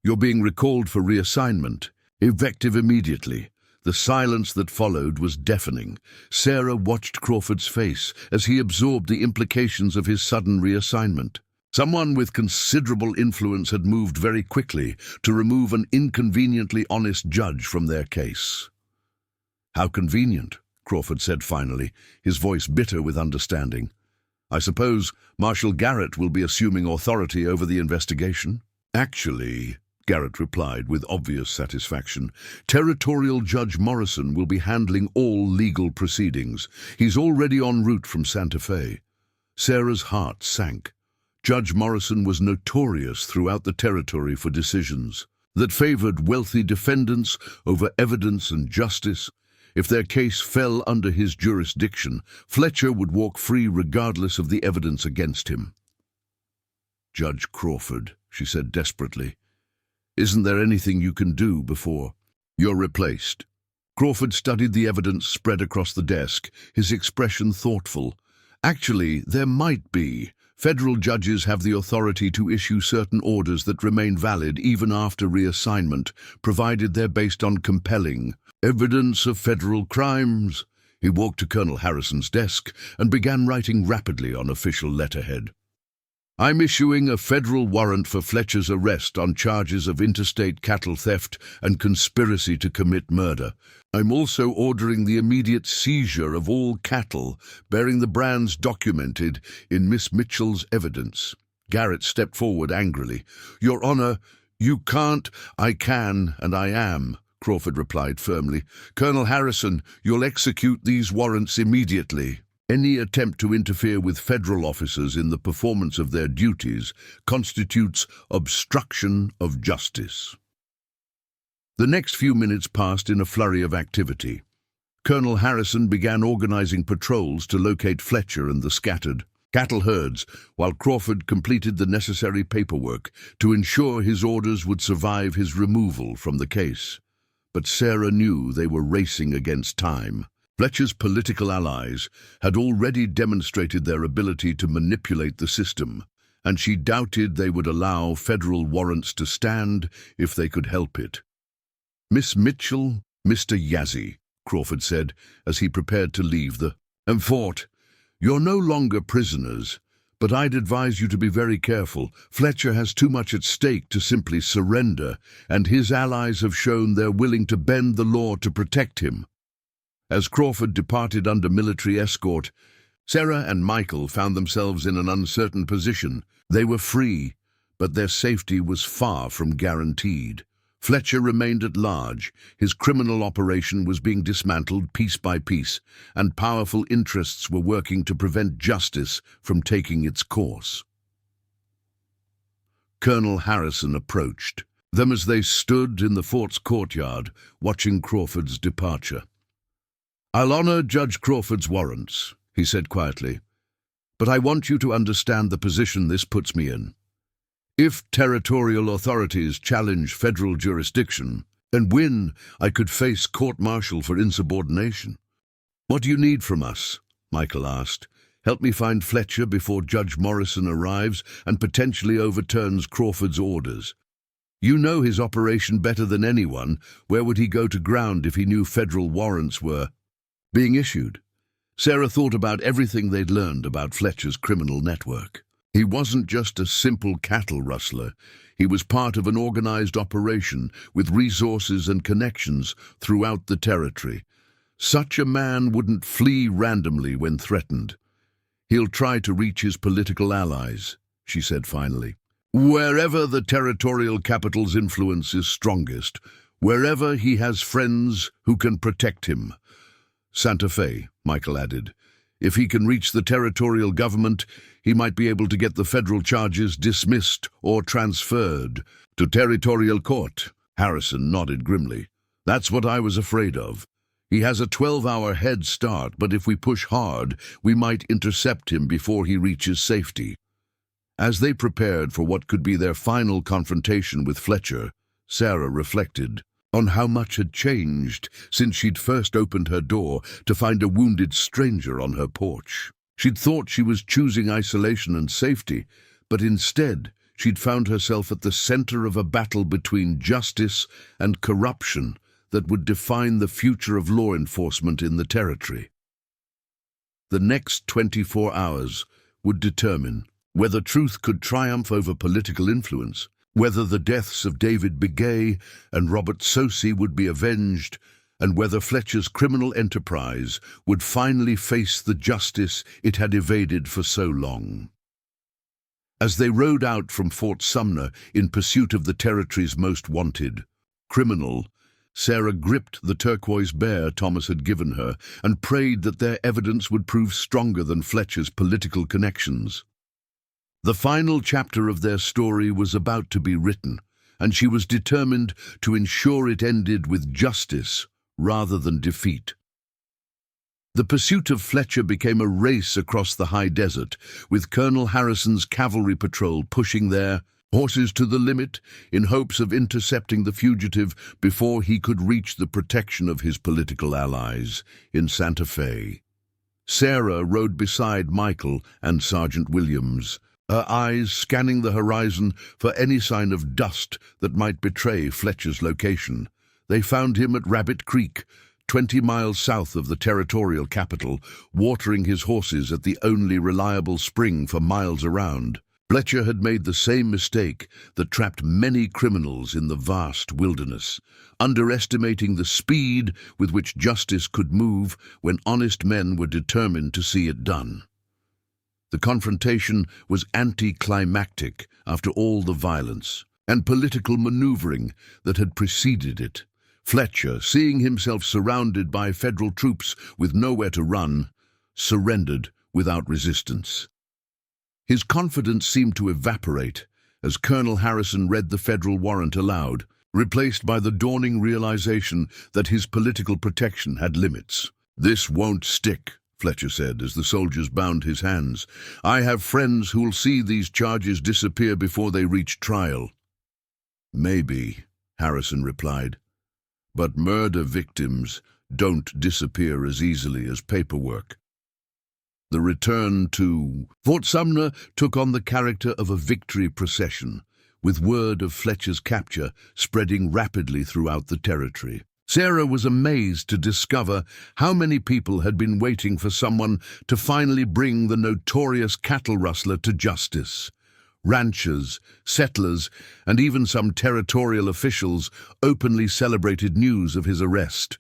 You're being recalled for reassignment. Effective immediately. The silence that followed was deafening. Sarah watched Crawford's face as he absorbed the implications of his sudden reassignment. Someone with considerable influence had moved very quickly to remove an inconveniently honest judge from their case. "How convenient," Crawford said finally, his voice bitter with understanding. "I suppose Marshal Garrett will be assuming authority over the investigation?" "Actually," Garrett replied with obvious satisfaction, "Territorial Judge Morrison will be handling all legal proceedings. He's already en route from Santa Fe." Sarah's heart sank. Judge Morrison was notorious throughout the territory for decisions that favored wealthy defendants over evidence and justice. If their case fell under his jurisdiction, Fletcher would walk free regardless of the evidence against him. "Judge Crawford," she said desperately, "isn't there anything you can do before you're replaced?" Crawford studied the evidence spread across the desk, his expression thoughtful. "Actually, there might be. Federal judges have the authority to issue certain orders that remain valid even after reassignment, provided they're based on compelling evidence of federal crimes." He walked to Colonel Harrison's desk and began writing rapidly on official letterhead. "I'm issuing a federal warrant for Fletcher's arrest on charges of interstate cattle theft and conspiracy to commit murder. I'm also ordering the immediate seizure of all cattle bearing the brands documented in Miss Mitchell's evidence." Garrett stepped forward angrily. "Your Honor, you can't." "I can, and I am," Crawford replied firmly. "Colonel Harrison, you'll execute these warrants immediately. Any attempt to interfere with federal officers in the performance of their duties constitutes obstruction of justice." The next few minutes passed in a flurry of activity. Colonel Harrison began organizing patrols to locate Fletcher and the scattered cattle herds, while Crawford completed the necessary paperwork to ensure his orders would survive his removal from the case. But Sarah knew they were racing against time. Fletcher's political allies had already demonstrated their ability to manipulate the system, and she doubted they would allow federal warrants to stand if they could help it. "Miss Mitchell, Mr. Yazzie," Crawford said as he prepared to leave the fort. "You're no longer prisoners, but I'd advise you to be very careful. Fletcher has too much at stake to simply surrender, and his allies have shown they're willing to bend the law to protect him." As Crawford departed under military escort, Sarah and Michael found themselves in an uncertain position. They were free, but their safety was far from guaranteed. Fletcher remained at large. His criminal operation was being dismantled piece by piece, and powerful interests were working to prevent justice from taking its course. Colonel Harrison approached them as they stood in the fort's courtyard, watching Crawford's departure. "I'll honor Judge Crawford's warrants," he said quietly, "but I want you to understand the position this puts me in. If territorial authorities challenge federal jurisdiction and win, I could face court-martial for insubordination." "What do you need from us?" Michael asked. "Help me find Fletcher before Judge Morrison arrives and potentially overturns Crawford's orders. You know his operation better than anyone. Where would he go to ground if he knew federal warrants were being issued?" Sarah thought about everything they'd learned about Fletcher's criminal network. He wasn't just a simple cattle rustler. He was part of an organized operation with resources and connections throughout the territory. Such a man wouldn't flee randomly when threatened. "He'll try to reach his political allies," she said finally. "Wherever the territorial capital's influence is strongest, wherever he has friends who can protect him." "Santa Fe," Michael added. "If he can reach the territorial government, he might be able to get the federal charges dismissed or transferred to territorial court." Harrison nodded grimly. "That's what I was afraid of. He has a 12-hour head start, but if we push hard, we might intercept him before he reaches safety." As they prepared for what could be their final confrontation with Fletcher, Sarah reflected on how much had changed since she'd first opened her door to find a wounded stranger on her porch. She'd thought she was choosing isolation and safety, but instead she'd found herself at the center of a battle between justice and corruption that would define the future of law enforcement in the territory. The next 24 hours would determine whether truth could triumph over political influence, whether the deaths of David Begay and Robert Saucy would be avenged, and whether Fletcher's criminal enterprise would finally face the justice it had evaded for so long. As they rode out from Fort Sumner in pursuit of the territory's most wanted criminal, Sarah gripped the turquoise bear Thomas had given her and prayed that their evidence would prove stronger than Fletcher's political connections. The final chapter of their story was about to be written, and she was determined to ensure it ended with justice rather than defeat. The pursuit of Fletcher became a race across the high desert, with Colonel Harrison's cavalry patrol pushing their horses to the limit in hopes of intercepting the fugitive before he could reach the protection of his political allies in Santa Fe. Sarah rode beside Michael and Sergeant Williams, her eyes scanning the horizon for any sign of dust that might betray Fletcher's location. They found him at Rabbit Creek, 20 miles south of the territorial capital, watering his horses at the only reliable spring for miles around. Fletcher had made the same mistake that trapped many criminals in the vast wilderness, underestimating the speed with which justice could move when honest men were determined to see it done. The confrontation was anticlimactic after all the violence and political maneuvering that had preceded it. Fletcher, seeing himself surrounded by federal troops with nowhere to run, surrendered without resistance. His confidence seemed to evaporate as Colonel Harrison read the federal warrant aloud, replaced by the dawning realization that his political protection had limits. "This won't stick," Fletcher said as the soldiers bound his hands. "I have friends who'll see these charges disappear before they reach trial." "Maybe," Harrison replied, "but murder victims don't disappear as easily as paperwork." The return to Fort Sumner took on the character of a victory procession, with word of Fletcher's capture spreading rapidly throughout the territory. Sarah was amazed to discover how many people had been waiting for someone to finally bring the notorious cattle rustler to justice. Ranchers, settlers, and even some territorial officials openly celebrated news of his arrest.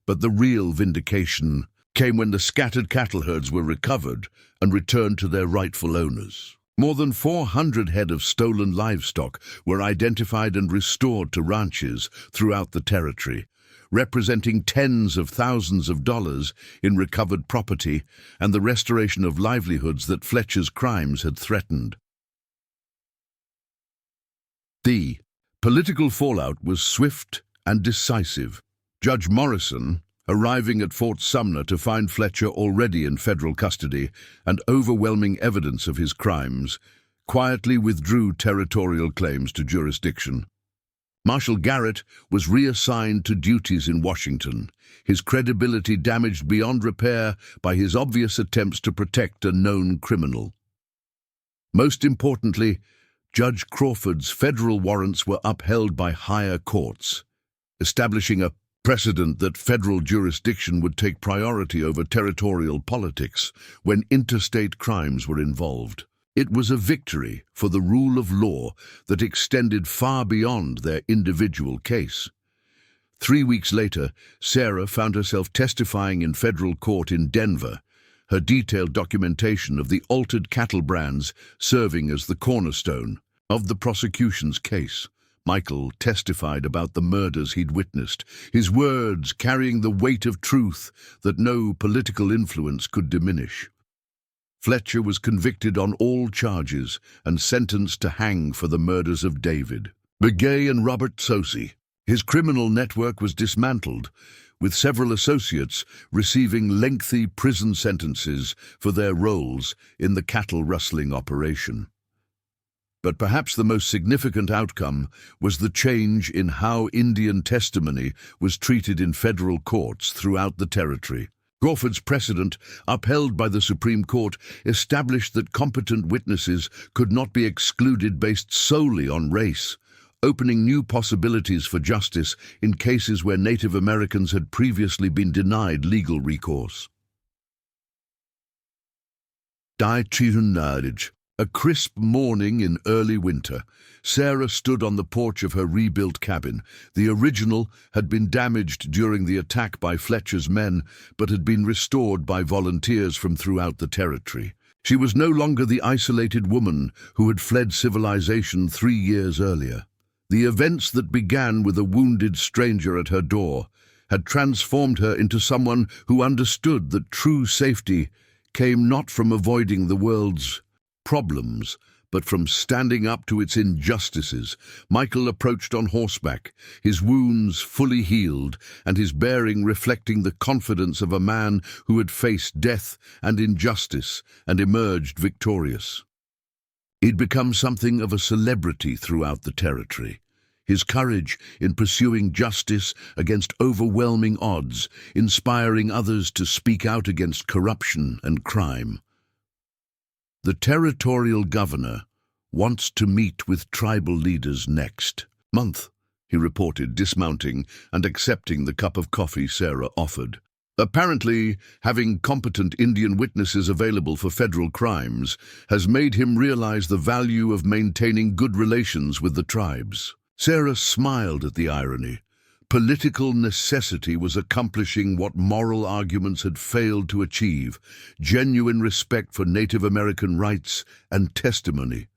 But the real vindication came when the scattered cattle herds were recovered and returned to their rightful owners. More than 400 head of stolen livestock were identified and restored to ranches throughout the territory, representing tens of thousands of dollars in recovered property and the restoration of livelihoods that Fletcher's crimes had threatened. The political fallout was swift and decisive. Judge Morrison, arriving at Fort Sumner to find Fletcher already in federal custody and overwhelming evidence of his crimes, quietly withdrew territorial claims to jurisdiction. Marshal Garrett was reassigned to duties in Washington, his credibility damaged beyond repair by his obvious attempts to protect a known criminal. Most importantly, Judge Crawford's federal warrants were upheld by higher courts, establishing a precedent that federal jurisdiction would take priority over territorial politics when interstate crimes were involved. It was a victory for the rule of law that extended far beyond their individual case. 3 weeks later, Sarah found herself testifying in federal court in Denver, her detailed documentation of the altered cattle brands serving as the cornerstone of the prosecution's case. Michael testified about the murders he'd witnessed, his words carrying the weight of truth that no political influence could diminish. Fletcher was convicted on all charges and sentenced to hang for the murders of David Begay and Robert Saucy. His criminal network was dismantled, with several associates receiving lengthy prison sentences for their roles in the cattle rustling operation. But perhaps the most significant outcome was the change in how Indian testimony was treated in federal courts throughout the territory. Crawford's precedent, upheld by the Supreme Court, established that competent witnesses could not be excluded based solely on race, opening new possibilities for justice in cases where Native Americans had previously been denied legal recourse. A crisp morning in early winter, Sarah stood on the porch of her rebuilt cabin. The original had been damaged during the attack by Fletcher's men, but had been restored by volunteers from throughout the territory. She was no longer the isolated woman who had fled civilization 3 years earlier. The events that began with a wounded stranger at her door had transformed her into someone who understood that true safety came not from avoiding the world's problems, but from standing up to its injustices. Michael approached on horseback, his wounds fully healed, and his bearing reflecting the confidence of a man who had faced death and injustice and emerged victorious. He'd become something of a celebrity throughout the territory. His courage in pursuing justice against overwhelming odds, inspiring others to speak out against corruption and crime. The territorial governor wants to meet with tribal leaders next month, he reported, dismounting and accepting the cup of coffee Sarah offered. Apparently, having competent Indian witnesses available for federal crimes has made him realize the value of maintaining good relations with the tribes. Sarah smiled at the irony. Political necessity was accomplishing what moral arguments had failed to achieve: genuine respect for Native American rights and testimony.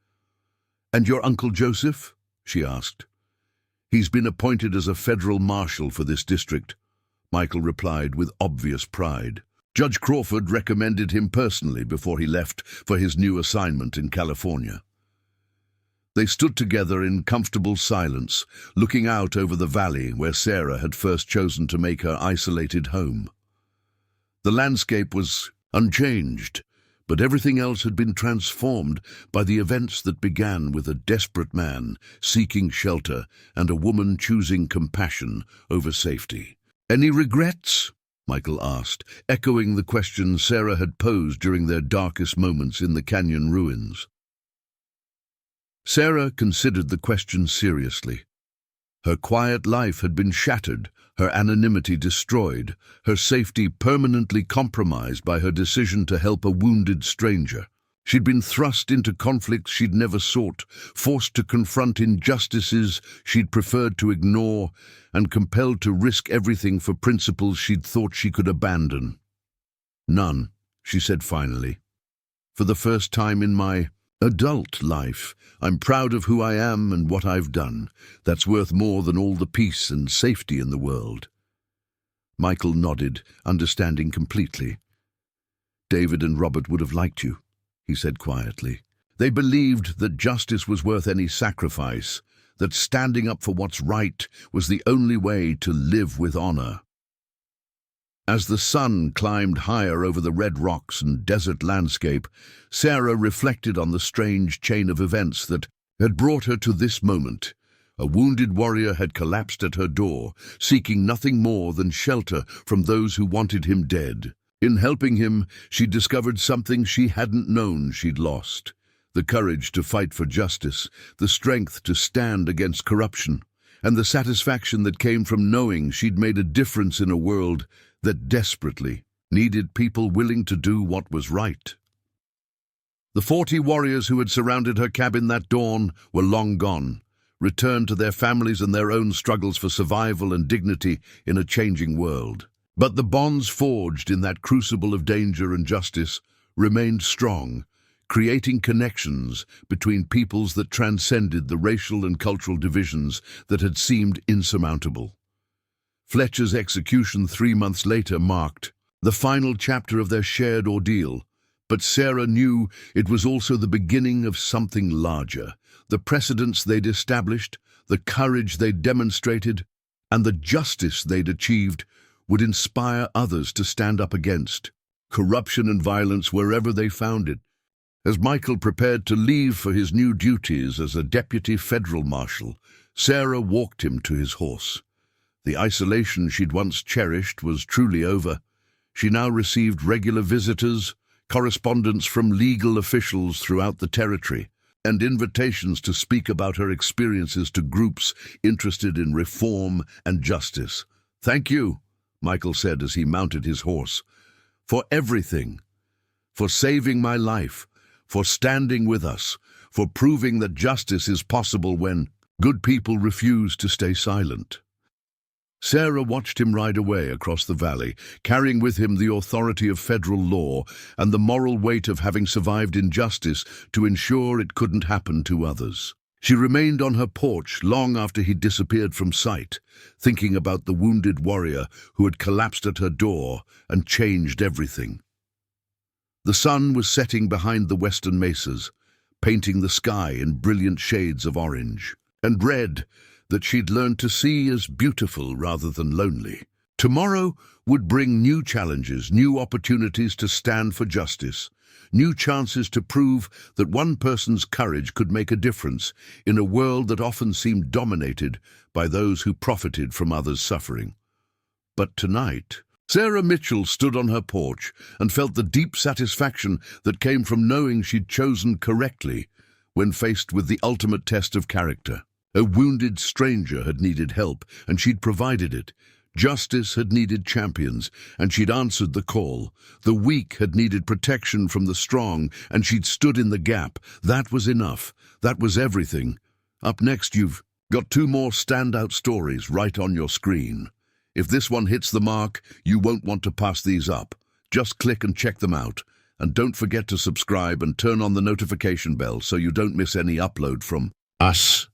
"And your Uncle Joseph?" she asked. "He's been appointed as a federal marshal for this district," Michael replied with obvious pride. "Judge Crawford recommended him personally before he left for his new assignment in California." They stood together in comfortable silence, looking out over the valley where Sarah had first chosen to make her isolated home. The landscape was unchanged, but everything else had been transformed by the events that began with a desperate man seeking shelter and a woman choosing compassion over safety. "Any regrets?" Michael asked, echoing the question Sarah had posed during their darkest moments in the canyon ruins. Sarah considered the question seriously. Her quiet life had been shattered, her anonymity destroyed, her safety permanently compromised by her decision to help a wounded stranger. She'd been thrust into conflicts she'd never sought, forced to confront injustices she'd preferred to ignore, and compelled to risk everything for principles she'd thought she could abandon. "None," she said finally. "For the first time in my adult life, I'm proud of who I am and what I've done. That's worth more than all the peace and safety in the world." Michael nodded, understanding completely. "David and Robert would have liked you," he said quietly. "They believed that justice was worth any sacrifice, that standing up for what's right was the only way to live with honor." As the sun climbed higher over the red rocks and desert landscape, Sarah reflected on the strange chain of events that had brought her to this moment. A wounded warrior had collapsed at her door, seeking nothing more than shelter from those who wanted him dead. In helping him, she discovered something she hadn't known she'd lost: the courage to fight for justice, the strength to stand against corruption, and the satisfaction that came from knowing she'd made a difference in a world that desperately needed people willing to do what was right. The 40 warriors who had surrounded her cabin that dawn were long gone, returned to their families and their own struggles for survival and dignity in a changing world. But the bonds forged in that crucible of danger and justice remained strong, creating connections between peoples that transcended the racial and cultural divisions that had seemed insurmountable. Fletcher's execution 3 months later marked the final chapter of their shared ordeal, but Sarah knew it was also the beginning of something larger. The precedents they'd established, the courage they'd demonstrated, and the justice they'd achieved would inspire others to stand up against corruption and violence wherever they found it. As Michael prepared to leave for his new duties as a deputy federal marshal, Sarah walked him to his horse. The isolation she'd once cherished was truly over. She now received regular visitors, correspondence from legal officials throughout the territory, and invitations to speak about her experiences to groups interested in reform and justice. "Thank you," Michael said as he mounted his horse, "for everything, for saving my life, for standing with us, for proving that justice is possible when good people refuse to stay silent." Sarah watched him ride away across the valley, carrying with him the authority of federal law and the moral weight of having survived injustice to ensure it couldn't happen to others. She remained on her porch long after he disappeared from sight, thinking about the wounded warrior who had collapsed at her door and changed everything. The sun was setting behind the western mesas, painting the sky in brilliant shades of orange and red that she'd learned to see as beautiful rather than lonely. Tomorrow would bring new challenges, new opportunities to stand for justice, new chances to prove that one person's courage could make a difference in a world that often seemed dominated by those who profited from others' suffering. But tonight, Sarah Mitchell stood on her porch and felt the deep satisfaction that came from knowing she'd chosen correctly when faced with the ultimate test of character. A wounded stranger had needed help, and she'd provided it. Justice had needed champions, and she'd answered the call. The weak had needed protection from the strong, and she'd stood in the gap. That was enough. That was everything. Up next, you've got 2 more standout stories right on your screen. If this one hits the mark, you won't want to pass these up. Just click and check them out. And don't forget to subscribe and turn on the notification bell so you don't miss any upload from us.